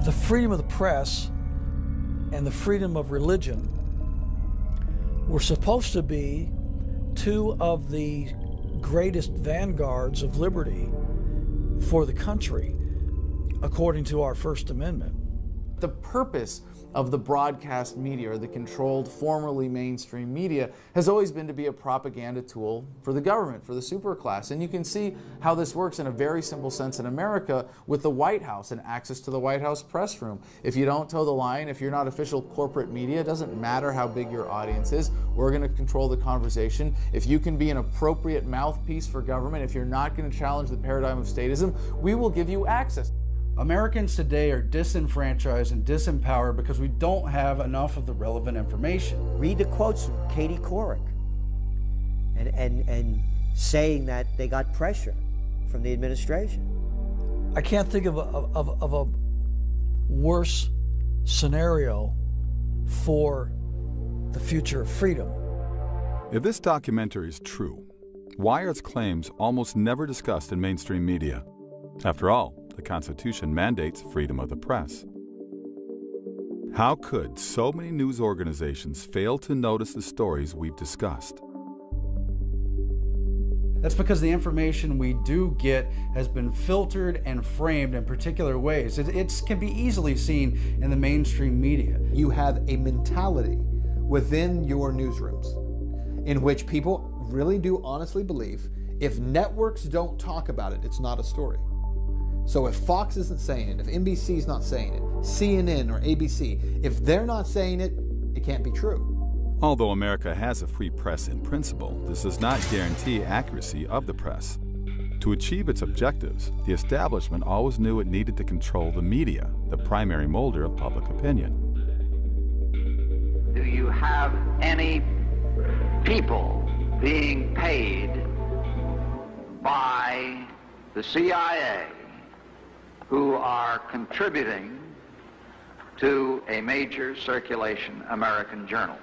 The freedom of the press and the freedom of religion were supposed to be two of the greatest vanguards of liberty for the country, according to our First Amendment. The purpose of the broadcast media, or the controlled, formerly mainstream media, has always been to be a propaganda tool for the government, for the superclass. And you can see how this works in a very simple sense in America with the White House and access to the White House press room. If you don't toe the line, if you're not official corporate media, it doesn't matter how big your audience is, we're going to control the conversation. If you can be an appropriate mouthpiece for government, if you're not going to challenge the paradigm of statism, we will give you access. Americans today are disenfranchised and disempowered because we don't have enough of the relevant information. Read the quotes from Katie Couric and saying that they got pressure from the administration. I can't think of a worse scenario for the future of freedom. If this documentary is true, why are its claims almost never discussed in mainstream media? After all, the Constitution mandates freedom of the press. How could so many news organizations fail to notice the stories we've discussed? That's because the information we do get has been filtered and framed in particular ways. It can be easily seen in the mainstream media. You have a mentality within your newsrooms in which people really do honestly believe if networks don't talk about it, it's not a story. So if Fox isn't saying it, if NBC's not saying it, CNN or ABC, if they're not saying it, it can't be true. Although America has a free press in principle, this does not guarantee accuracy of the press. To achieve its objectives, the establishment always knew it needed to control the media, the primary molder of public opinion. Do you have any people being paid by the CIA who are contributing to a major circulation American journal?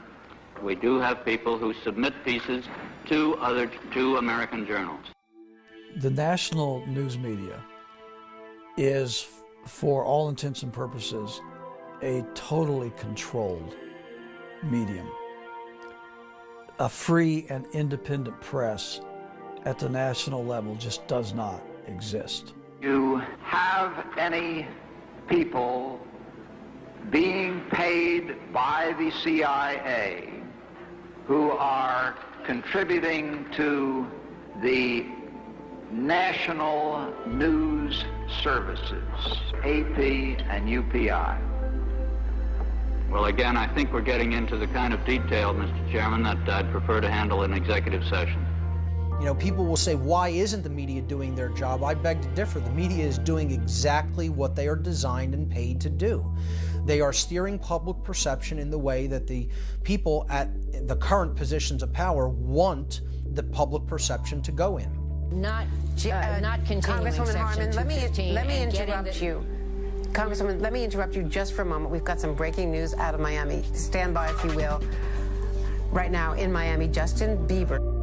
We do have people who submit pieces to American journals. The national news media is, for all intents and purposes, a totally controlled medium. A free and independent press at the national level just does not exist. Do you have any people being paid by the CIA who are contributing to the national news services, AP and UPI? Well, again, I think we're getting into the kind of detail, Mr. Chairman, that I'd prefer to handle in executive session. You know, people will say, why isn't the media doing their job? I beg to differ. The media is doing exactly what they are designed and paid to do. They are steering public perception in the way that the people at the current positions of power want the public perception to go in. Not continuing Congresswoman Section Harman, let me 215 interrupt you. Congresswoman, let me interrupt you just for a moment. We've got some breaking news out of Miami. Stand by, if you will. Right now in Miami, Justin Bieber.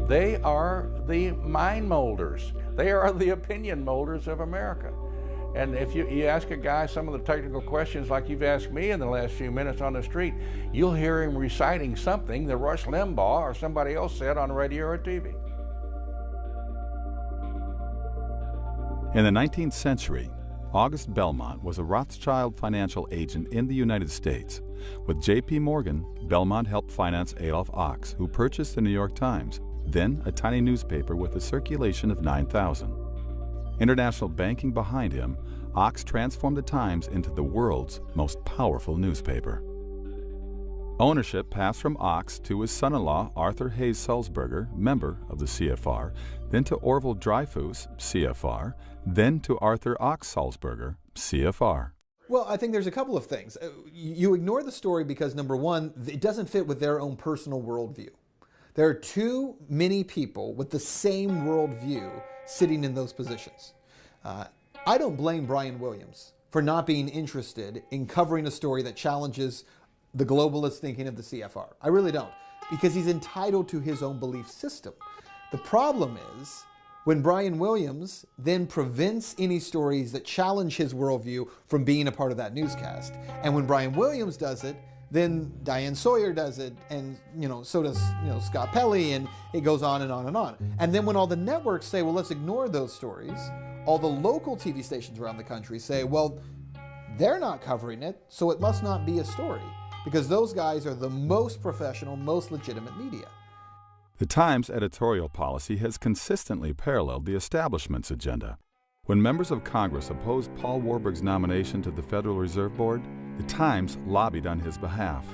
They are the mind molders. They are the opinion molders of America. And if you ask a guy some of the technical questions like you've asked me in the last few minutes on the street, you'll hear him reciting something that Rush Limbaugh or somebody else said on radio or TV. In the 19th century, August Belmont was a Rothschild financial agent in the United States. With J.P. Morgan, Belmont helped finance Adolph Ochs, who purchased the New York Times, then a tiny newspaper with a circulation of 9,000. International banking behind him, Ochs transformed the Times into the world's most powerful newspaper. Ownership passed from Ochs to his son-in-law Arthur Hayes Sulzberger, member of the CFR, then to Orville Dreyfus, CFR, then to Arthur Ochs Sulzberger, CFR. Well, I think there's a couple of things. You ignore the story because, number one, it doesn't fit with their own personal worldview. There are too many people with the same worldview sitting in those positions. I don't blame Brian Williams for not being interested in covering a story that challenges the globalist thinking of the CFR. I really don't, because he's entitled to his own belief system. The problem is when Brian Williams then prevents any stories that challenge his worldview from being a part of that newscast. And when Brian Williams does it, then Diane Sawyer does it, and so does Scott Pelley, and it goes on and on and on. And then when all the networks say, well, let's ignore those stories, all the local TV stations around the country say, well, they're not covering it, so it must not be a story, because those guys are the most professional, most legitimate media. The Times' editorial policy has consistently paralleled the establishment's agenda. When members of Congress opposed Paul Warburg's nomination to the Federal Reserve Board, the Times lobbied on his behalf.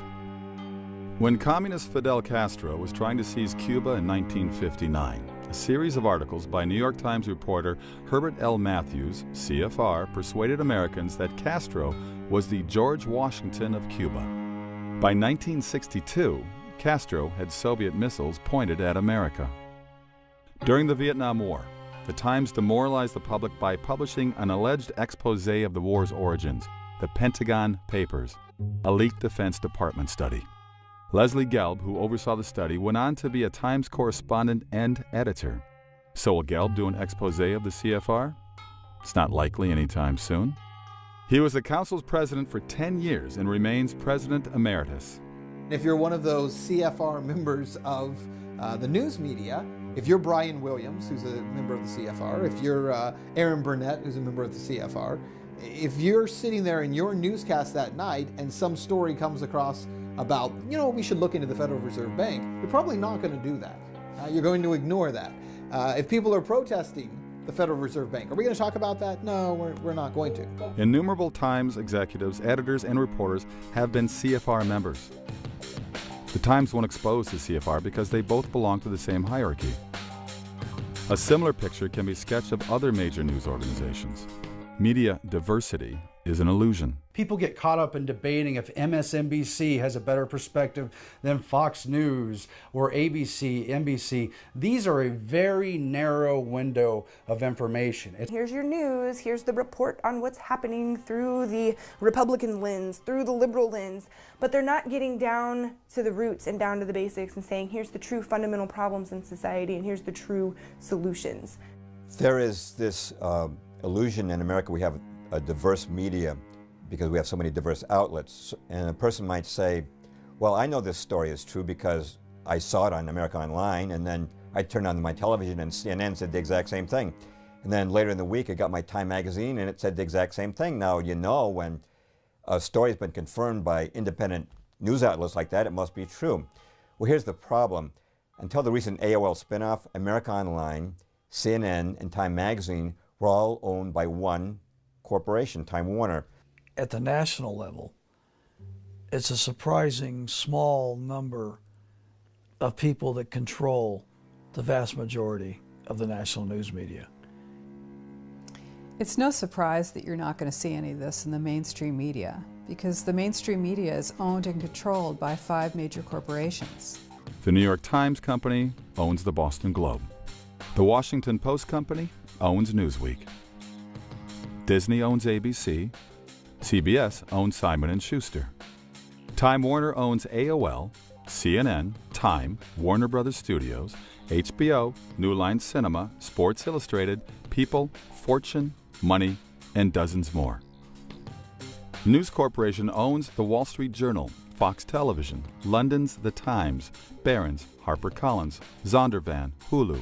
When communist Fidel Castro was trying to seize Cuba in 1959, a series of articles by New York Times reporter Herbert L. Matthews, CFR, persuaded Americans that Castro was the George Washington of Cuba. By 1962, Castro had Soviet missiles pointed at America. During the Vietnam War, the Times demoralized the public by publishing an alleged expose of the war's origins, the Pentagon Papers, a leaked Defense Department study. Leslie Gelb, who oversaw the study, went on to be a Times correspondent and editor. So will Gelb do an expose of the CFR? It's not likely anytime soon. He was the council's president for 10 years and remains president emeritus. If you're one of those CFR members of the news media, If you're Brian Williams, who's a member of the CFR, if you're Aaron Burnett, who's a member of the CFR, if you're sitting there in your newscast that night and some story comes across about, we should look into the Federal Reserve Bank, you're probably not going to do that. You're going to ignore that. If people are protesting the Federal Reserve Bank, are we going to talk about that? No, we're not going to. Innumerable Times executives, editors, and reporters have been CFR members. The Times won't expose the CFR because they both belong to the same hierarchy. A similar picture can be sketched of other major news organizations. Media diversity is an illusion. People get caught up in debating if MSNBC has a better perspective than Fox News or ABC, NBC. These are a very narrow window of information. Here's your news, here's the report on what's happening through the Republican lens, through the liberal lens, but they're not getting down to the roots and down to the basics and saying, here's the true fundamental problems in society and here's the true solutions. There is this illusion in America we have a diverse media because we have so many diverse outlets. And a person might say, well, I know this story is true because I saw it on America Online, and then I turned on my television and CNN said the exact same thing. And then later in the week I got my Time magazine and it said the exact same thing. Now, when a story has been confirmed by independent news outlets like that, it must be true. Well, here's the problem. Until the recent AOL spinoff, America Online, CNN, and Time magazine were all owned by one corporation, Time Warner. At the national level, it's a surprising small number of people that control the vast majority of the national news media. It's no surprise that you're not going to see any of this in the mainstream media, because the mainstream media is owned and controlled by 5 major corporations. The New York Times Company owns the Boston Globe. The Washington Post Company owns Newsweek. Disney owns ABC. CBS owns Simon & Schuster. Time Warner owns AOL, CNN, Time, Warner Brothers Studios, HBO, New Line Cinema, Sports Illustrated, People, Fortune, Money, and dozens more. News Corporation owns the Wall Street Journal, Fox Television, London's The Times, Barron's, HarperCollins, Zondervan, Hulu,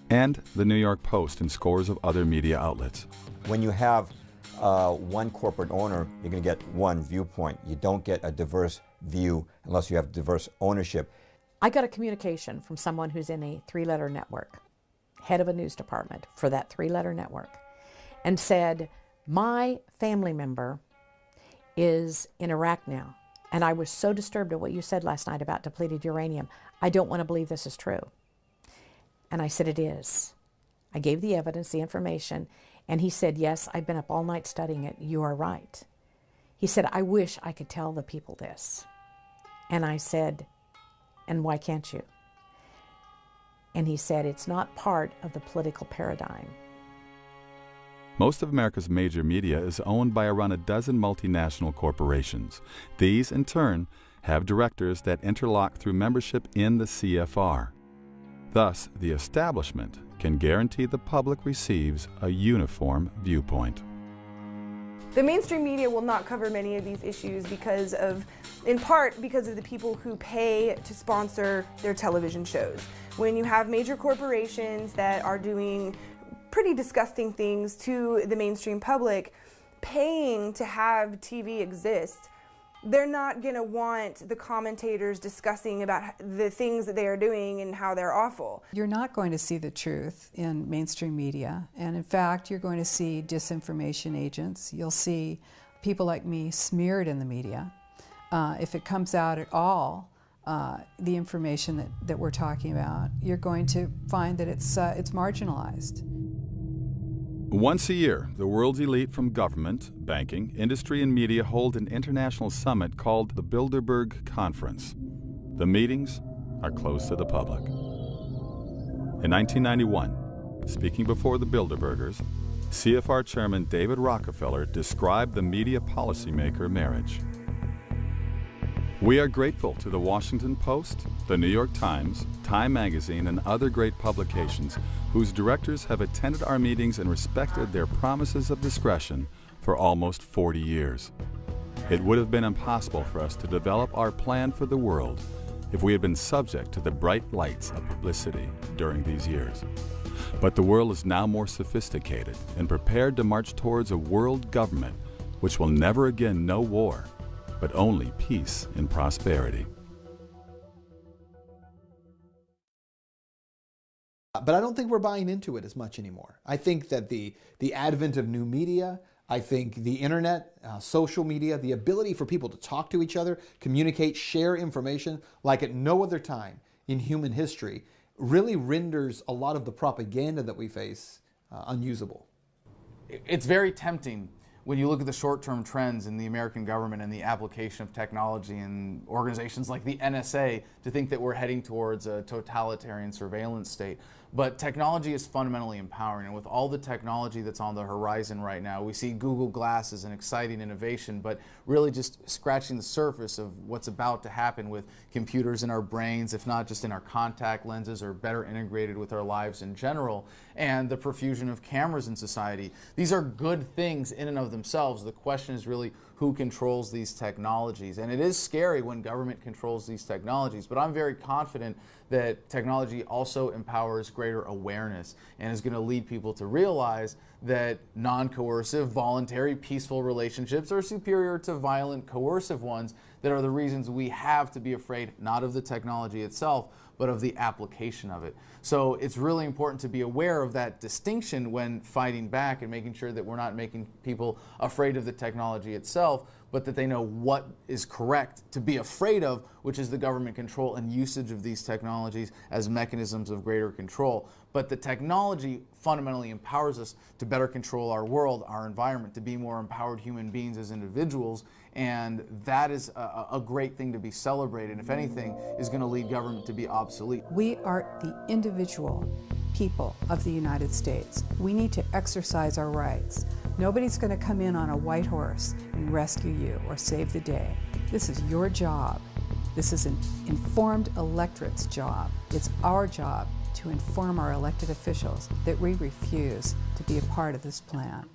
and the New York Post and scores of other media outlets. When you have one corporate owner, you're going to get one viewpoint. You don't get a diverse view unless you have diverse ownership. I got a communication from someone who's in a 3-letter network, head of a news department for that 3-letter network, and said, my family member is in Iraq now, and I was so disturbed at what you said last night about depleted uranium. I don't want to believe this is true. And I said, it is. I gave the evidence, the information, and he said, yes, I've been up all night studying it. You are right. He said, I wish I could tell the people this. And I said, and why can't you? And he said, it's not part of the political paradigm. Most of America's major media is owned by around a dozen multinational corporations. These, in turn, have directors that interlock through membership in the CFR. Thus, the establishment can guarantee the public receives a uniform viewpoint. The mainstream media will not cover many of these issues because of, in part, because of the people who pay to sponsor their television shows. When you have major corporations that are doing pretty disgusting things to the mainstream public, paying to have TV exist, they're not going to want the commentators discussing about the things that they are doing and how they're awful. You're not going to see the truth in mainstream media, and in fact, you're going to see disinformation agents. You'll see people like me smeared in the media. If it comes out at all, the information that we're talking about, you're going to find that it's marginalized. Once a year, the world's elite from government, banking, industry, and media hold an international summit called the Bilderberg Conference. The meetings are closed to the public. In 1991, speaking before the Bilderbergers, CFR Chairman David Rockefeller described the media policymaker marriage. We are grateful to the Washington Post, the New York Times, Time Magazine, and other great publications whose directors have attended our meetings and respected their promises of discretion for almost 40 years. It would have been impossible for us to develop our plan for the world if we had been subject to the bright lights of publicity during these years. But the world is now more sophisticated and prepared to march towards a world government which will never again know war, but only peace and prosperity. But I don't think we're buying into it as much anymore. I think that the advent of new media, I think the internet, social media, the ability for people to talk to each other, communicate, share information like at no other time in human history really renders a lot of the propaganda that we face unusable. It's very tempting when you look at the short-term trends in the American government and the application of technology in organizations like the NSA to think that we're heading towards a totalitarian surveillance state. But technology is fundamentally empowering, and with all the technology that's on the horizon right now, we see Google Glass as an exciting innovation, but really just scratching the surface of what's about to happen with computers in our brains, if not just in our contact lenses, or better integrated with our lives in general, and the profusion of cameras in society. These are good things in and of themselves. The question is really who controls these technologies. And it is scary when government controls these technologies, but I'm very confident that technology also empowers greater awareness and is going to lead people to realize that non-coercive, voluntary, peaceful relationships are superior to violent, coercive ones that are the reasons we have to be afraid not of the technology itself, but of the application of it. So it's really important to be aware of that distinction when fighting back and making sure that we're not making people afraid of the technology itself, but that they know what is correct to be afraid of, which is the government control and usage of these technologies as mechanisms of greater control. But the technology fundamentally empowers us to better control our world, our environment, to be more empowered human beings as individuals, and that is a great thing to be celebrated. If anything, is going to lead government to be obsolete. We are the individual people of the United States. We need to exercise our rights. Nobody's going to come in on a white horse and rescue you or save the day. This is your job. This is an informed electorate's job. It's our job to inform our elected officials that we refuse to be a part of this plan.